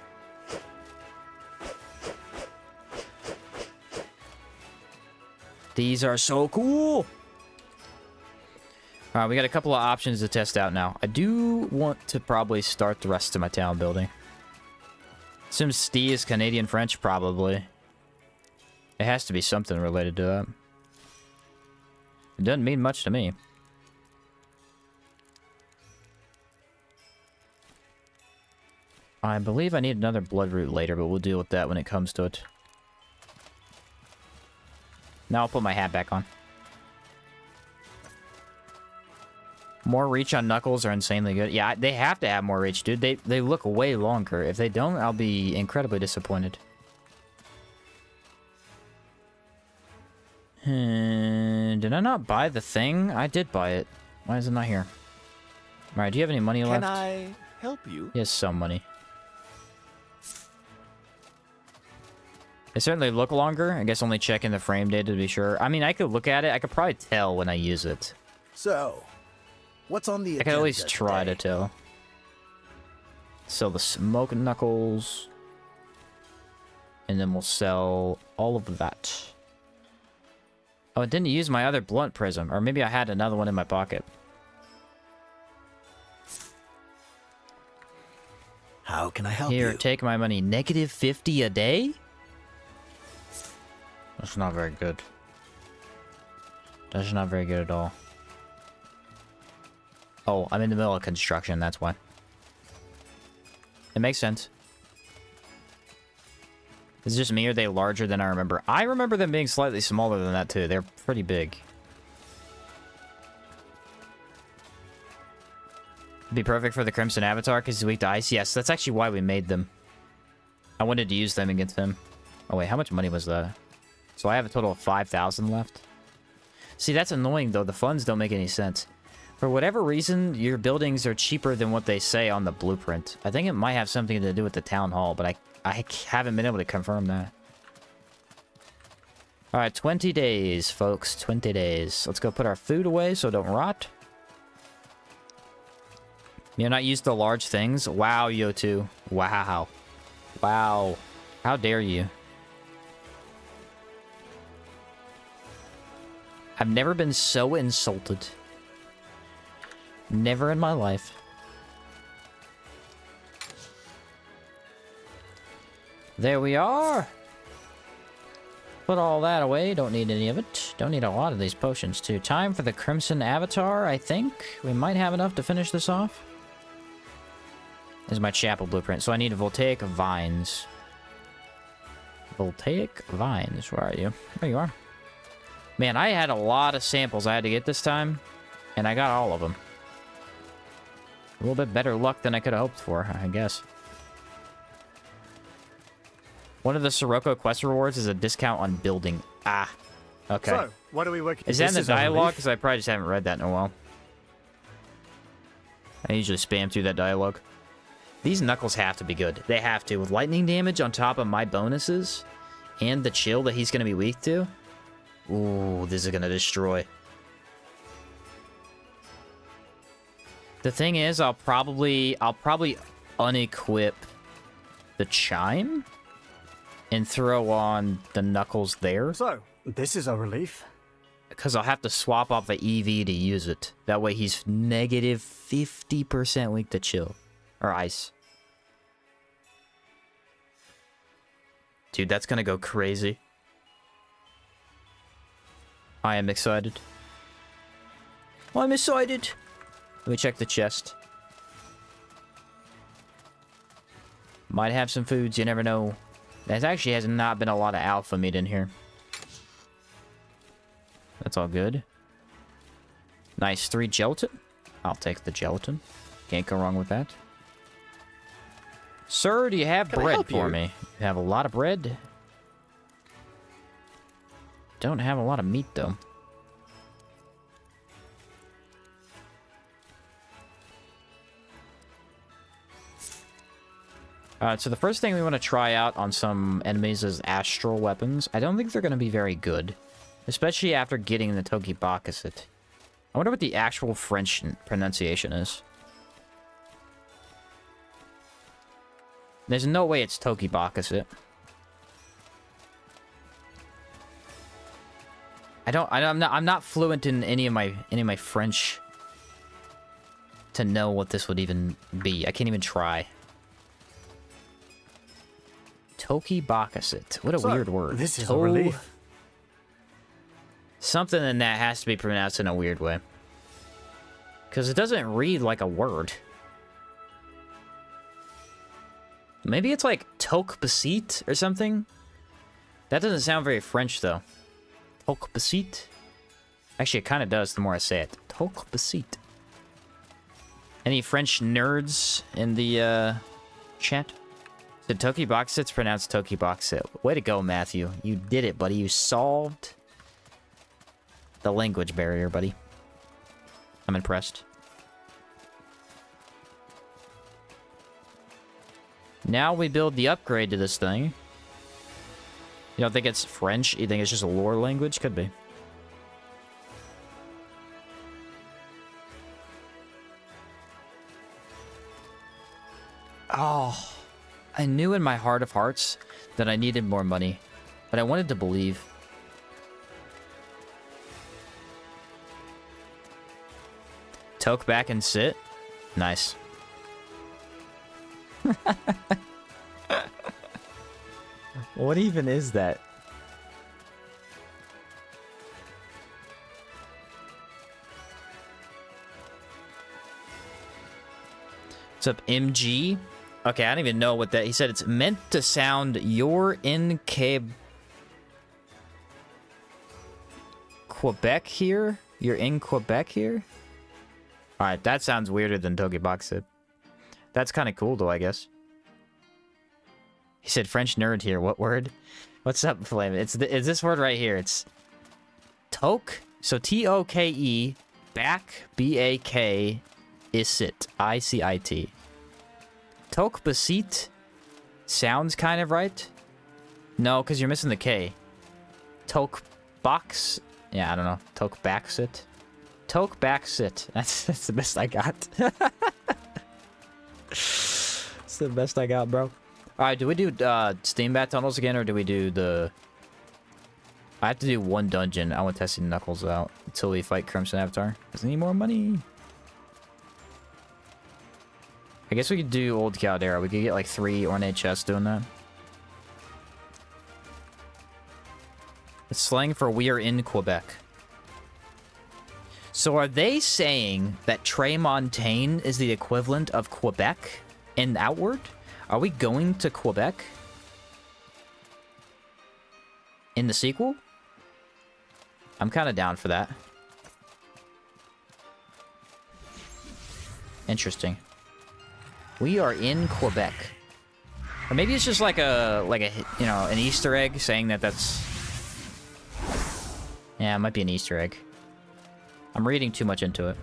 These are so cool. Alright, we got a couple of options to test out now. I do want to probably start the rest of my town building. Assume Stee is Canadian-French, probably. It has to be something related to that. It doesn't mean much to me. I believe I need another bloodroot later, but we'll deal with that when it comes to it. Now I'll put my hat back on. More reach on Knuckles are insanely good. Yeah, they have to have more reach, dude. They look way longer. If they don't, I'll be incredibly disappointed. Did I not buy the thing? I did buy it. Why is it not here? Alright, do you have any money left? Can I help you? He has some money. They certainly look longer. I guess only checking the frame data to be sure. I mean, I could look at it. I could probably tell when I use it. So, what's on the I agenda can at least try today? to tell. Sell the smoke knuckles. And then we'll sell all of that. Oh, I didn't use my other blunt prism. Or maybe I had another one in my pocket. How can I help Here, you? take my money. Negative 50 a day? That's not very good. That's not very good at all. Oh, I'm in the middle of construction, that's why. It makes sense. Is it just me, or are they larger than I remember? I remember them being slightly smaller than that, too. They're pretty big. Be perfect for the Crimson Avatar, because he's weak to ice. Yes, that's actually why we made them. I wanted to use them against him. Oh, wait, how much money was that? So I have a total of 5,000 left. See, that's annoying, though. The funds don't make any sense. For whatever reason, your buildings are cheaper than what they say on the blueprint. I think it might have something to do with the town hall, but I haven't been able to confirm that. Alright, 20 days, folks. 20 days. Let's go put our food away so it don't rot. You're not used to large things? Wow, Yotu. Wow. Wow. How dare you? I've never been so insulted. Never in my life. There we are. Put all that away. Don't need any of it. Don't need a lot of these potions, too. Time for the Crimson Avatar, I think. We might have enough to finish this off. This is my chapel blueprint. So I need voltaic vines. Voltaic vines. Where are you? There you are. Man, I had a lot of samples I had to get this time. And I got all of them. A little bit better luck than I could have hoped for, I guess. One of the Sirocco quest rewards is a discount on building. Ah, okay. So, what are we working? Is that in the This a dialogue? relief. Because I probably just haven't read that in a while. I usually spam through that dialogue. These knuckles have to be good. They have to. With lightning damage on top of my bonuses and the chill that he's going to be weak to. Ooh, this is going to destroy. The thing is, I'll probably unequip the chime and throw on the knuckles there. So, this is a relief. Because I'll have to swap off the EV to use it. That way he's negative 50% weak to chill. Or ice. Dude, that's gonna go crazy. I am excited. I'm excited. Let me check the chest. Might have some foods, you never know. There actually has not been a lot of alpha meat in here. That's all good. Nice, 3 gelatin. I'll take the gelatin. Can't go wrong with that. Sir, do you have Can I bread help for you? me? You have a lot of bread. Don't have a lot of meat, though. So the first thing we want to try out on some enemies is astral weapons. I don't think they're going to be very good. Especially after getting the Toki Bakuset. I wonder what the actual French pronunciation is. There's no way it's Toki Bakuset. I'm not fluent in any of my French to know what this would even be. I can't even try. Toki Bakuset. What a weird word. This is a relief. Something in that has to be pronounced in a weird way. Because it doesn't read like a word. Maybe it's like Tok Basit or something? That doesn't sound very French, though. Tok Basit? Actually, it kind of does the more I say it. Tok Basit. Any French nerds in the chat? The Toki Bakuset's pronounced Toki Bakuset. Way to go, Matthew. You did it, buddy. You solved the language barrier, buddy. I'm impressed. Now we build the upgrade to this thing. You don't think it's French? You think it's just a lore language? Could be. Oh, I knew in my heart of hearts that I needed more money, but I wanted to believe. Toke back and sit. Nice. What even is that? What's up, MG? Okay, I don't even know what that... He said it's meant to sound you're in Quebec here? You're in Quebec here? Alright, that sounds weirder than Togibox said. That's kind of cool, though, I guess. He said French nerd here. What word? What's up, Flame? It's this word right here. It's toke. So T-O-K-E, back, B-A-K, Icit, I-C-I-T. Toke basit sounds kind of right. No, because you're missing the K. Toke box. Yeah, I don't know. Toke back sit. Toke back sit. That's the best I got. It's the best I got, bro. Alright, do we do Steam Bat Tunnels again, or do we do the... I have to do one dungeon. I want testing Knuckles out until we fight Crimson Avatar. Does he need more money? I guess we could do Old Caldera. We could get like 3 ornate chests doing that. It's slang for we are in Quebec. So are they saying that Tremontaine is the equivalent of Quebec and outward? Are we going to Quebec in the sequel? I'm kind of down for that. Interesting. We are in Quebec. Or maybe it's just like a you know, an Easter egg saying that that's... Yeah, it might be an Easter egg. I'm reading too much into it.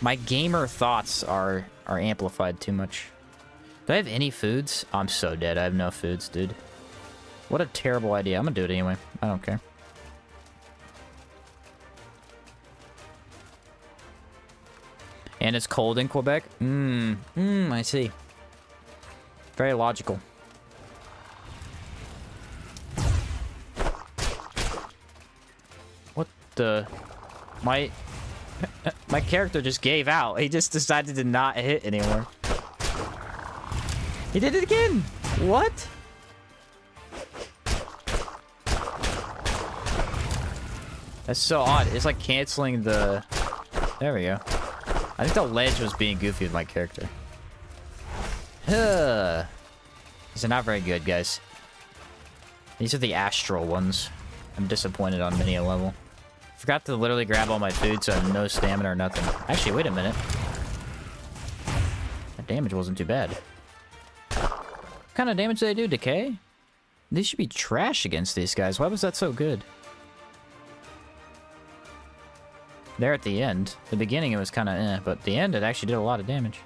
My gamer thoughts are amplified too much. Do I have any foods? Oh, I'm so dead. I have no foods, dude. What a terrible idea. I'm gonna do it anyway. I don't care. And it's cold in Quebec? I see. Very logical. What the... My character just gave out. He just decided to not hit anymore. He did it again! What? That's so odd. It's like canceling the... There we go. I think the ledge was being goofy with my character. These are not very good, guys. These are the astral ones. I'm disappointed on many a level. Forgot to literally grab all my food, so I have no stamina or nothing. Actually, wait a minute. That damage wasn't too bad. What kind of damage do they do? Decay? They should be trash against these guys. Why was that so good? There at the end. The beginning it was kind of eh, but the end it actually did a lot of damage.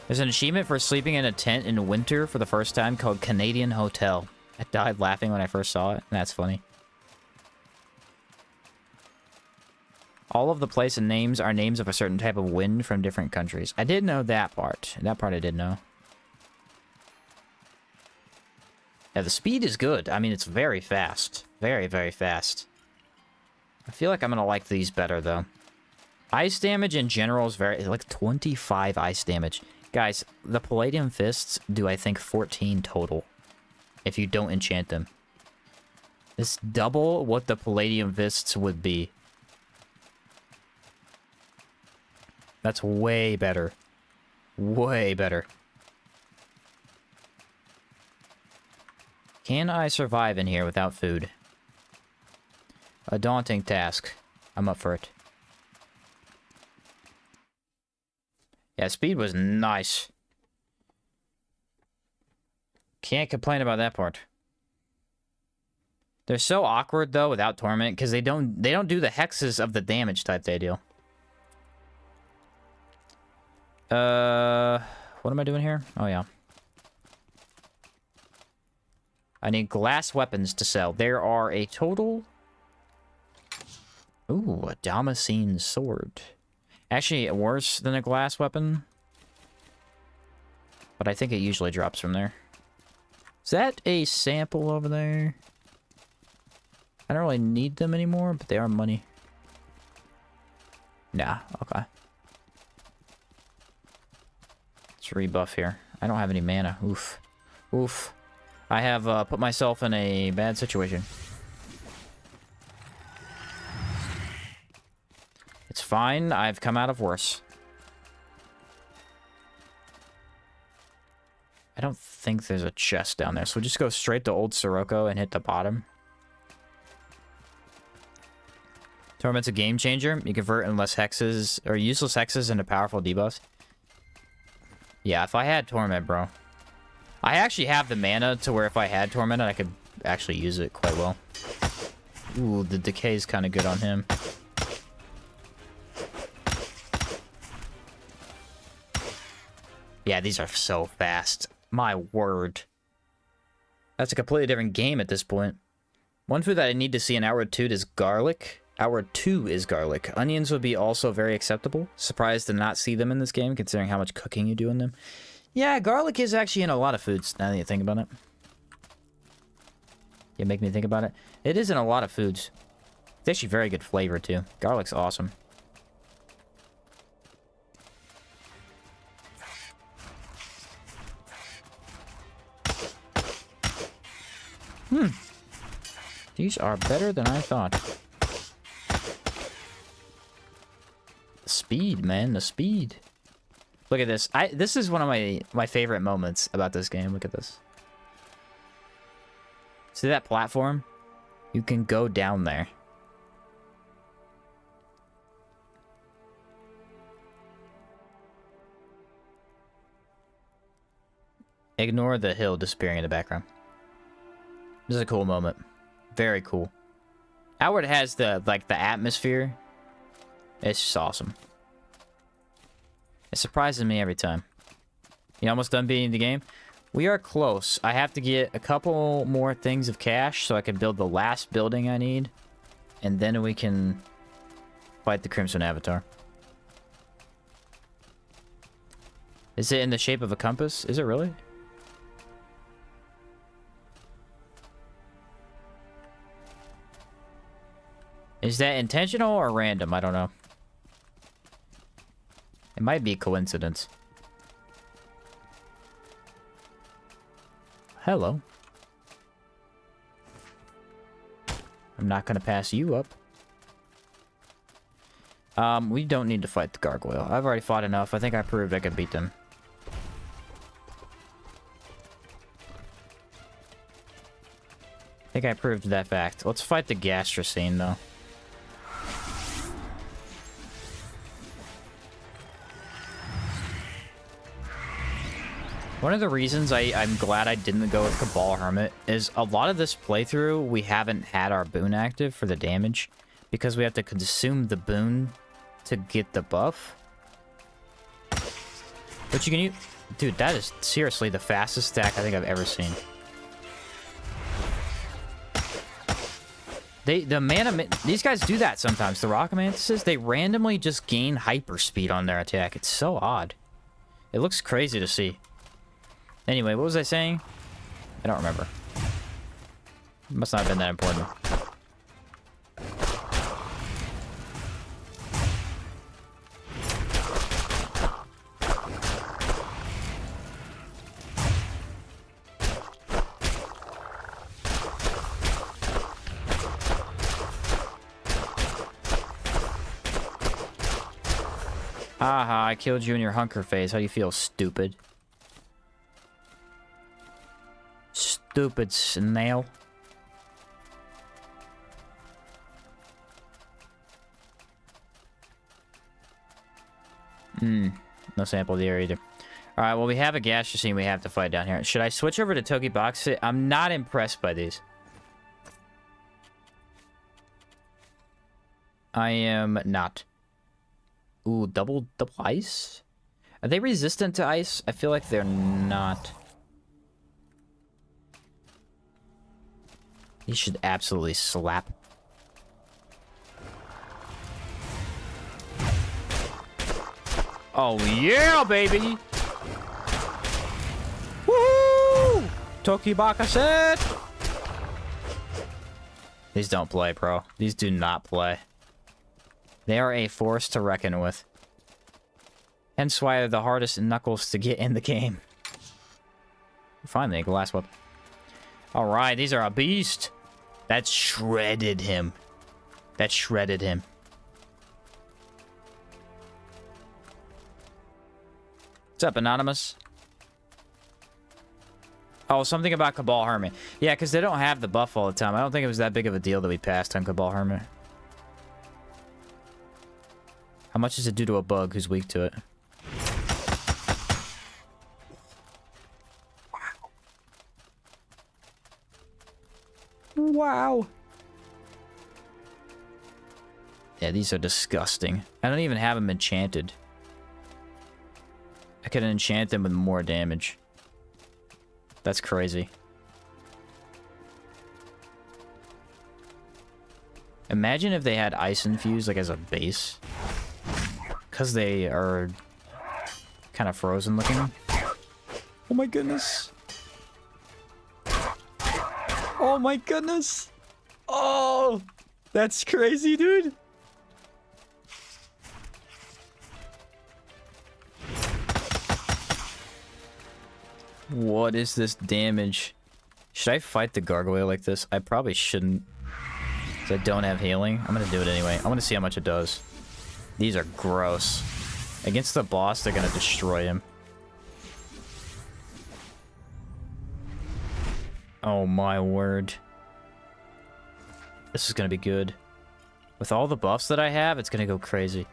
There's an achievement for sleeping in a tent in winter for the first time called Canadian Hotel. I died laughing when I first saw it. That's funny. All of the place and names are names of a certain type of wind from different countries. I did know that part. That part I did know. Yeah, the speed is good. I mean, it's very fast. Very, very fast. I feel like I'm gonna like these better, though. Ice damage in general is very... like 25 ice damage. Guys, the Palladium Fists do, I think, 14 total. If you don't enchant them. It's double what the Palladium Fists would be. That's way better. Way better. Can I survive in here without food? A daunting task. I'm up for it. Yeah, speed was nice. Can't complain about that part. They're so awkward though without torment because they don't do the hexes of the damage type they do. What am I doing here? Oh yeah. I need glass weapons to sell. There are a total... Ooh, a Damascene sword. Actually, worse than a glass weapon. But I think it usually drops from there. Is that a sample over there? I don't really need them anymore, but they are money. Nah, okay. Let's rebuff here. I don't have any mana. Oof. Oof. I have put myself in a bad situation. It's fine. I've come out of worse. I don't think there's a chest down there, so we'll just go straight to Old Sirocco and hit the bottom. Torment's a game changer. You convert endless hexes or useless hexes into powerful debuffs. Yeah, if I had Torment, bro. I actually have the mana to where if I had Torment, I could actually use it quite well. Ooh, the decay's kind of good on him. Yeah, these are so fast. My word. That's a completely different game at this point. One food that I need to see in Hour 2 is garlic. Hour 2 is garlic. Onions would be also very acceptable. Surprised to not see them in this game, considering how much cooking you do in them. Yeah, garlic is actually in a lot of foods, now that you think about it. You make me think about it. It is in a lot of foods. It's actually very good flavor, too. Garlic's awesome. These are better than I thought. The speed, man, the speed. Look at this. This is one of my favorite moments about this game. Look at this. See that platform? You can go down there. Ignore the hill disappearing in the background. This is a cool moment. Very cool. Outward has the atmosphere. It's just awesome. It surprises me every time. You almost done beating the game? We are close. I have to get a couple more things of cash so I can build the last building I need. And then we can fight the Crimson Avatar. Is it in the shape of a compass? Is it really? Is that intentional or random? I don't know. It might be a coincidence. Hello. I'm not gonna pass you up. We don't need to fight the gargoyle. I've already fought enough. I think I proved I could beat them. I think I proved that fact. Let's fight the gastrocene, though. One of the reasons I'm glad I didn't go with Cabal Hermit is a lot of this playthrough, we haven't had our boon active for the damage because we have to consume the boon to get the buff. But you can use... Dude, that is seriously the fastest stack I think I've ever seen. These guys do that sometimes. The Rock Mantises, they randomly just gain hyperspeed on their attack. It's so odd. It looks crazy to see. Anyway, what was I saying? I don't remember. It must not have been that important. Haha, I killed you in your hunker phase. How do you feel, stupid? Stupid snail. No sample there either. Alright, well, we have a gastrocene we have to fight down here. Should I switch over to Toki Box? I'm not impressed by these. I am not. Ooh, double ice? Are they resistant to ice? I feel like they're not. These should absolutely slap. Oh yeah, baby! Woo! Tokibaka said! These don't play, bro. These do not play. They are a force to reckon with. Hence why they're the hardest knuckles to get in the game. Finally, a glass whip. Alright, these are a beast. That shredded him. That shredded him. What's up, Anonymous? Oh, something about Cabal Hermit. Yeah, because they don't have the buff all the time. I don't think it was that big of a deal that we passed on Cabal Hermit. How much does it do to a bug who's weak to it? Wow. Yeah, these are disgusting. I don't even have them enchanted. I could enchant them with more damage. That's crazy. Imagine if they had ice infused like as a base. Because they are kind of frozen looking. Oh my goodness. Oh my goodness. Oh, that's crazy, dude. What is this damage? Should I fight the gargoyle like this? I probably shouldn't. Because I don't have healing. I'm going to do it anyway. I want to see how much it does. These are gross. Against the boss, they're going to destroy him. Oh my word. This is going to be good. With all the buffs that I have, it's going to go crazy.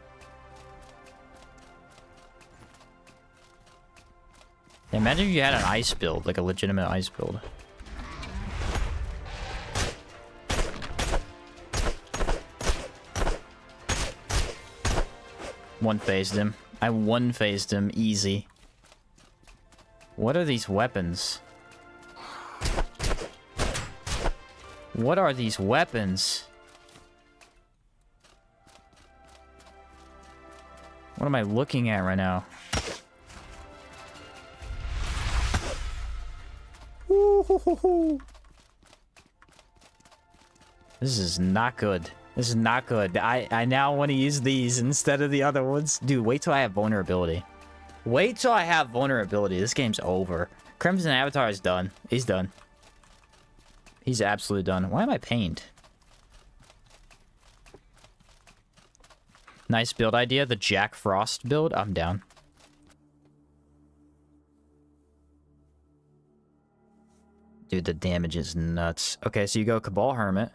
Imagine if you had an ice build, like a legitimate ice build. One-phased him. I one-phased him easy. What are these weapons? What are these weapons? What am I looking at right now? This is not good. This is not good. I now want to use these instead of the other ones. Dude, wait till I have vulnerability. Wait till I have vulnerability. This game's over. Crimson Avatar is done. He's done. He's absolutely done. Why am I pained? Nice build idea. The Jack Frost build. I'm down. Dude, the damage is nuts. Okay, so you go Cabal Hermit.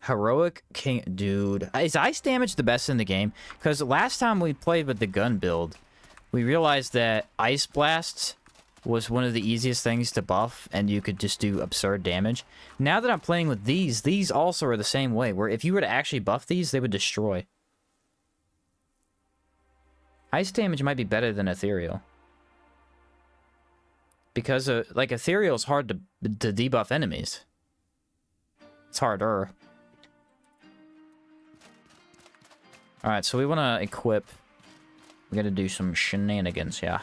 Heroic King... Dude, is ice damage the best in the game? Because last time we played with the gun build, we realized that Ice Blasts was one of the easiest things to buff, and you could just do absurd damage. Now that I'm playing with these also are the same way, where if you were to actually buff these, they would destroy. Ice damage might be better than Ethereal. Because, like, Ethereal is hard to debuff enemies. It's harder. Alright, so we want to equip. We're going to do some shenanigans, yeah.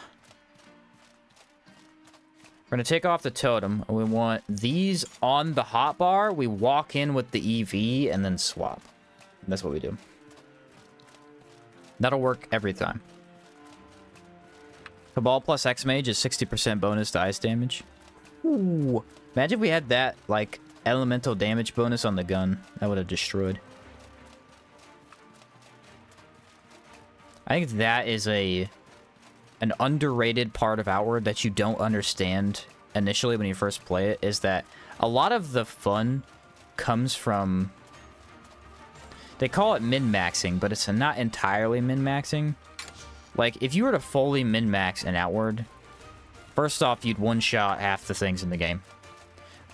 We're going to take off the totem. And we want these on the hotbar. We walk in with the EV and then swap. That's what we do. That'll work every time. Cabal plus X-Mage is 60% bonus to ice damage. Ooh. Imagine if we had that, like, elemental damage bonus on the gun. That would have destroyed. I think that is an underrated part of Outward that you don't understand initially when you first play it, is that a lot of the fun comes from... They call it min-maxing, but it's not entirely min-maxing. Like, if you were to fully min-max an Outward, first off, you'd one-shot half the things in the game.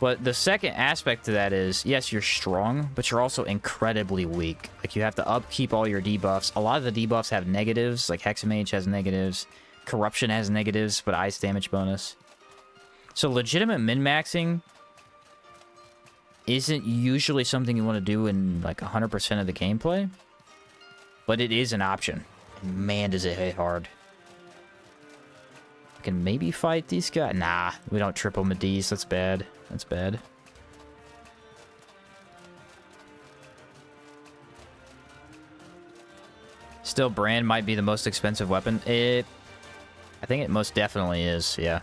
But the second aspect to that is, yes, you're strong, but you're also incredibly weak. Like, you have to upkeep all your debuffs. A lot of the debuffs have negatives, like Hexamage has negatives, Corruption has negatives, but ice damage bonus. So legitimate min-maxing isn't usually something you want to do in, like, 100% of the gameplay, but it is an option. Man, does it hit hard. I can maybe fight these guys. Nah, we don't triple Medivh. That's bad. That's bad. Still, brand might be the most expensive weapon. I think it most definitely is, yeah.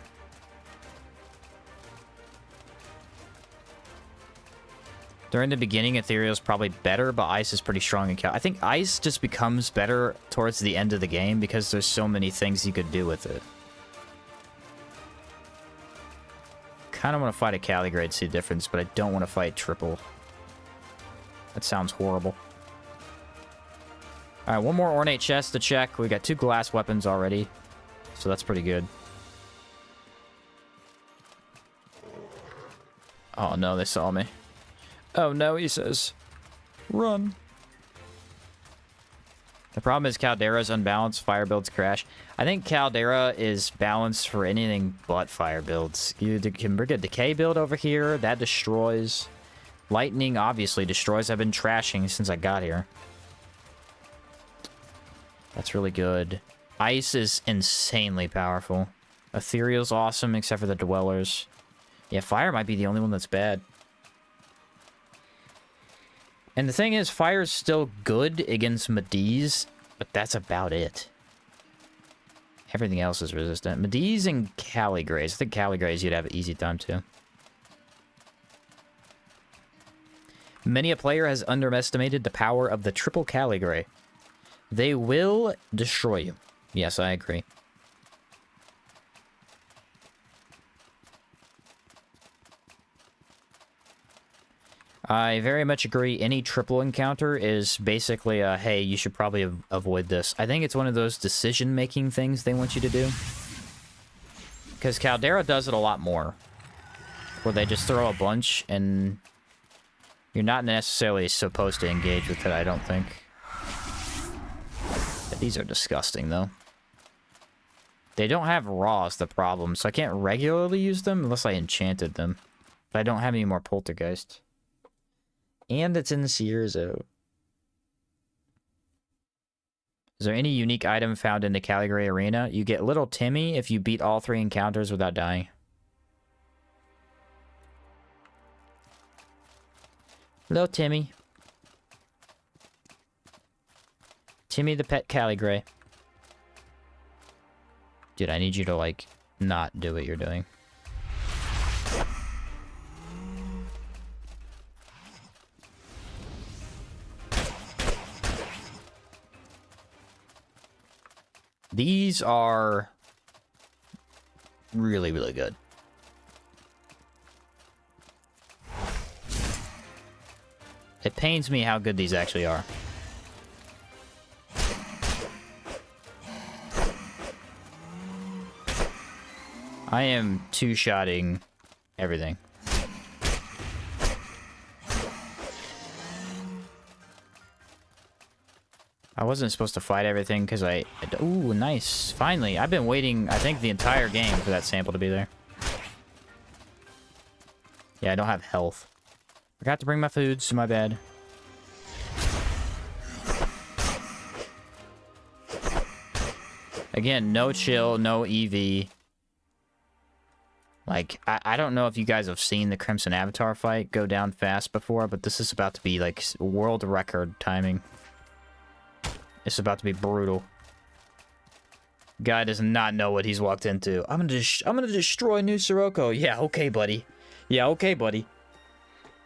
During the beginning, Ethereal's probably better, but Ice is pretty strong in Cal. I think Ice just becomes better towards the end of the game because there's so many things you could do with it. Kind of want to fight a Caligrade to see the difference, but I don't want to fight triple. That sounds horrible. Alright, one more ornate chest to check. We got 2 glass weapons already, so that's pretty good. Oh no, they saw me. Oh no, he says. Run. The problem is Caldera's unbalanced, fire builds crash. I think Caldera is balanced for anything but fire builds. You can bring a decay build over here, that destroys. Lightning obviously destroys. I've been trashing since I got here. That's really good. Ice is insanely powerful. Ethereal's awesome except for the Dwellers. Yeah, fire might be the only one that's bad. And the thing is, fire's still good against Medivh, but that's about it. Everything else is resistant. Medivh and Caligrays. I think Caligrays you'd have an easy time too. Many a player has underestimated the power of the triple Caligray. They will destroy you. Yes, I agree. I very much agree. Any triple encounter is basically a, hey, you should probably avoid this. I think it's one of those decision-making things they want you to do. Because Caldera does it a lot more. Where they just throw a bunch and you're not necessarily supposed to engage with it, I don't think. But these are disgusting, though. They don't have raw is the problem, so I can't regularly use them unless I enchanted them. But I don't have any more poltergeist. And it's in the Sierzo. Is there any unique item found in the Caligray Arena? You get Little Timmy if you beat all 3 encounters without dying. Little Timmy. Timmy the pet Caligray. Dude, I need you to, like, not do what you're doing. These are really, really good. It pains me how good these actually are. I am two-shotting everything. I wasn't supposed to fight everything because ooh, nice. Finally. I've been waiting, I think, the entire game for that sample to be there. Yeah, I don't have health. Forgot to bring my foods, so my bad. Again, no chill, no EV. Like, I don't know if you guys have seen the Crimson Avatar fight go down fast before, but this is about to be, like, world record timing. It's about to be brutal. Guy does not know what he's walked into. I'm gonna destroy New Sirocco. Yeah, okay, buddy. Yeah, okay, buddy.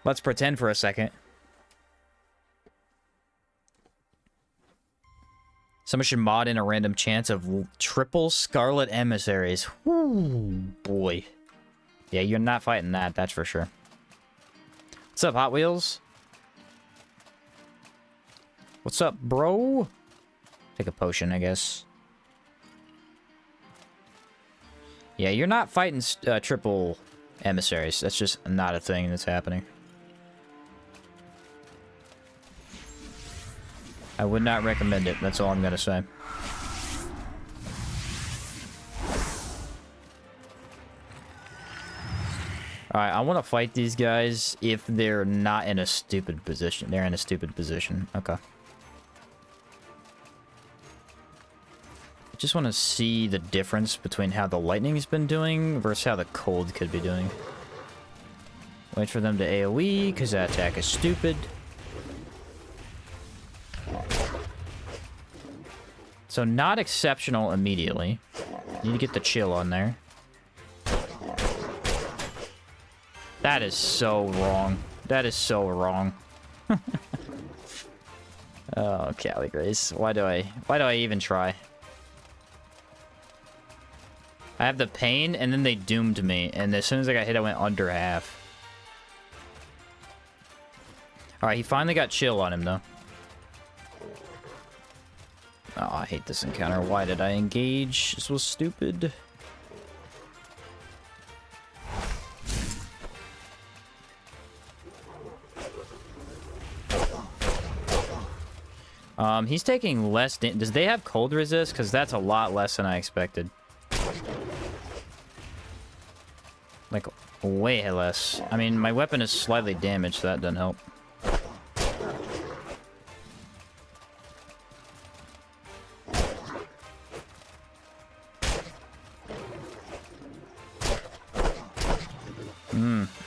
Let's pretend for a second. Someone should mod in a random chance of triple Scarlet Emissaries. Whoo, boy. Yeah, you're not fighting that, that's for sure. What's up, Hot Wheels? What's up, bro? Take a potion, I guess. Yeah, you're not fighting triple emissaries. That's just not a thing that's happening. I would not recommend it. That's all I'm gonna say. Alright, I want to fight these guys if they're not in a stupid position. They're in a stupid position. Okay. I just want to see the difference between how the lightning's been doing versus how the cold could be doing. Wait for them to AoE, because that attack is stupid. So not exceptional immediately. Need to get the chill on there. That is so wrong. That is so wrong. Oh, Cali Grace. Why do I even try? I have the pain, and then they doomed me, and as soon as I got hit, I went under half. Alright, he finally got chill on him, though. Oh, I hate this encounter. Why did I engage? This was stupid. He's taking less damage. Does they have cold resist? Because that's a lot less than I expected. Like, way less. I mean, my weapon is slightly damaged, so that doesn't help.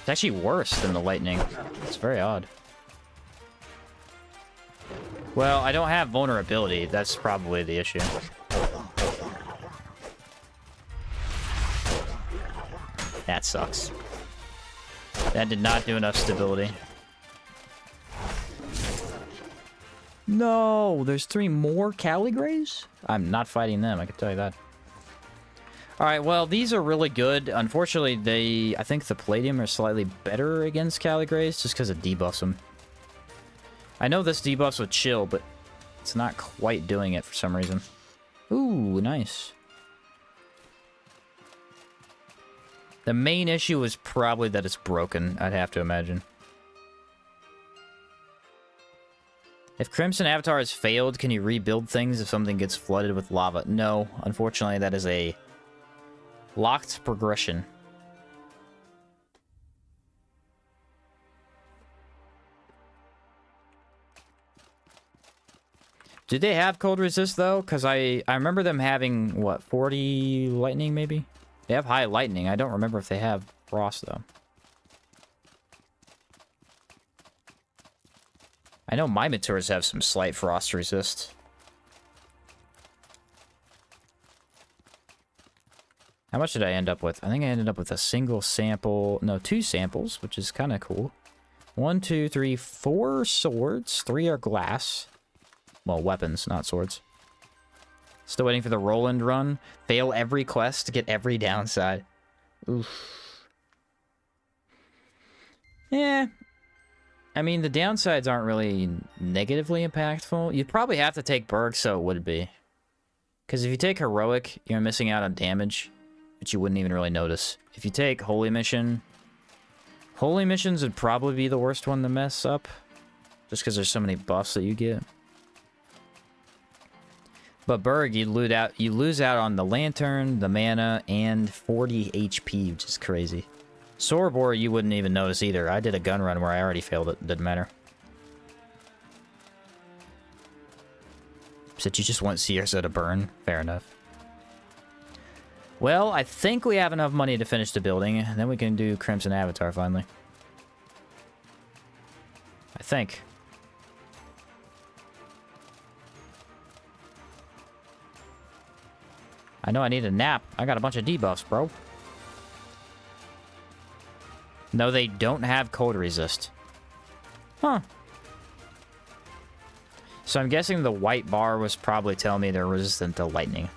It's actually worse than the lightning. It's very odd. Well, I don't have vulnerability. That's probably the issue. That sucks. That did not do enough stability. No, there's 3 more Caligrays? I'm not fighting them, I can tell you that. Alright, well, these are really good. Unfortunately, I think the Palladium are slightly better against Caligrays just because it debuffs them. I know this debuffs with chill, but it's not quite doing it for some reason. Ooh, nice. The main issue is probably that it's broken, I'd have to imagine. If Crimson Avatar has failed, can you rebuild things if something gets flooded with lava? No, unfortunately that is a locked progression. Did they have cold resist, though? Because I remember them having, what, 40 lightning, maybe? They have high lightning. I don't remember if they have frost, though. I know my Matures have some slight frost resist. How much did I end up with? I think I ended up with a single sample. No, 2 samples, which is kind of cool. 1, 2, 3, 4 swords. 3 are glass. Well, weapons, not swords. Still waiting for the Roland run. Fail every quest to get every downside. Oof. Yeah. I mean, the downsides aren't really negatively impactful. You'd probably have to take Berg, so it would be. Because if you take Heroic, you're missing out on damage, which you wouldn't even really notice. If you take Holy Mission, Holy Missions would probably be the worst one to mess up. Just because there's so many buffs that you get. But Berg, you lose out on the Lantern, the mana, and 40 HP, which is crazy. Sorobor, you wouldn't even notice either. I did a gun run where I already failed it. Didn't matter. Said you just want Sierra to burn. Fair enough. Well, I think we have enough money to finish the building. And then we can do Crimson Avatar finally. I think. I know I need a nap. I got a bunch of debuffs, bro. No, they don't have cold resist. Huh. So I'm guessing the white bar was probably telling me they're resistant to lightning.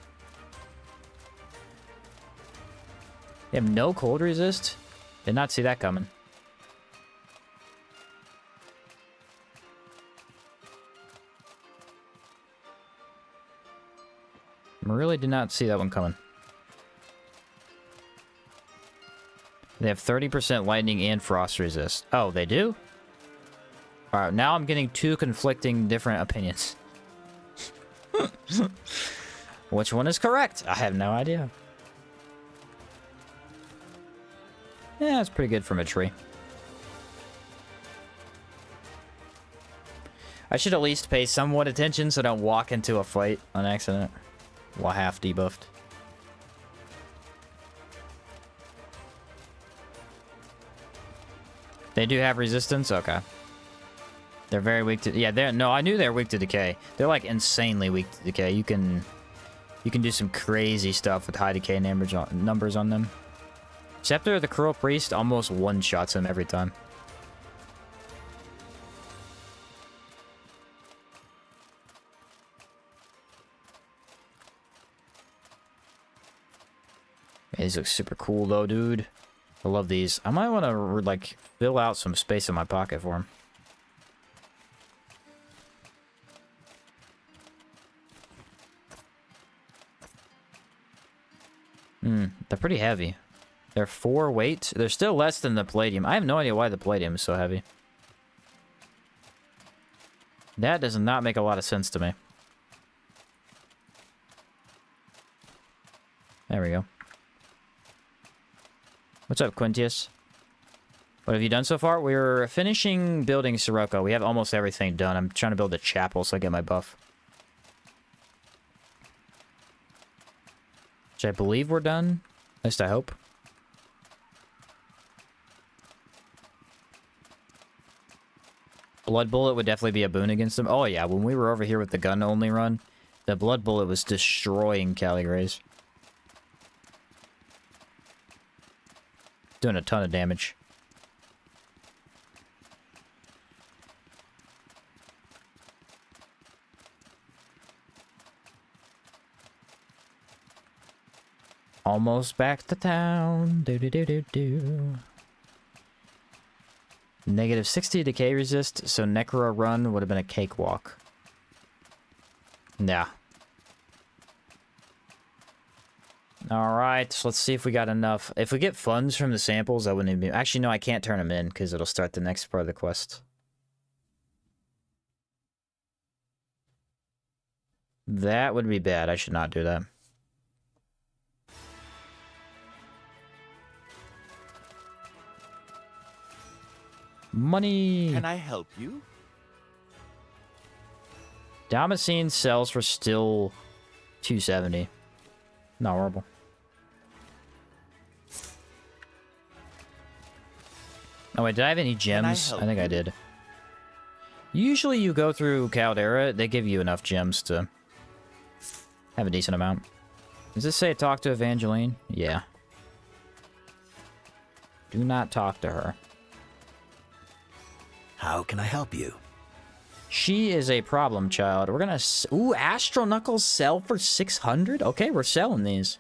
They have no cold resist? Did not see that coming. Really did not see that one coming. They have 30% lightning and frost resist. Oh, they do? Alright, now I'm getting 2 conflicting different opinions. Which one is correct? I have no idea. Yeah, that's pretty good from a tree. I should at least pay somewhat attention so I don't walk into a fight on accident. While half debuffed. They do have resistance? Okay. They're very weak to... Yeah, no, I knew they were weak to decay. They're, like, insanely weak to decay. You can you can do some crazy stuff with high decay numbers on them. Scepter of the Cruel Priest almost one-shots him every time. These look super cool though, dude. I love these. I might want to, like, fill out some space in my pocket for them. They're pretty heavy. They're 4 weight. They're still less than the palladium. I have no idea why the palladium is so heavy. That does not make a lot of sense to me. There we go. What's up, Quintius? What have you done so far? We're finishing building Sirocco. We have almost everything done. I'm trying to build a chapel so I get my buff. Which I believe we're done. At least I hope. Blood Bullet would definitely be a boon against them. Oh yeah, when we were over here with the gun-only run, the Blood Bullet was destroying Caligrays. Doing a ton of damage. Almost back to town. Do. Negative 60 decay resist, so Necro run would have been a cakewalk. Yeah. Alright, so let's see if we got enough. If we get funds from the samples, I wouldn't even be... Actually, no, I can't turn them in, because it'll start the next part of the quest. That would be bad. I should not do that. Money! Can I help you? Damascene sells for still 270. Not horrible. Oh wait, did I have any gems? I think I did. Usually you go through Caldera, they give you enough gems to have a decent amount. Does this say talk to Evangeline? Yeah. Do not talk to her. How can I help you? She is a problem child. We're gonna... Ooh, Astro Knuckles sell for 600? Okay, we're selling these.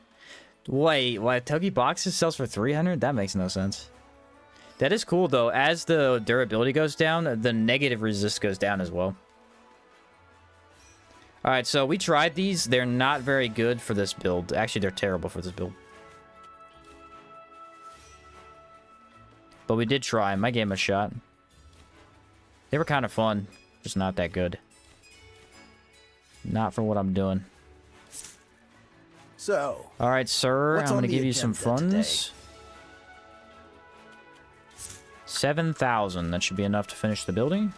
Wait, what? Togi Boxes sells for 300? That makes no sense. That is cool, though. As the durability goes down, the negative resist goes down as well. Alright, so we tried these. They're not very good for this build. Actually, they're terrible for this build. But we did try them. I gave them a shot. They were kind of fun. Just not that good. Not for what I'm doing. So, alright, sir. I'm going to give you some funds. 7,000. That should be enough to finish the building.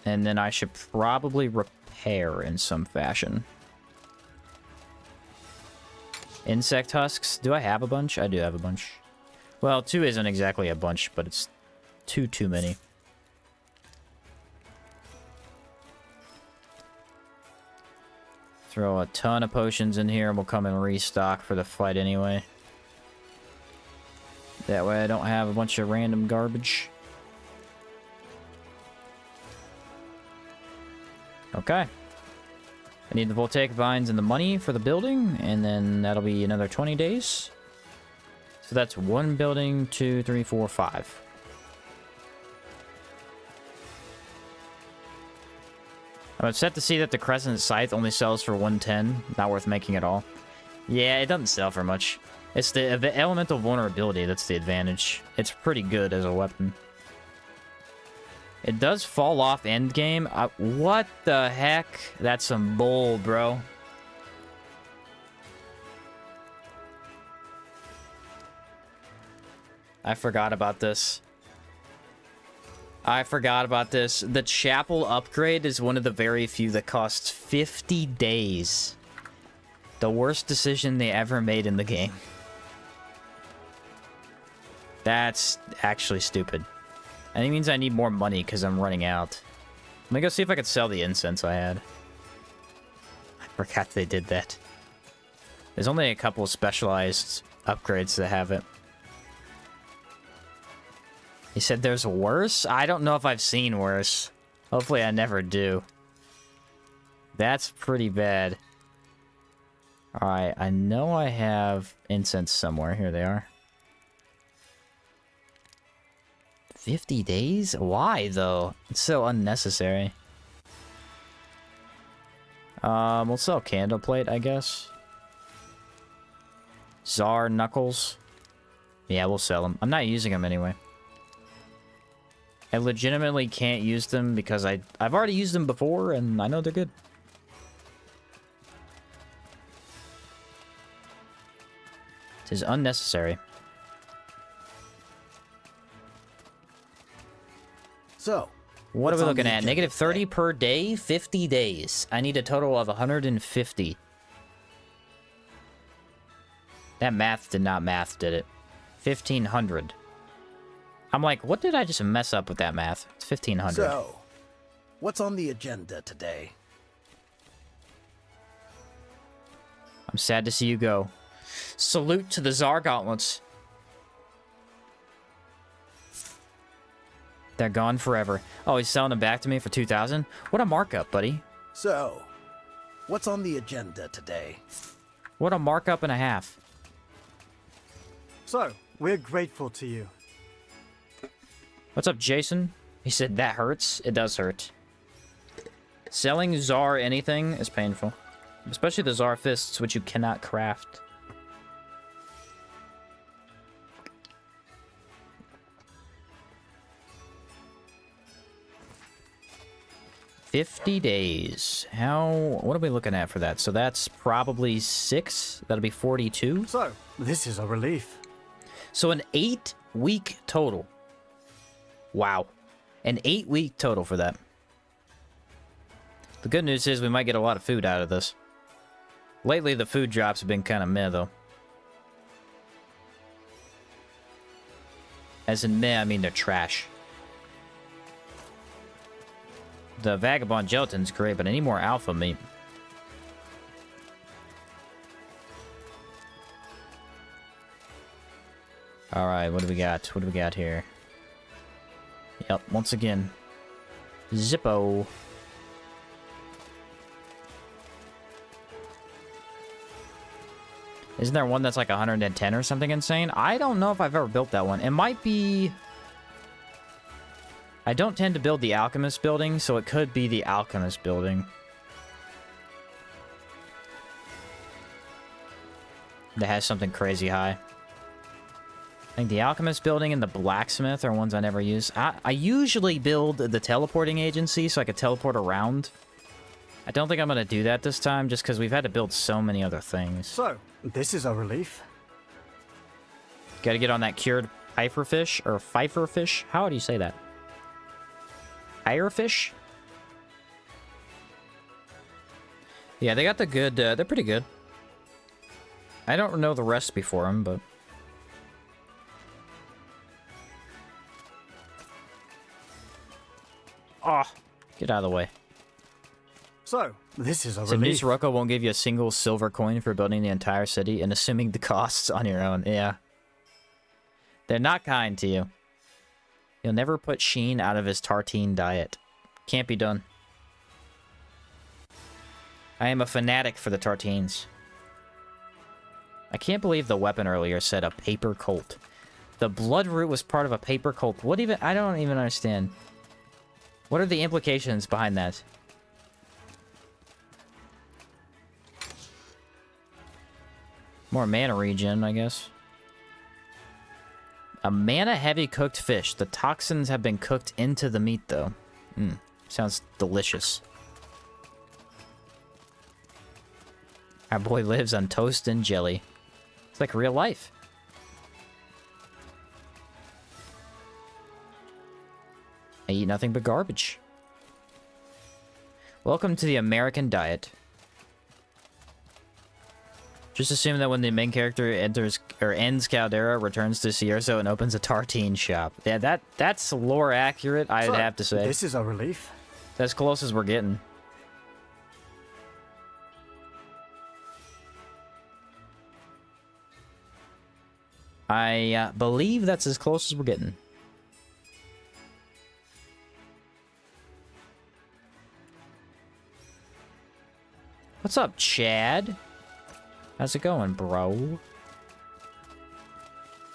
And then I should probably repair in some fashion. Insect husks. Do I have a bunch? I do have a bunch. Well, 2 isn't exactly a bunch, but it's too many. Throw a ton of potions in here and we'll come and restock for the fight anyway. That way I don't have a bunch of random garbage. Okay. I need the voltaic vines and the money for the building, and then that'll be another 20 days. So that's 1 building, 2, 3, 4, 5. I'm upset to see that the Crescent Scythe only sells for 110. Not worth making at all. Yeah, it doesn't sell for much. It's the elemental vulnerability that's the advantage. It's pretty good as a weapon. It does fall off endgame. What the heck? That's some bull, bro. I forgot about this. I forgot about this. The chapel upgrade is one of the very few that costs 50 days. The worst decision they ever made in the game. That's actually stupid. And it means I need more money because I'm running out. Let me go see if I can sell the incense I had. I forgot they did that. There's only a couple of specialized upgrades that have it. He said there's worse? I don't know if I've seen worse. Hopefully I never do. That's pretty bad. Alright, I know I have incense somewhere. Here they are. 50 days? Why, though? It's so unnecessary. We'll sell candle plate, I guess. Czar knuckles. Yeah, we'll sell them. I'm not using them anyway. I legitimately can't use them because I've already used them before, and I know they're good. It is unnecessary. So, What are we what's on looking the at? agenda Negative 30 today? per day, 50 days. I need a total of 150. That math did not math, did it? 1,500. I'm like, what did I just mess up with that math? It's 1,500. So, what's on the agenda today? I'm sad to see you go. Salute to the Tsar gauntlets. They're gone forever. Oh, he's selling them back to me for 2,000? What a markup, buddy. So, what's on the agenda today? What a markup and a half. So, we're grateful to you. What's up, Jason? He said, that hurts. It does hurt. Selling Tsar anything is painful. Especially the Tsar fists, which you cannot craft. $50 days. What are we looking at for that? So that's probably 6. That'll be 42. So, this is a relief. So an 8-week total. Wow. An 8-week total for that. The good news is we might get a lot of food out of this. Lately, the food drops have been kind of meh, though. As in meh, I mean they're trash. The Vagabond Gelatin's great, but I need more alpha meat. Alright, what do we got? What do we got here? Yep, once again. Zippo. Isn't there one that's like 110 or something insane? I don't know if I've ever built that one. It might be... I don't tend to build the Alchemist building, so it could be the Alchemist building. That has something crazy high. I think the Alchemist building and the Blacksmith are ones I never use. I usually build the Teleporting Agency so I could teleport around. I don't think I'm going to do that this time, just because we've had to build so many other things. So, this is a relief. Got to get on that cured Pfeifferfish, or Pfeifferfish? How do you say that? Ironfish? Yeah, they got the good, they're pretty good. I don't know the recipe for them, but... Oh, get out of the way. So, this is a So New relief. Sirocco won't give you a single silver coin for building the entire city and assuming the costs on your own. Yeah. They're not kind to you. He'll never put Sheen out of his tartine diet. Can't be done. I am a fanatic for the tartines. I can't believe the weapon earlier said a paper cult. The Bloodroot was part of a paper cult. What even? I don't even understand. What are the implications behind that? More mana regen, I guess. A mana-heavy cooked fish. The toxins have been cooked into the meat, though. Sounds delicious. Our boy lives on toast and jelly. It's like real life. I eat nothing but garbage. Welcome to the American diet. Just assume that when the main character enters or ends Caldera, returns to Cierzo and opens a tartine shop. Yeah, that's lore accurate, I'd have to say. This is a relief. That's as close as we're getting. I believe that's as close as we're getting. What's up, Chad? How's it going, bro?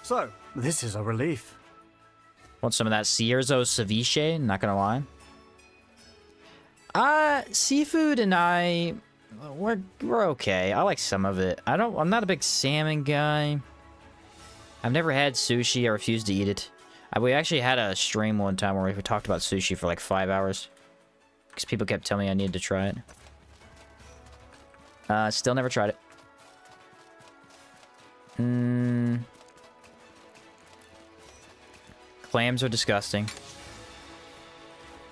So, this is a relief. Want some of that Cierzo ceviche? Not gonna lie. Seafood and we're okay. I like some of it. I'm not a big salmon guy. I've never had sushi. I refuse to eat it. We actually had a stream one time where we talked about sushi for like 5 hours. Because people kept telling me I needed to try it. Still never tried it. Clams are disgusting.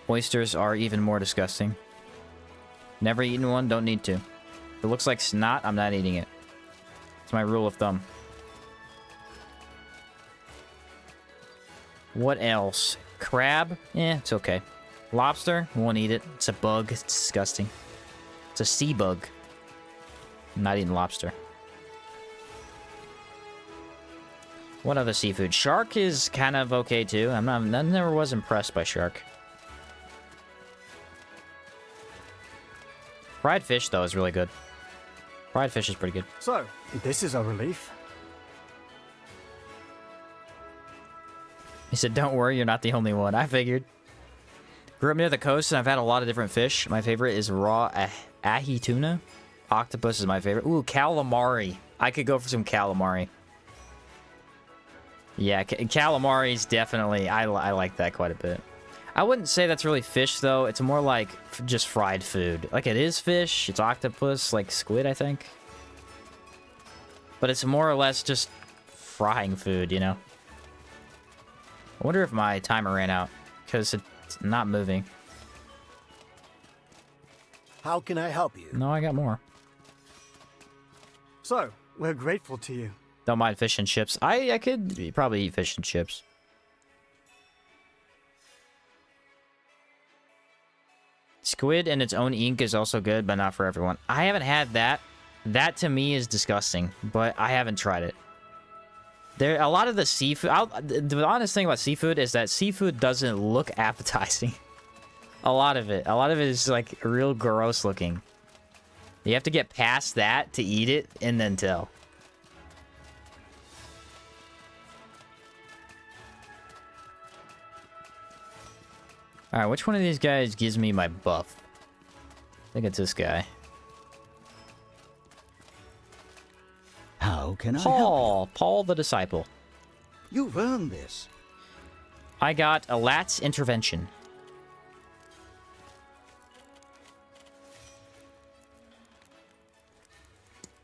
Oysters are even more disgusting. Never eaten one, don't need to. If it looks like snot, I'm not eating it. It's my rule of thumb. What else? Crab? It's okay. Lobster? Won't eat it. It's a bug. It's disgusting. It's a sea bug. I'm not eating lobster. What other seafood? Shark is kind of okay too. I never was impressed by shark. Fried fish though is really good. Fried fish is pretty good. So, this is a relief. He said, "Don't worry, you're not the only one." I figured. Grew up near the coast and I've had a lot of different fish. My favorite is raw ahi tuna. Octopus is my favorite. Ooh, calamari. I could go for some calamari. Yeah, calamari is definitely... I like that quite a bit. I wouldn't say that's really fish, though. It's more like just fried food. Like, it is fish. It's octopus, like squid, I think. But it's more or less just frying food, you know? I wonder if my timer ran out, because it's not moving. How can I help you? No, I got more. So, we're grateful to you. Don't mind fish and chips. I could probably eat fish and chips. Squid and its own ink is also good, but not for everyone. I haven't had that. That to me is disgusting, but I haven't tried it. A lot of the seafood... the honest thing about seafood is that seafood doesn't look appetizing. A lot of it. A lot of it is like real gross looking. You have to get past that to eat it and then tell. Alright, which one of these guys gives me my buff? I think it's this guy. How can I help you? Paul the Disciple. You've earned this. I got a Lat's Intervention.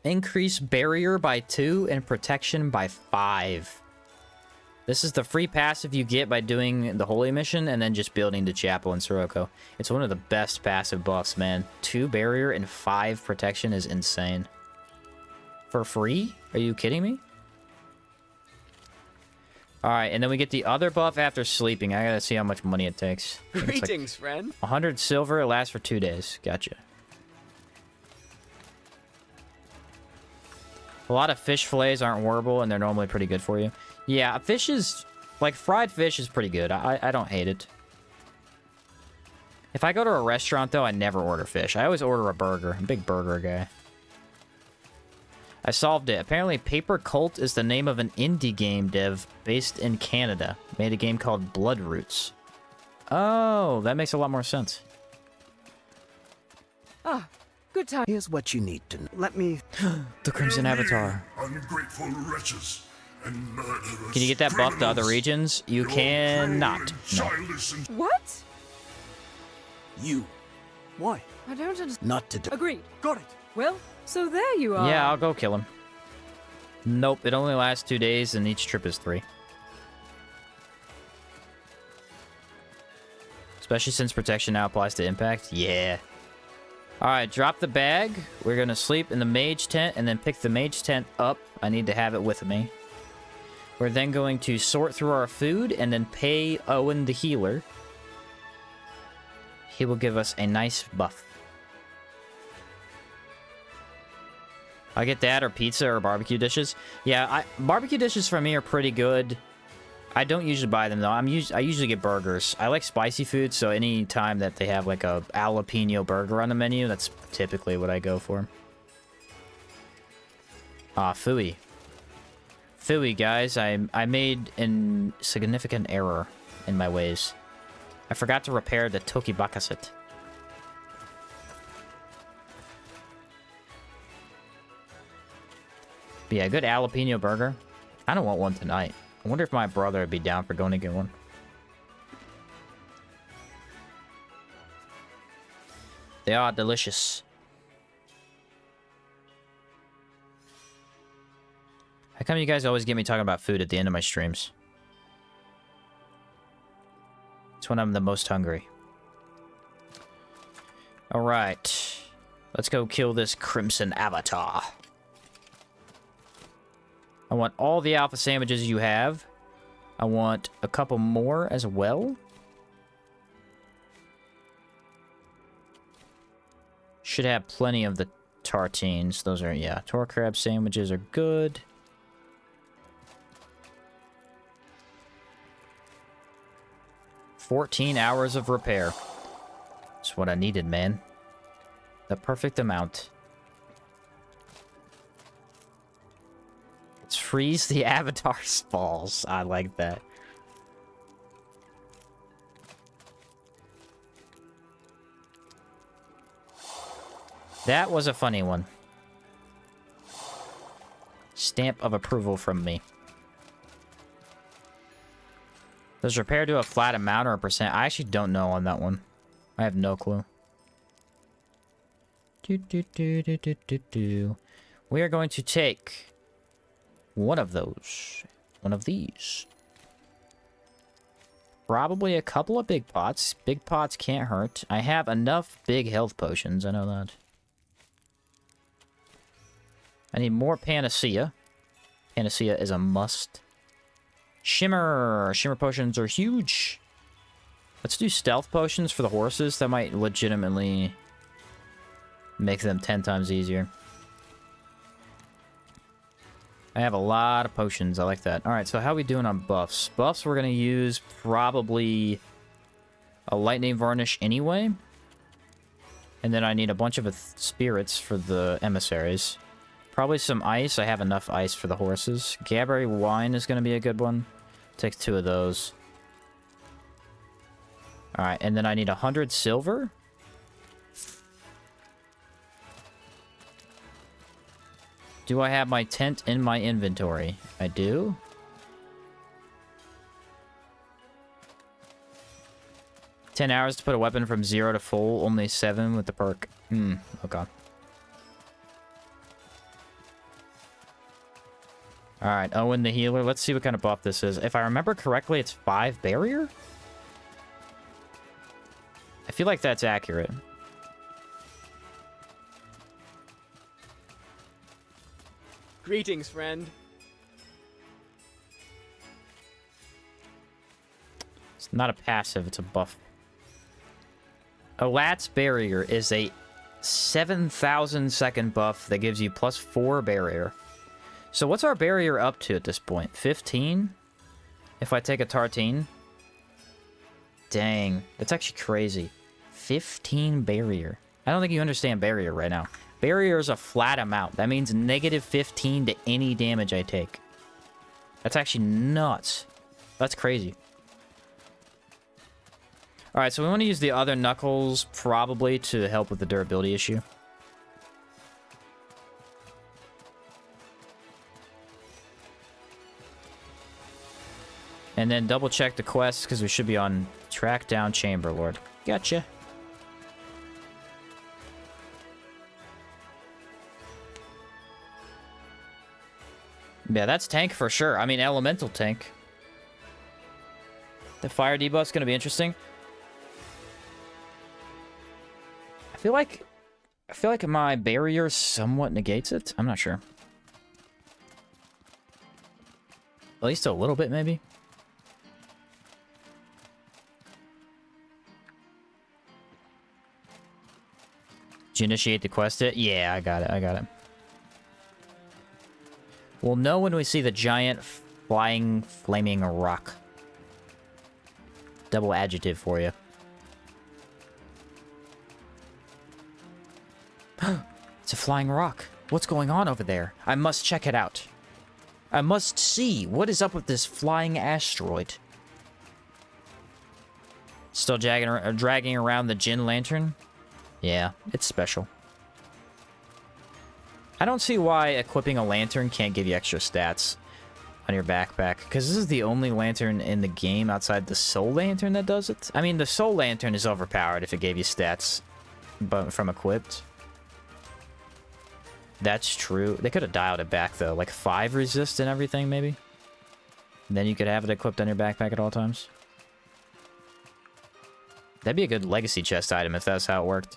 Increase barrier by 2 and protection by 5. This is the free passive you get by doing the Holy Mission and then just building the chapel in Sirocco. It's one of the best passive buffs, man. 2 barrier and 5 protection is insane. For free? Are you kidding me? Alright, and then we get the other buff after sleeping. I gotta see how much money it takes. Greetings, friend. 100 silver, it lasts for 2 days. Gotcha. A lot of fish fillets aren't horrible, and they're normally pretty good for you. Yeah, fish is... like, fried fish is pretty good. I don't hate it. If I go to a restaurant, though, I never order fish. I always order a burger. I'm a big burger guy. I solved it. Apparently, Paper Cult is the name of an indie game dev based in Canada. Made a game called Bloodroots. Oh, that makes a lot more sense. Ah, good time. Here's what you need to know. Let me... The Crimson Avatar. Ungrateful wretches and murderers. Can you get that buff to other regions? You cannot. No. What? You. Why? I don't understand. Not to do. Agreed. Got it. Well, so there you are. Yeah, I'll go kill him. Nope, it only lasts 2 days and each trip is 3. Especially since protection now applies to impact. Yeah. Alright, drop the bag. We're gonna sleep in the mage tent and then pick the mage tent up. I need to have it with me. We're then going to sort through our food and then pay Owen the healer. He will give us a nice buff. I get that or pizza or barbecue dishes. Yeah, barbecue dishes for me are pretty good. I don't usually buy them though. I usually get burgers. I like spicy food, so any time that they have like a jalapeno burger on the menu, that's typically what I go for. Ah, phooey. Phooey, guys. I made a significant error in my ways. I forgot to repair the Tokibakaset. But yeah, good jalapeno burger. I don't want one tonight. I wonder if my brother would be down for going to get one. They are delicious. How come you guys always get me talking about food at the end of my streams? It's when I'm the most hungry. Alright. Let's go kill this Crimson Avatar. I want all the alpha sandwiches you have. I want a couple more as well. Should have plenty of the tartines. Those are, yeah, tor crab sandwiches are good. $14 hours of repair. That's what I needed, man. The perfect amount. Let's freeze the avatar's balls. I like that. That was a funny one. Stamp of approval from me. Does repair do a flat amount or a percent? I actually don't know on that one. I have no clue. We are going to take one of those. One of these. Probably a couple of big pots. Big pots can't hurt. I have enough big health potions. I know that. I need more Panacea. Panacea is a must. Shimmer! Shimmer potions are huge. Let's do stealth potions for the horses. That might legitimately make them 10 times easier. I have a lot of potions. I like that. Alright, so how are we doing on buffs? Buffs, we're going to use probably a lightning varnish anyway. And then I need a bunch of spirits for the emissaries. Probably some ice. I have enough ice for the horses. Gaberry wine is going to be a good one. Take 2 of those. Alright, and then I need 100 silver. Do I have my tent in my inventory? I do. $10 hours to put a weapon from 0 to full. Only 7 with the perk. Okay. Alright, Owen the healer. Let's see what kind of buff this is. If I remember correctly, it's 5 barrier? I feel like that's accurate. Greetings, friend. It's not a passive, it's a buff. Olat's barrier is a 7,000 second buff that gives you +4 barrier. So what's our barrier up to at this point? 15? If I take a tartine? Dang, that's actually crazy. 15 barrier. I don't think you understand barrier right now. Barrier is a flat amount. That means -15 to any damage I take. That's actually nuts. That's crazy. Alright, so we want to use the other knuckles probably to help with the durability issue. And then double check the quests because we should be on track down Chamberlord. Gotcha. Yeah, that's tank for sure. I mean, elemental tank. The fire debuff's going to be interesting. I feel like I feel like my barrier somewhat negates it. I'm not sure. At least a little bit, maybe. Did you initiate the quest? Yeah, I got it. I got it. We'll know when we see the giant flying flaming rock. Double adjective for you. It's a flying rock. What's going on over there? I must check it out. I must see what is up with this flying asteroid. Still dragging around the Jinn lantern? Yeah, it's special. I don't see why equipping a lantern can't give you extra stats on your backpack, because this is the only lantern in the game outside the soul lantern that does it. I mean, the soul lantern is overpowered if it gave you stats but from equipped. That's true. They could have dialed it back, though. Like 5 resist and everything, maybe? And then you could have it equipped on your backpack at all times. That'd be a good legacy chest item if that's how it worked.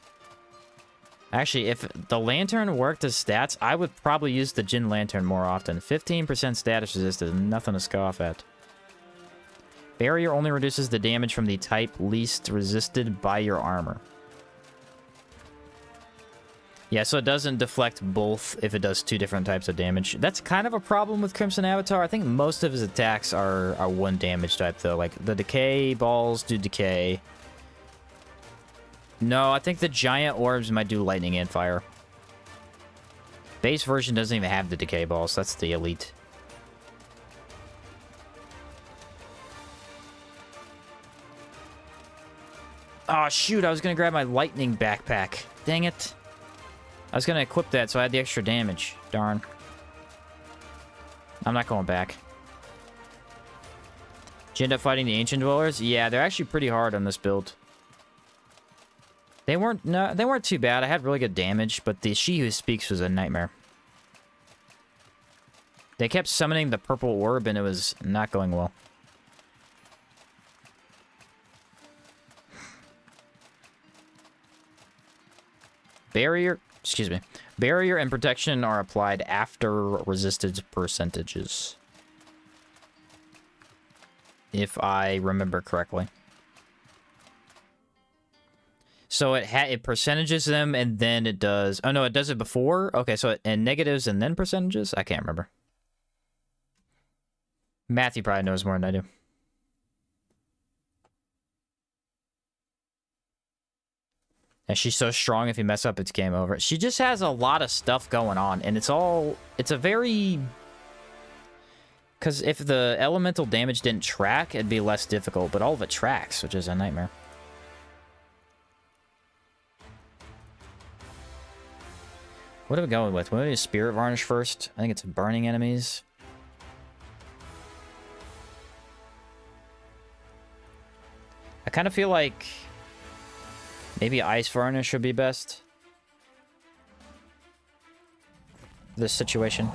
Actually, if the lantern worked as stats, I would probably use the Jinn lantern more often. 15% status resist is nothing to scoff at. Barrier only reduces the damage from the type least resisted by your armor. Yeah, so it doesn't deflect both if it does 2 different types of damage. That's kind of a problem with Crimson Avatar. I think most of his attacks are 1 damage type, though. Like, the decay balls do decay. No, I think the giant orbs might do lightning and fire. Base version doesn't even have the decay balls. That's the elite. Oh, shoot. I was going to grab my lightning backpack. Dang it. I was going to equip that so I had the extra damage. Darn. I'm not going back. Did you end up fighting the Ancient Dwellers? Yeah, they're actually pretty hard on this build. They weren't too bad. I had really good damage, but the She Who Speaks was a nightmare. They kept summoning the purple orb, and it was not going well. Barrier and protection are applied after resistance percentages. If I remember correctly. So it percentages them, and then it does... Oh, no, it does it before? Okay, so and negatives and then percentages? I can't remember. Matthew probably knows more than I do. And she's so strong, if you mess up, it's game over. She just has a lot of stuff going on, and it's a very... Because if the elemental damage didn't track, it'd be less difficult, but all of it tracks, which is a nightmare. What are we going with? What is Spirit Varnish first? I think it's burning enemies. I kind of feel like maybe Ice Varnish would be best. This situation.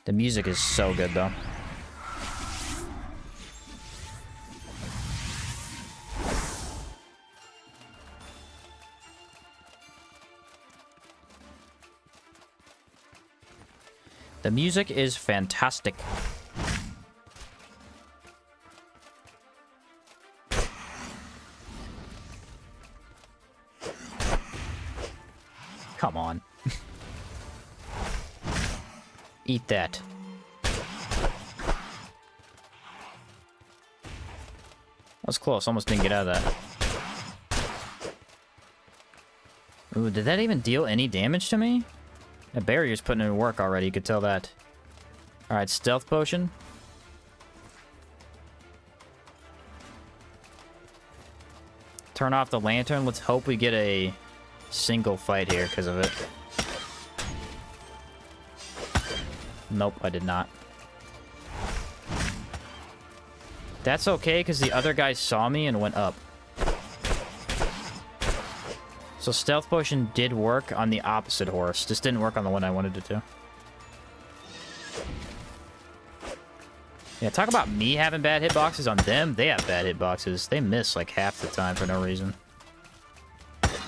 The music is so good, though. The music is fantastic. Come on. Eat that. That was close. Almost didn't get out of that. Ooh, did that even deal any damage to me? The barrier's putting in work already, you could tell that. Alright, stealth potion. Turn off the lantern. Let's hope we get a single fight here because of it. Nope, I did not. That's okay, because the other guy saw me and went up. So stealth potion did work on the opposite horse. Just didn't work on the one I wanted it to. Yeah, talk about me having bad hitboxes on them. They have bad hitboxes. They miss like half the time for no reason.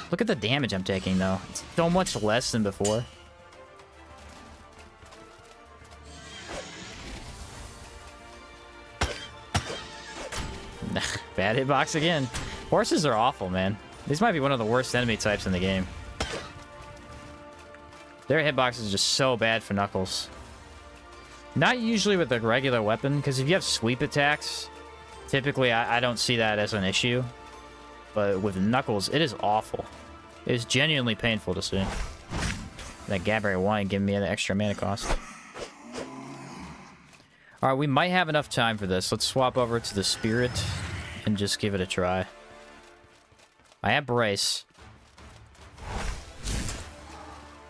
Look at the damage I'm taking, though. It's so much less than before. Bad hitbox again. Horses are awful, man. These might be one of the worst enemy types in the game. Their hitbox is just so bad for Knuckles. Not usually with a regular weapon, because if you have sweep attacks, typically I don't see that as an issue. But with Knuckles, it is awful. It is genuinely painful to see. That Gabriel wine giving me an extra mana cost. Alright, we might have enough time for this. Let's swap over to the Spirit and just give it a try. I have Brace.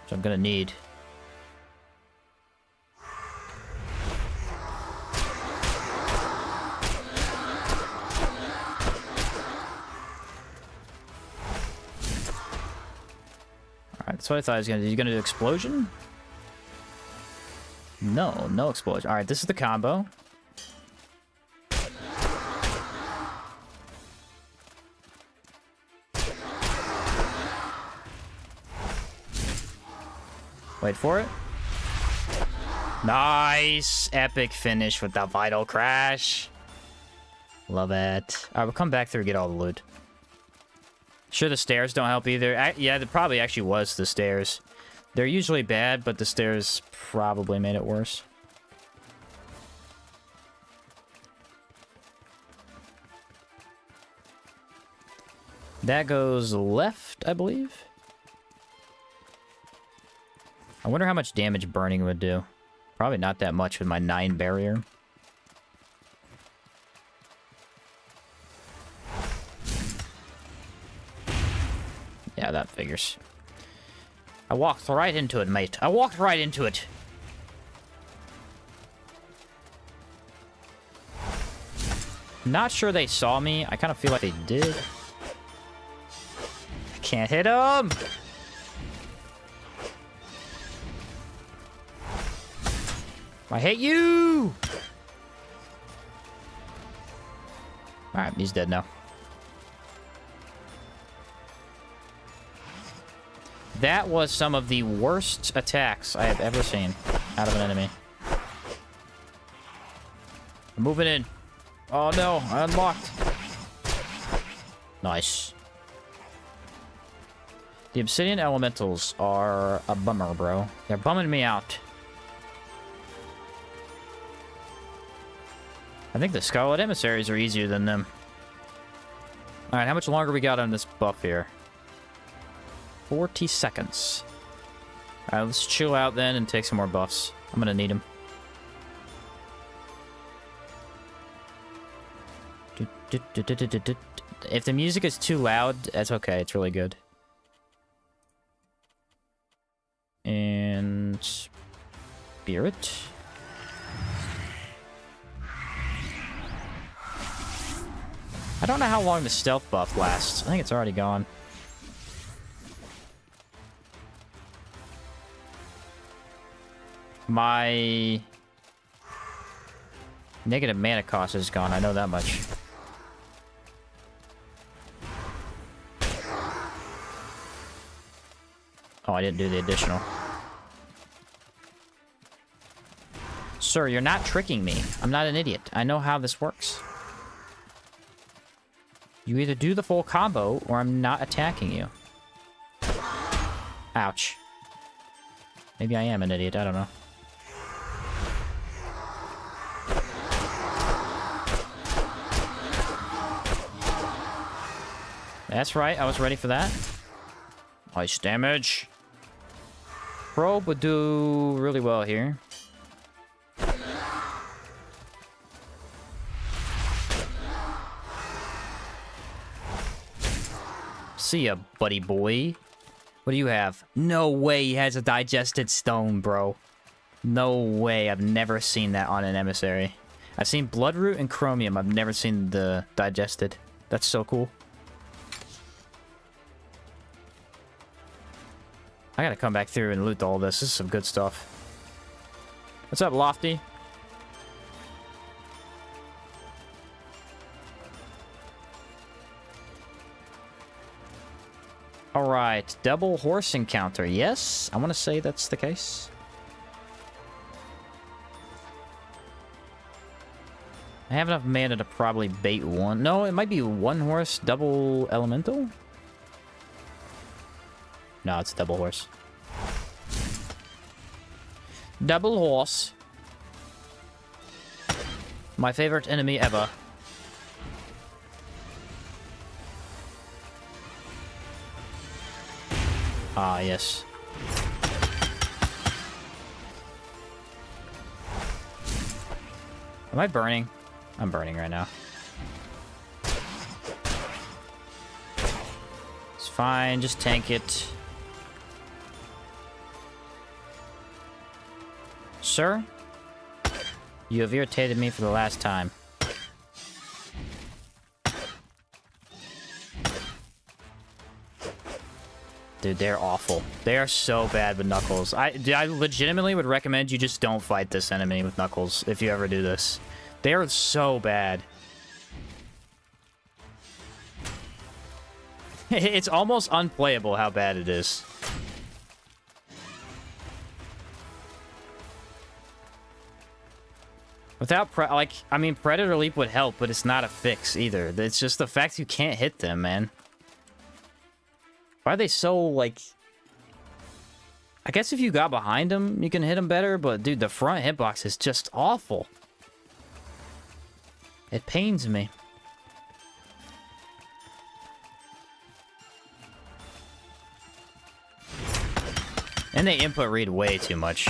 So I'm gonna need. Alright, that's what I thought I was gonna do. You gonna do Explosion? No, no Explosion. Alright, this is the combo. Wait for it. Nice! Epic finish with the Vital Crash. Love it. Alright, we'll come back through and get all the loot. Sure, the stairs don't help either. Yeah, it probably actually was the stairs. They're usually bad, but the stairs probably made it worse. That goes left, I believe. I wonder how much damage burning would do. Probably not that much with my 9 barrier. Yeah, that figures. I walked right into it, mate. I walked right into it. Not sure they saw me. I kind of feel like they did. I can't hit them! I hate you! Alright, he's dead now. That was some of the worst attacks I have ever seen out of an enemy. I'm moving in. Oh no, I unlocked. Nice. The Obsidian Elementals are a bummer, bro. They're bumming me out. I think the Scarlet Emissaries are easier than them. Alright, how much longer we got on this buff here? 40 seconds. Alright, let's chill out then and take some more buffs. I'm gonna need them. If the music is too loud, that's okay. It's really good. And... Spirit. I don't know how long the stealth buff lasts. I think it's already gone. My negative mana cost is gone. I know that much. Oh, I didn't do the additional. Sir, you're not tricking me. I'm not an idiot. I know how this works. You either do the full combo, or I'm not attacking you. Ouch. Maybe I am an idiot. I don't know. That's right. I was ready for that. Nice damage. Probe would do really well here. See ya, buddy boy. What do you have? No way he has a digested stone, bro. No way. I've never seen that on an emissary. I've seen Bloodroot and Chromium. I've never seen the digested. That's so cool. I gotta come back through and loot all this. This is some good stuff. What's up, Lofty? double horse encounter. Yes, I want to say that's the case. I have enough mana to probably bait one. No, it might be one horse, double elemental? No, it's double horse. Double horse. My favorite enemy ever. Ah, yes. Am I burning? I'm burning right now. It's fine, just tank it. Sir? You have irritated me for the last time. Dude, they're awful. They are so bad with Knuckles. I legitimately would recommend you just don't fight this enemy with Knuckles if you ever do this. They are so bad. It's almost unplayable how bad it is. Without, I mean, Predator Leap would help, but it's not a fix either. It's just the fact you can't hit them, man. Why are they so, like... I guess if you got behind them, you can hit them better, but dude, the front hitbox is just awful. It pains me. And they input read way too much.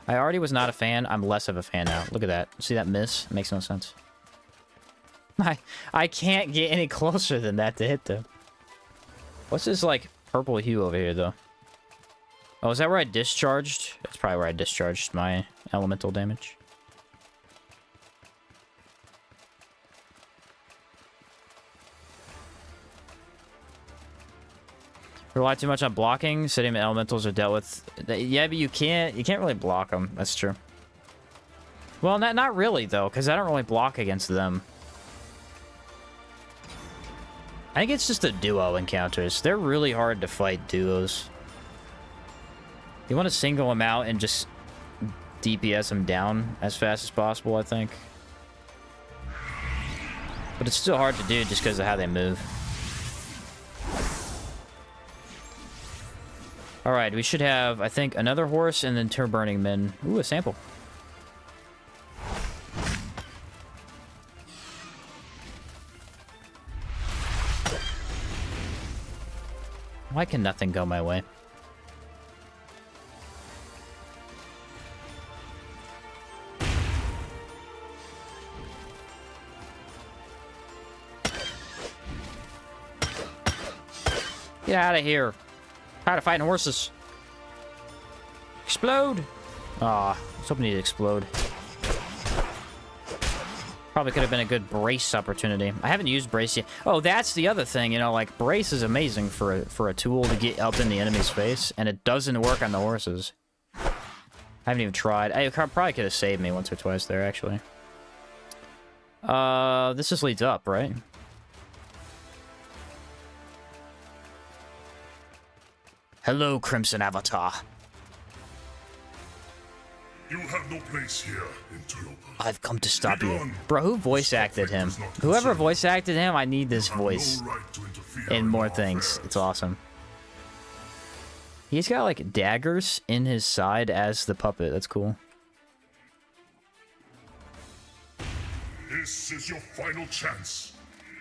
I already was not a fan. I'm less of a fan now. Look at that. See that miss? It makes no sense. I can't get any closer than that to hit them. What's this, like, purple hue over here, though? Oh, is that where I discharged? That's probably where I discharged my elemental damage. Rely too much on blocking. Sodium elementals are dealt with. Yeah, but you can't really block them. That's true. Well, not really though, because I don't really block against them. I think it's just the duo encounters. They're really hard to fight duos. You want to single them out and just DPS them down as fast as possible, I think. But it's still hard to do just because of how they move. Alright, we should have, I think, another horse and then 2 burning men. Ooh, a sample. Why can nothing go my way? Get out of here. Tired of fighting horses. Explode! Aw, I was hoping he'd explode. Probably could have been a good brace opportunity. I haven't used brace yet. Oh, that's the other thing, you know, like, brace is amazing for a tool to get up in the enemy's face, and it doesn't work on the horses. I haven't even tried. I probably could have saved me once or twice there, actually. This just leads up, right? Hello, Crimson Avatar. You have no place here in Toyopa. I've come to stop you. Bro, who voice acted him? Whoever voice acted him, I need this voice in more things. It's awesome. He's got, like, daggers in his side as the puppet. That's cool. This is your final chance.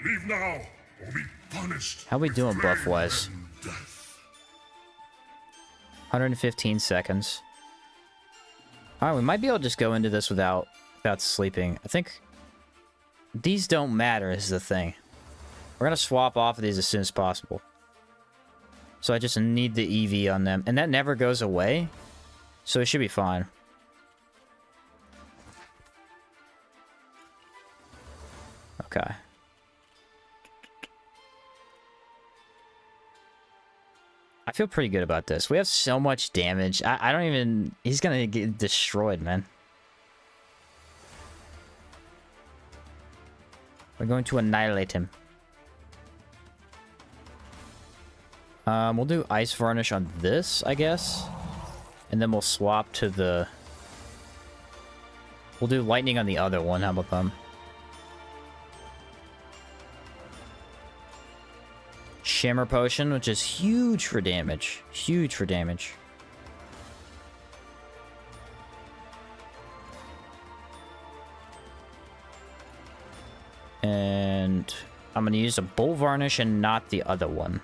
Leave now, or be punished. How we doing buff-wise? 115 seconds. Alright, we might be able to just go into this without sleeping. I think these don't matter is the thing. We're gonna swap off of these as soon as possible. So I just need the EV on them. And that never goes away. So it should be fine. Okay. I feel pretty good about this. We have so much damage. I don't even... He's gonna get destroyed, man. We're We're going to annihilate him. We'll do ice varnish on this, I guess. And then we'll swap to the... We'll do lightning on the other one. How about them? Shimmer potion, which is huge for damage. Huge for damage. And I'm going to use a bull varnish and not the other one.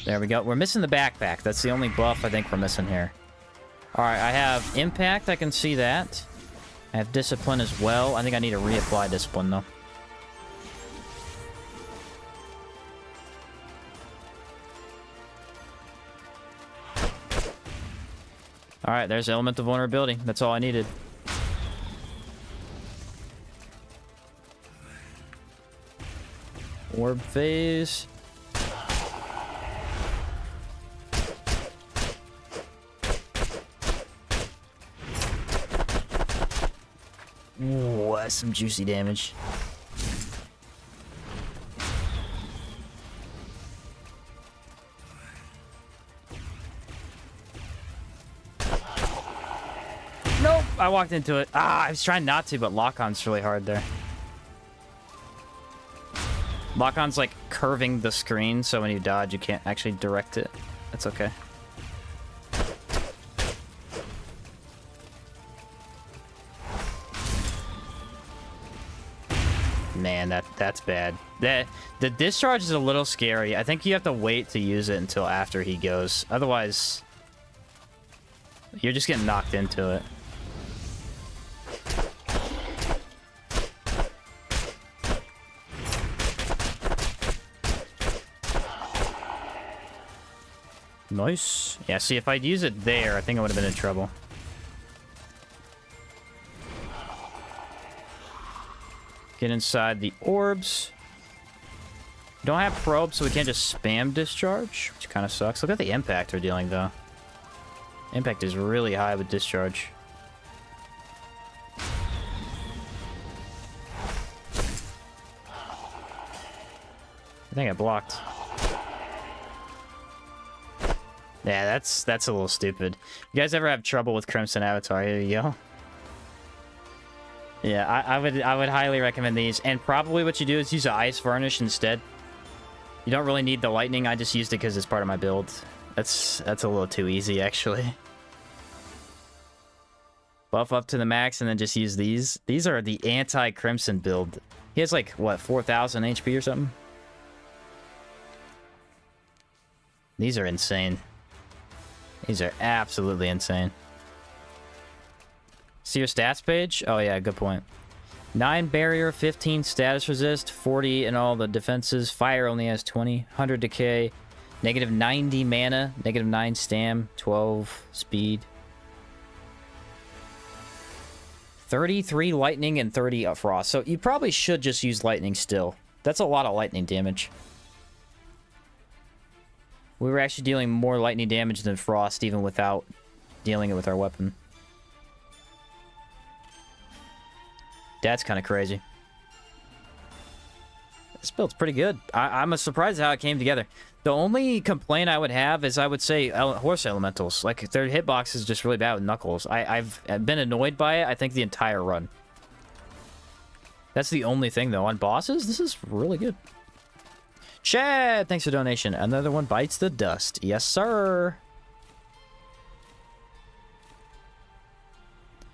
There we go. We're missing the backpack. That's the only buff I think we're missing here. Alright, I have impact. I can see that. I have discipline as well. I think I need to reapply discipline, though. Alright, there's element of vulnerability. That's all I needed. Orb phase. Ooh, that's some juicy damage. Nope, I walked into it. I was trying not to, but lock-on's really hard there. Lock-on's like curving the screen, so when you dodge, you can't actually direct it. That's okay. Man, that's bad. The discharge is a little scary. I think you have to wait to use it until after he goes. Otherwise, you're just getting knocked into it. Nice. Yeah, see, if I'd use it there, I think I would have been in trouble. Get inside the orbs. Don't have probe, so we can't just spam discharge, which kind of sucks. Look at the impact we're dealing, though. Impact is really high with discharge. I think I blocked. Yeah, that's a little stupid. You guys ever have trouble with Crimson Avatar? Here you go. Yeah, I would highly recommend these. And probably what you do is use an ice varnish instead. You don't really need the lightning. I just used it because it's part of my build. That's a little too easy, actually. Buff up to the max and then just use these. These are the anti-Crimson build. He has like, what, 4,000 HP or something? These are insane. These are absolutely insane. See your stats page? Oh yeah, good point. 9 barrier, 15 status resist, 40 in all the defenses. Fire only has 20. 100 decay. Negative 90 mana. Negative 9 stam. 12 speed. 33 lightning and 30 frost. So you probably should just use lightning still. That's a lot of lightning damage. We were actually dealing more lightning damage than frost even without dealing it with our weapon. That's kind of crazy. This build's pretty good. I'm surprised how it came together. The only complaint I would have is I would say horse elementals. Like, their hitbox is just really bad with Knuckles. I've been annoyed by it, I think, the entire run. That's the only thing, though. On bosses, this is really good. Chad, thanks for donation. Another one bites the dust. Yes, sir.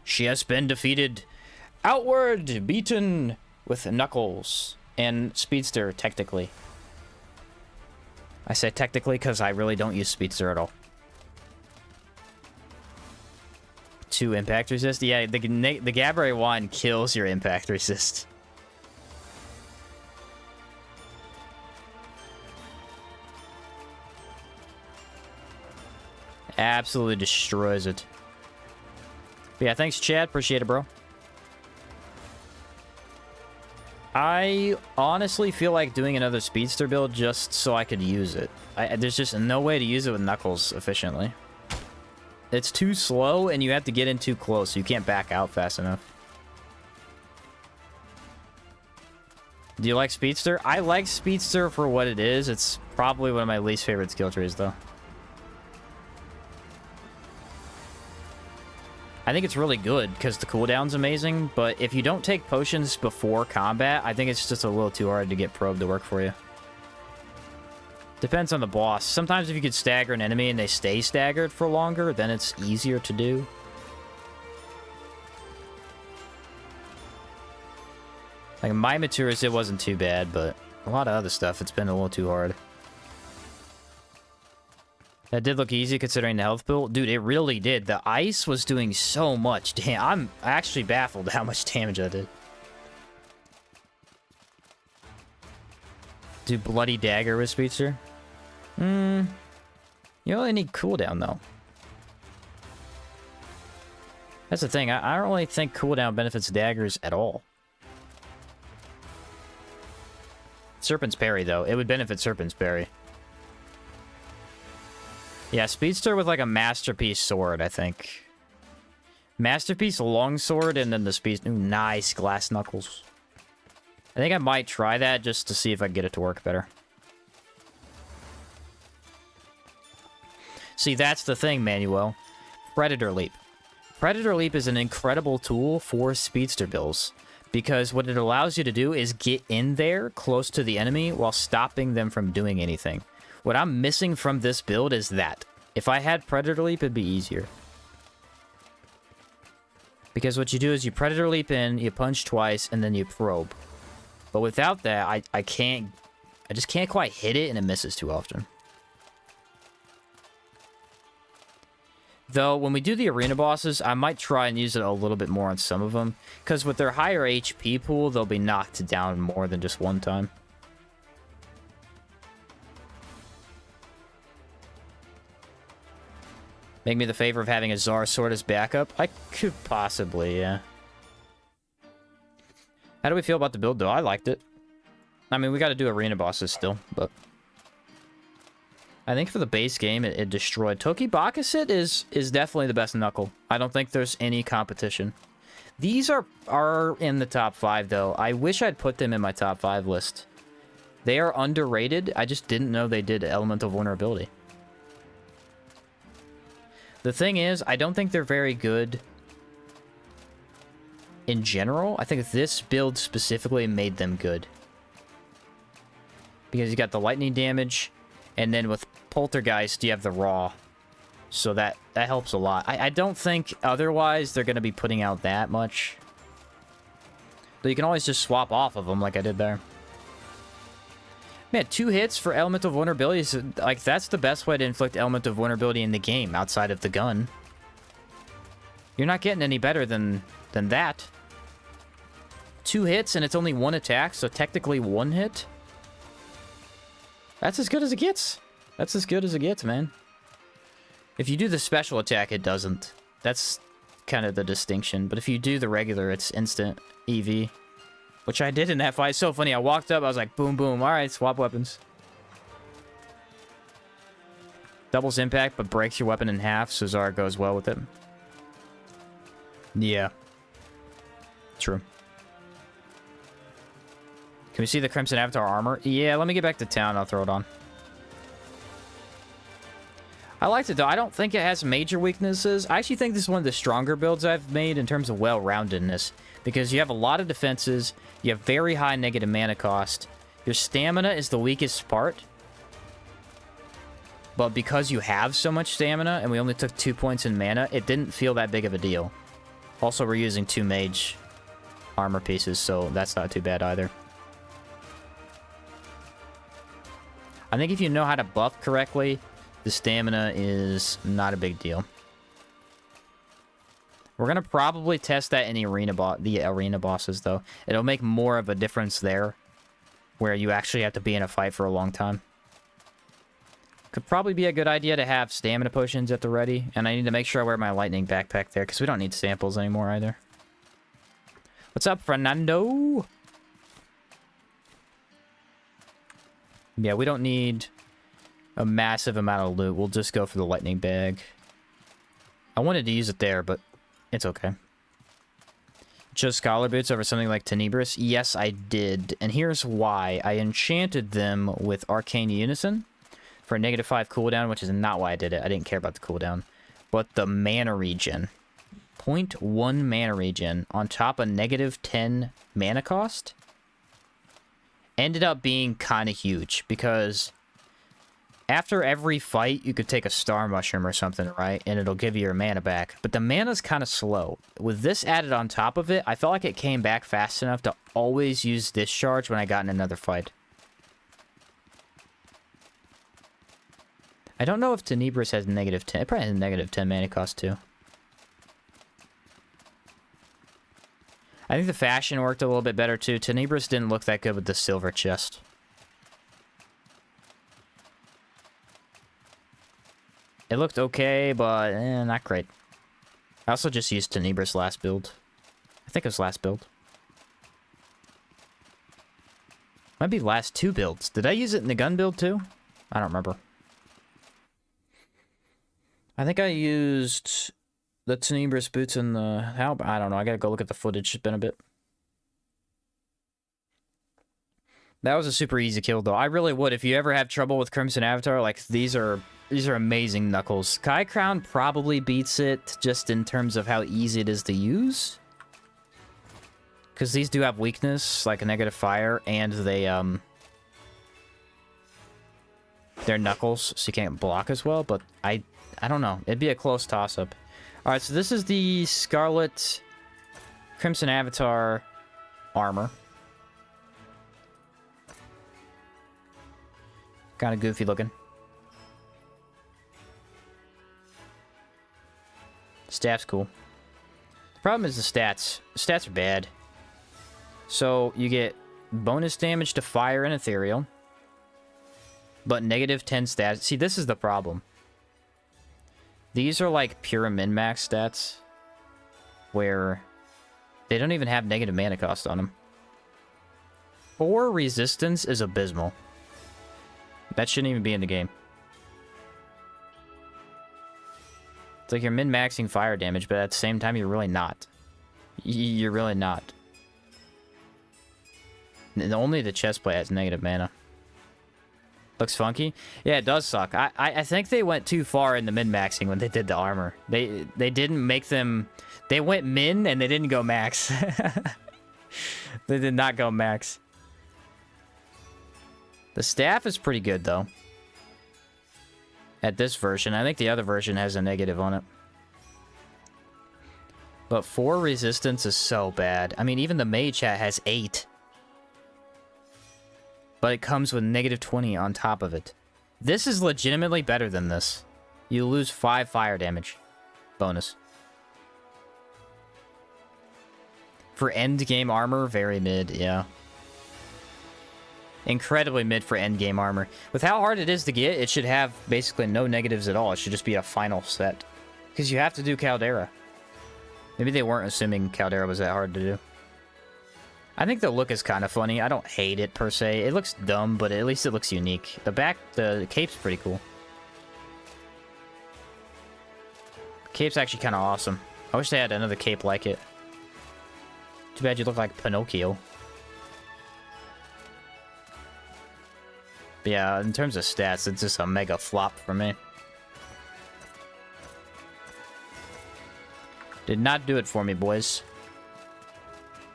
She has been defeated. Outward, beaten with Knuckles and Speedster, technically. I say technically because I really don't use Speedster at all. 2 impact resist? Yeah, the Gabbray wand kills your impact resist. Absolutely destroys it. But yeah, thanks, Chad. Appreciate it, bro. I honestly feel like doing another Speedster build just so I could use it. There's just no way to use it with Knuckles efficiently. It's too slow, and you have to get in too close, so you can't back out fast enough. Do you like Speedster? I like Speedster for what it is. It's probably one of my least favorite skill trees, though. I think it's really good, because the cooldown's amazing, but if you don't take potions before combat, I think it's just a little too hard to get probe to work for you. Depends on the boss. Sometimes if you could stagger an enemy and they stay staggered for longer, then it's easier to do. Like, my Maturas, it wasn't too bad, but a lot of other stuff, it's been a little too hard. That did look easy considering the health build. Dude, it really did. The ice was doing so much. Damn, I'm actually baffled how much damage I did. Do Bloody Dagger with Speedster? You only need cooldown, though. That's the thing. I don't really think cooldown benefits daggers at all. Serpent's Parry, though. It would benefit Serpent's Parry. Yeah, Speedster with, like, a Masterpiece sword, I think. Masterpiece longsword, and then the Speedster... Ooh, nice. Glass Knuckles. I think I might try that just to see if I can get it to work better. See, that's the thing, Manuel. Predator Leap. Predator Leap is an incredible tool for Speedster builds, because what it allows you to do is get in there close to the enemy while stopping them from doing anything. What I'm missing from this build is that. If I had Predator Leap, it'd be easier. Because what you do is you Predator Leap in, you punch twice, and then you probe. But without that, I just can't quite hit it, and it misses too often. Though, when we do the arena bosses, I might try and use it a little bit more on some of them. Because with their higher HP pool, they'll be knocked down more than just one time. Make me the favor of having a Zara sword as backup? I could possibly, yeah. How do we feel about the build, though? I liked it. I mean, we got to do arena bosses still, but... I think for the base game, it destroyed. Toki Bakusit is definitely the best Knuckle. I don't think there's any competition. These are in the top 5, though. I wish I'd put them in my top 5 list. They are underrated. I just didn't know they did Elemental Vulnerability. The thing is, I don't think they're very good in general. I think this build specifically made them good. Because you got the lightning damage, and then with Poltergeist, you have the raw. So that helps a lot. I don't think otherwise they're going to be putting out that much. But you can always just swap off of them like I did there. Man, 2 hits for Elemental Vulnerability is, like, that's the best way to inflict Elemental Vulnerability in the game outside of the gun. You're not getting any better than that. 2 hits and it's only 1 attack, so technically 1 hit. That's as good as it gets. That's as good as it gets, man. If you do the special attack, it doesn't. That's kind of the distinction. But if you do the regular, it's instant EV. Which I did in that fight. It's so funny. I walked up, I was like, boom, boom. Alright, swap weapons. Doubles impact, but breaks your weapon in half, so Zara goes well with it. Yeah. True. Can we see the Crimson Avatar armor? Yeah, let me get back to town. I'll throw it on. I liked it, though. I don't think it has major weaknesses. I actually think this is one of the stronger builds I've made in terms of well-roundedness. Because you have a lot of defenses, you have very high negative mana cost. Your stamina is the weakest part. But because you have so much stamina, and we only took 2 points in mana, it didn't feel that big of a deal. Also, we're using 2 mage armor pieces, so that's not too bad either. I think if you know how to buff correctly, the stamina is not a big deal. We're going to probably test that in the arena bosses, though. It'll make more of a difference there, where you actually have to be in a fight for a long time. Could probably be a good idea to have stamina potions at the ready, and I need to make sure I wear my lightning backpack there, because we don't need samples anymore either. What's up, Fernando? Yeah, we don't need a massive amount of loot. We'll just go for the lightning bag. I wanted to use it there, but it's okay. Chose Scholar Boots over something like Tenebris? Yes, I did. And here's why. I enchanted them with Arcane Unison for a -5 cooldown, which is not why I did it. I didn't care about the cooldown. But the mana regen. 0.1 mana regen on top of -10 mana cost ended up being kind of huge, because after every fight, you could take a Star Mushroom or something, right? And it'll give you your mana back. But the mana's kind of slow. With this added on top of it, I felt like it came back fast enough to always use Discharge when I got in another fight. I don't know if Tenebris has -10. It probably has -10 mana cost, too. I think the fashion worked a little bit better, too. Tenebris didn't look that good with the silver chest. It looked okay, but not great. I also just used Tenebris last build. I think it was last build. Might be last 2 builds. Did I use it in the gun build too? I don't remember. I think I used the Tenebris boots in the... I don't know. I gotta go look at the footage. It's been a bit. That was a super easy kill, though. I really would. If you ever have trouble with Crimson Avatar, like, these are amazing knuckles. Kai Crown probably beats it just in terms of how easy it is to use. Because these do have weakness, like a negative fire, and they're knuckles, so you can't block as well, but I don't know. It'd be a close toss-up. Alright, so this is the Scarlet Crimson Avatar armor. Kind of goofy looking. Staff's cool. The problem is the stats. The stats are bad. So, you get bonus damage to fire and ethereal, but -10 stats. See, this is the problem. These are like pure min-max stats, where they don't even have negative mana cost on them. 4 resistance is abysmal. That shouldn't even be in the game. It's like you're min-maxing fire damage, but at the same time, you're really not. You're really not. Only the chestplate has negative mana. Looks funky? Yeah, it does suck. I think they went too far in the min-maxing when they did the armor. They didn't make them... They went min, and they didn't go max. They did not go max. The staff is pretty good, though. At this version. I think the other version has a negative on it. But 4 resistance is so bad. I mean, even the mage hat has 8. But it comes with -20 on top of it. This is legitimately better than this. You lose 5 fire damage. Bonus. For end game armor, very mid, yeah. Incredibly mid for end game armor. With how hard it is to get, it should have basically no negatives at all. It should just be a final set. Because you have to do Caldera. Maybe they weren't assuming Caldera was that hard to do. I think the look is kind of funny. I don't hate it per se. It looks dumb, but at least it looks unique. The cape's pretty cool. Cape's actually kind of awesome. I wish they had another cape like it. Too bad you look like Pinocchio. But yeah, in terms of stats, it's just a mega flop for me. Did not do it for me, boys.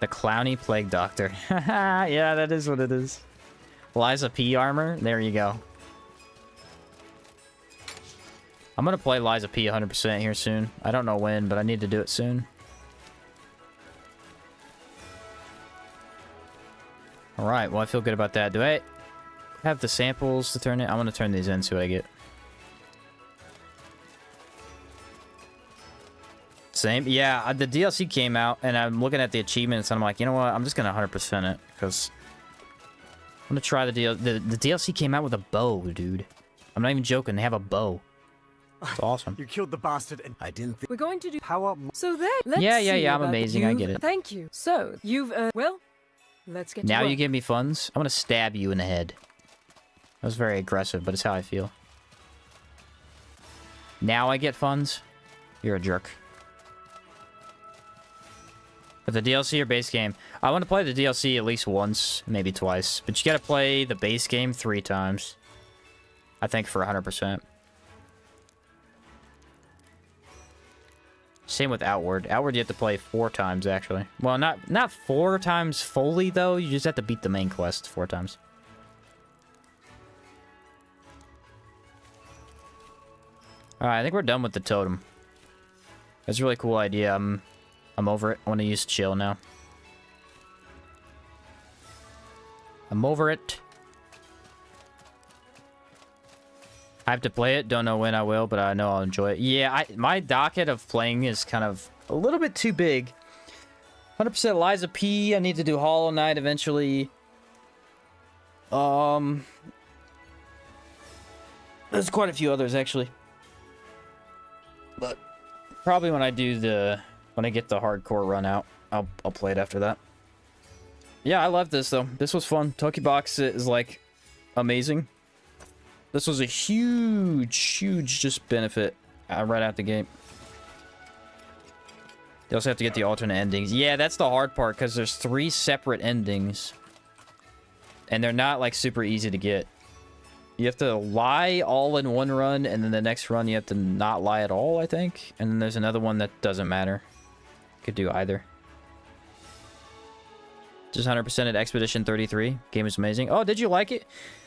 The Clowny Plague Doctor. Yeah, that is what it is. Liza P armor. There you go. I'm gonna play Liza P 100% here soon. I don't know when, but I need to do it soon. Alright, well I feel good about that. Do I have the samples to turn it? I'm gonna turn these in, see what I get. Same. Yeah, the DLC came out, and I'm looking at the achievements, and I'm like, you know what? I'm just gonna 100% it, because I'm gonna try the DLC came out with a bow, dude. I'm not even joking. They have a bow. It's awesome. You killed the bastard, and I didn't think... We're going to do power... So then, let's yeah, see I'm about amazing. I get it. Thank you. So, you've, well, let's get to Now work. you give me funds? I'm gonna stab you in the head. That was very aggressive, but it's how I feel. Now I get funds? You're a jerk. But the DLC or base game? I want to play the DLC at least once, maybe twice. But you gotta play the base game 3 times. I think for 100%. Same with Outward. Outward you have to play 4 times, actually. Well, not 4 times fully, though. You just have to beat the main quest 4 times. Alright, I think we're done with the totem. That's a really cool idea. I'm over it. I want to use chill now. I'm over it. I have to play it. Don't know when I will, but I know I'll enjoy it. Yeah, my docket of playing is kind of a little bit too big. 100% Liza P. I need to do Hollow Knight eventually. There's quite a few others, actually. But probably when I get the hardcore run out, I'll play it after that. Yeah, I love this though. This was fun. Tokibox is like amazing. This was a huge just benefit right out the gate. You also have to get the alternate endings. Yeah, that's the hard part because there's 3 separate endings, and they're not like super easy to get. You have to lie all in one run, and then the next run you have to not lie at all, I think. And then there's another one that doesn't matter. Could do either. Just 100% at Expedition 33. Game is amazing. Oh, did you like it?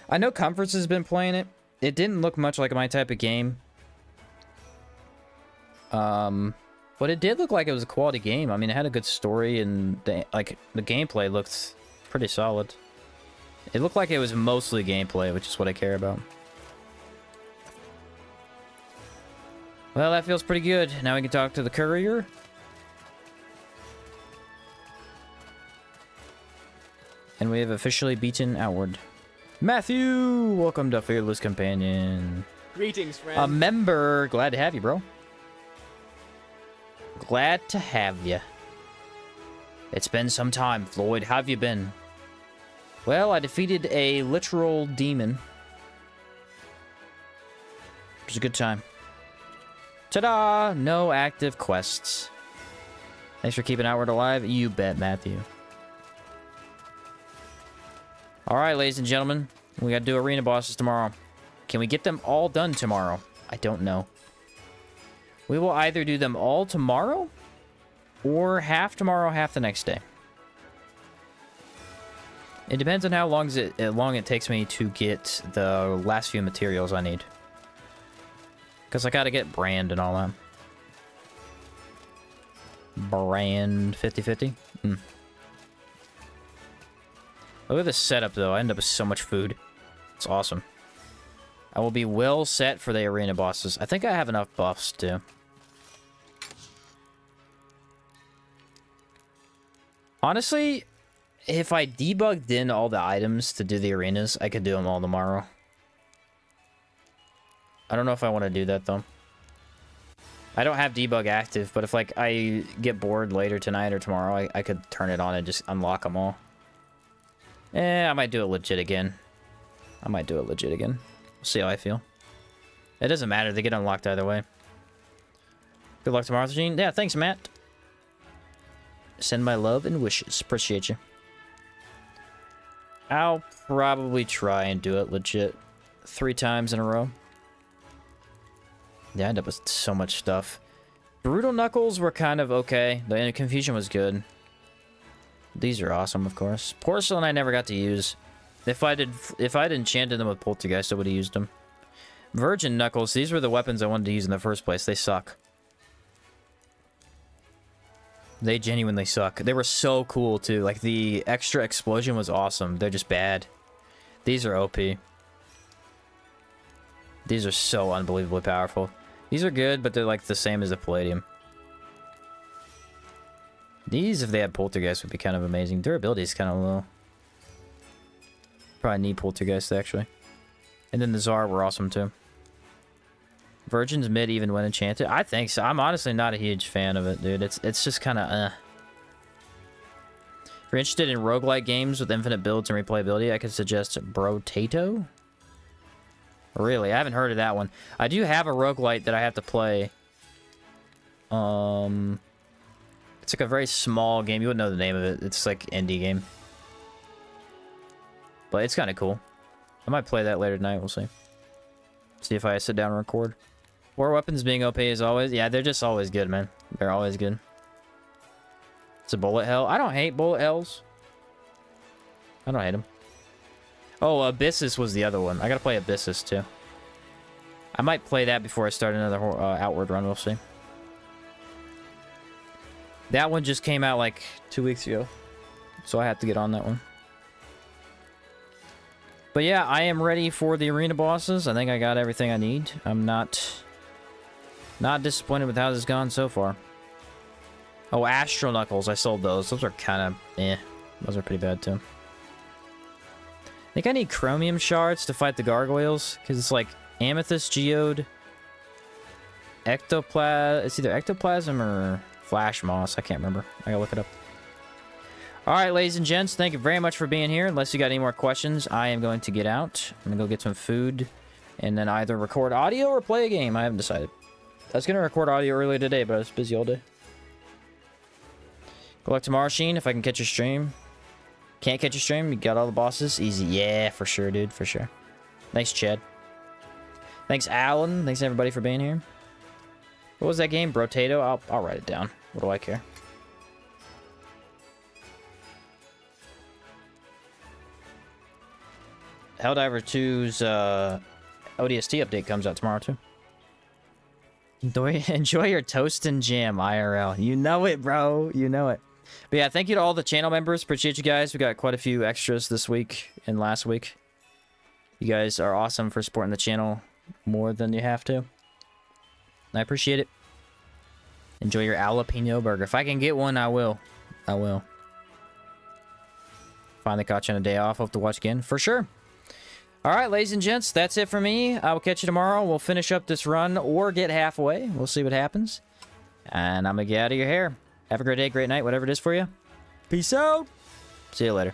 I know Comforts has been playing it. It didn't look much like my type of game. But it did look like it was a quality game. I mean, it had a good story, and the gameplay looked pretty solid. It looked like it was mostly gameplay, which is what I care about. Well, that feels pretty good. Now we can talk to the courier. And we have officially beaten Outward. Matthew! Welcome to Fearless Companion. Greetings, friend. A member. Glad to have you, bro. Glad to have you. It's been some time, Floyd. How have you been? Well, I defeated a literal demon. It was a good time. Ta-da! No active quests. Thanks for keeping Outward alive. You bet, Matthew. Alright, ladies and gentlemen. We gotta do arena bosses tomorrow. Can we get them all done tomorrow? I don't know. We will either do them all tomorrow, or half tomorrow, half the next day. It depends on how long it takes me to get the last few materials I need. Because I gotta get brand and all that. Brand 50/50? Look at this setup, though. I end up with so much food. It's awesome. I will be well set for the arena bosses. I think I have enough buffs, too. Honestly, if I debugged in all the items to do the arenas, I could do them all tomorrow. I don't know if I want to do that, though. I don't have debug active, but if, like, I get bored later tonight or tomorrow, I could turn it on and just unlock them all. I might do it legit again. We'll see how I feel. It doesn't matter. They get unlocked either way. Good luck tomorrow, Gene. Yeah, thanks, Matt. Send my love and wishes. Appreciate you. I'll probably try and do it legit 3 times in a row. Yeah, I end up with so much stuff. Brutal Knuckles were kind of okay. The Confusion was good. These are awesome, of course. Porcelain I never got to use. If I'd enchanted them with Poltergeist, I would have used them. Virgin Knuckles, these were the weapons I wanted to use in the first place. They suck. They genuinely suck. They were so cool, too. Like, the extra explosion was awesome. They're just bad. These are OP. These are so unbelievably powerful. These are good, but they're, like, the same as the Palladium. These, if they had Poltergeist, would be kind of amazing. Durability is kind of low. Probably need Poltergeist, actually. And then the Tsar were awesome, too. Virgin's mid even when enchanted? I think so. I'm honestly not a huge fan of it, dude. It's just kind of, If you're interested in roguelike games with infinite builds and replayability, I could suggest Brotato. Really? I haven't heard of that one. I do have a roguelite that I have to play. It's like a very small game. You wouldn't know the name of it. It's like indie game. But it's kind of cool. I might play that later tonight. We'll see. See if I sit down and record. War weapons being OP as always. Yeah, they're just always good, man. They're always good. It's a bullet hell. I don't hate bullet hells. I don't hate them. Oh, Abyssus was the other one. I gotta play Abyssus too. I might play that before I start another Outward run. We'll see. That one just came out like 2 weeks ago. So I have to get on that one. But yeah, I am ready for the arena bosses. I think I got everything I need. I'm not disappointed with how this has gone so far. Oh, Astral Knuckles. I sold those. Those are kind of eh. Those are pretty bad too. I think I need chromium shards to fight the gargoyles. Because it's like amethyst, geode, ectoplasm. It's either ectoplasm or flash moss. I can't remember. I gotta look it up. Alright, ladies and gents. Thank you very much for being here. Unless you got any more questions, I am going to get out. I'm gonna go get some food. And then either record audio or play a game. I haven't decided. I was gonna record audio earlier today, but I was busy all day. Good luck tomorrow, Sheen, if I can catch your stream. Can't catch your stream? You got all the bosses? Easy. Yeah, for sure, dude. For sure. Thanks, Chad. Thanks, Alan. Thanks, everybody, for being here. What was that game? Brotato? I'll write it down. What do I care? Helldiver 2's ODST update comes out tomorrow, too. Enjoy your toast and jam, IRL. You know it, bro. You know it. But yeah, thank you to all the channel members. Appreciate you guys. We got quite a few extras this week and last week. You guys are awesome for supporting the channel more than you have to. I appreciate it. Enjoy your jalapeno burger. If I can get one, I will. I will. Finally caught you on a day off. Hope to watch again. For sure. Alright, ladies and gents. That's it for me. I will catch you tomorrow. We'll finish up this run or get halfway. We'll see what happens. And I'm going to get out of your hair. Have a great day, great night, whatever it is for you. Peace out. See you later.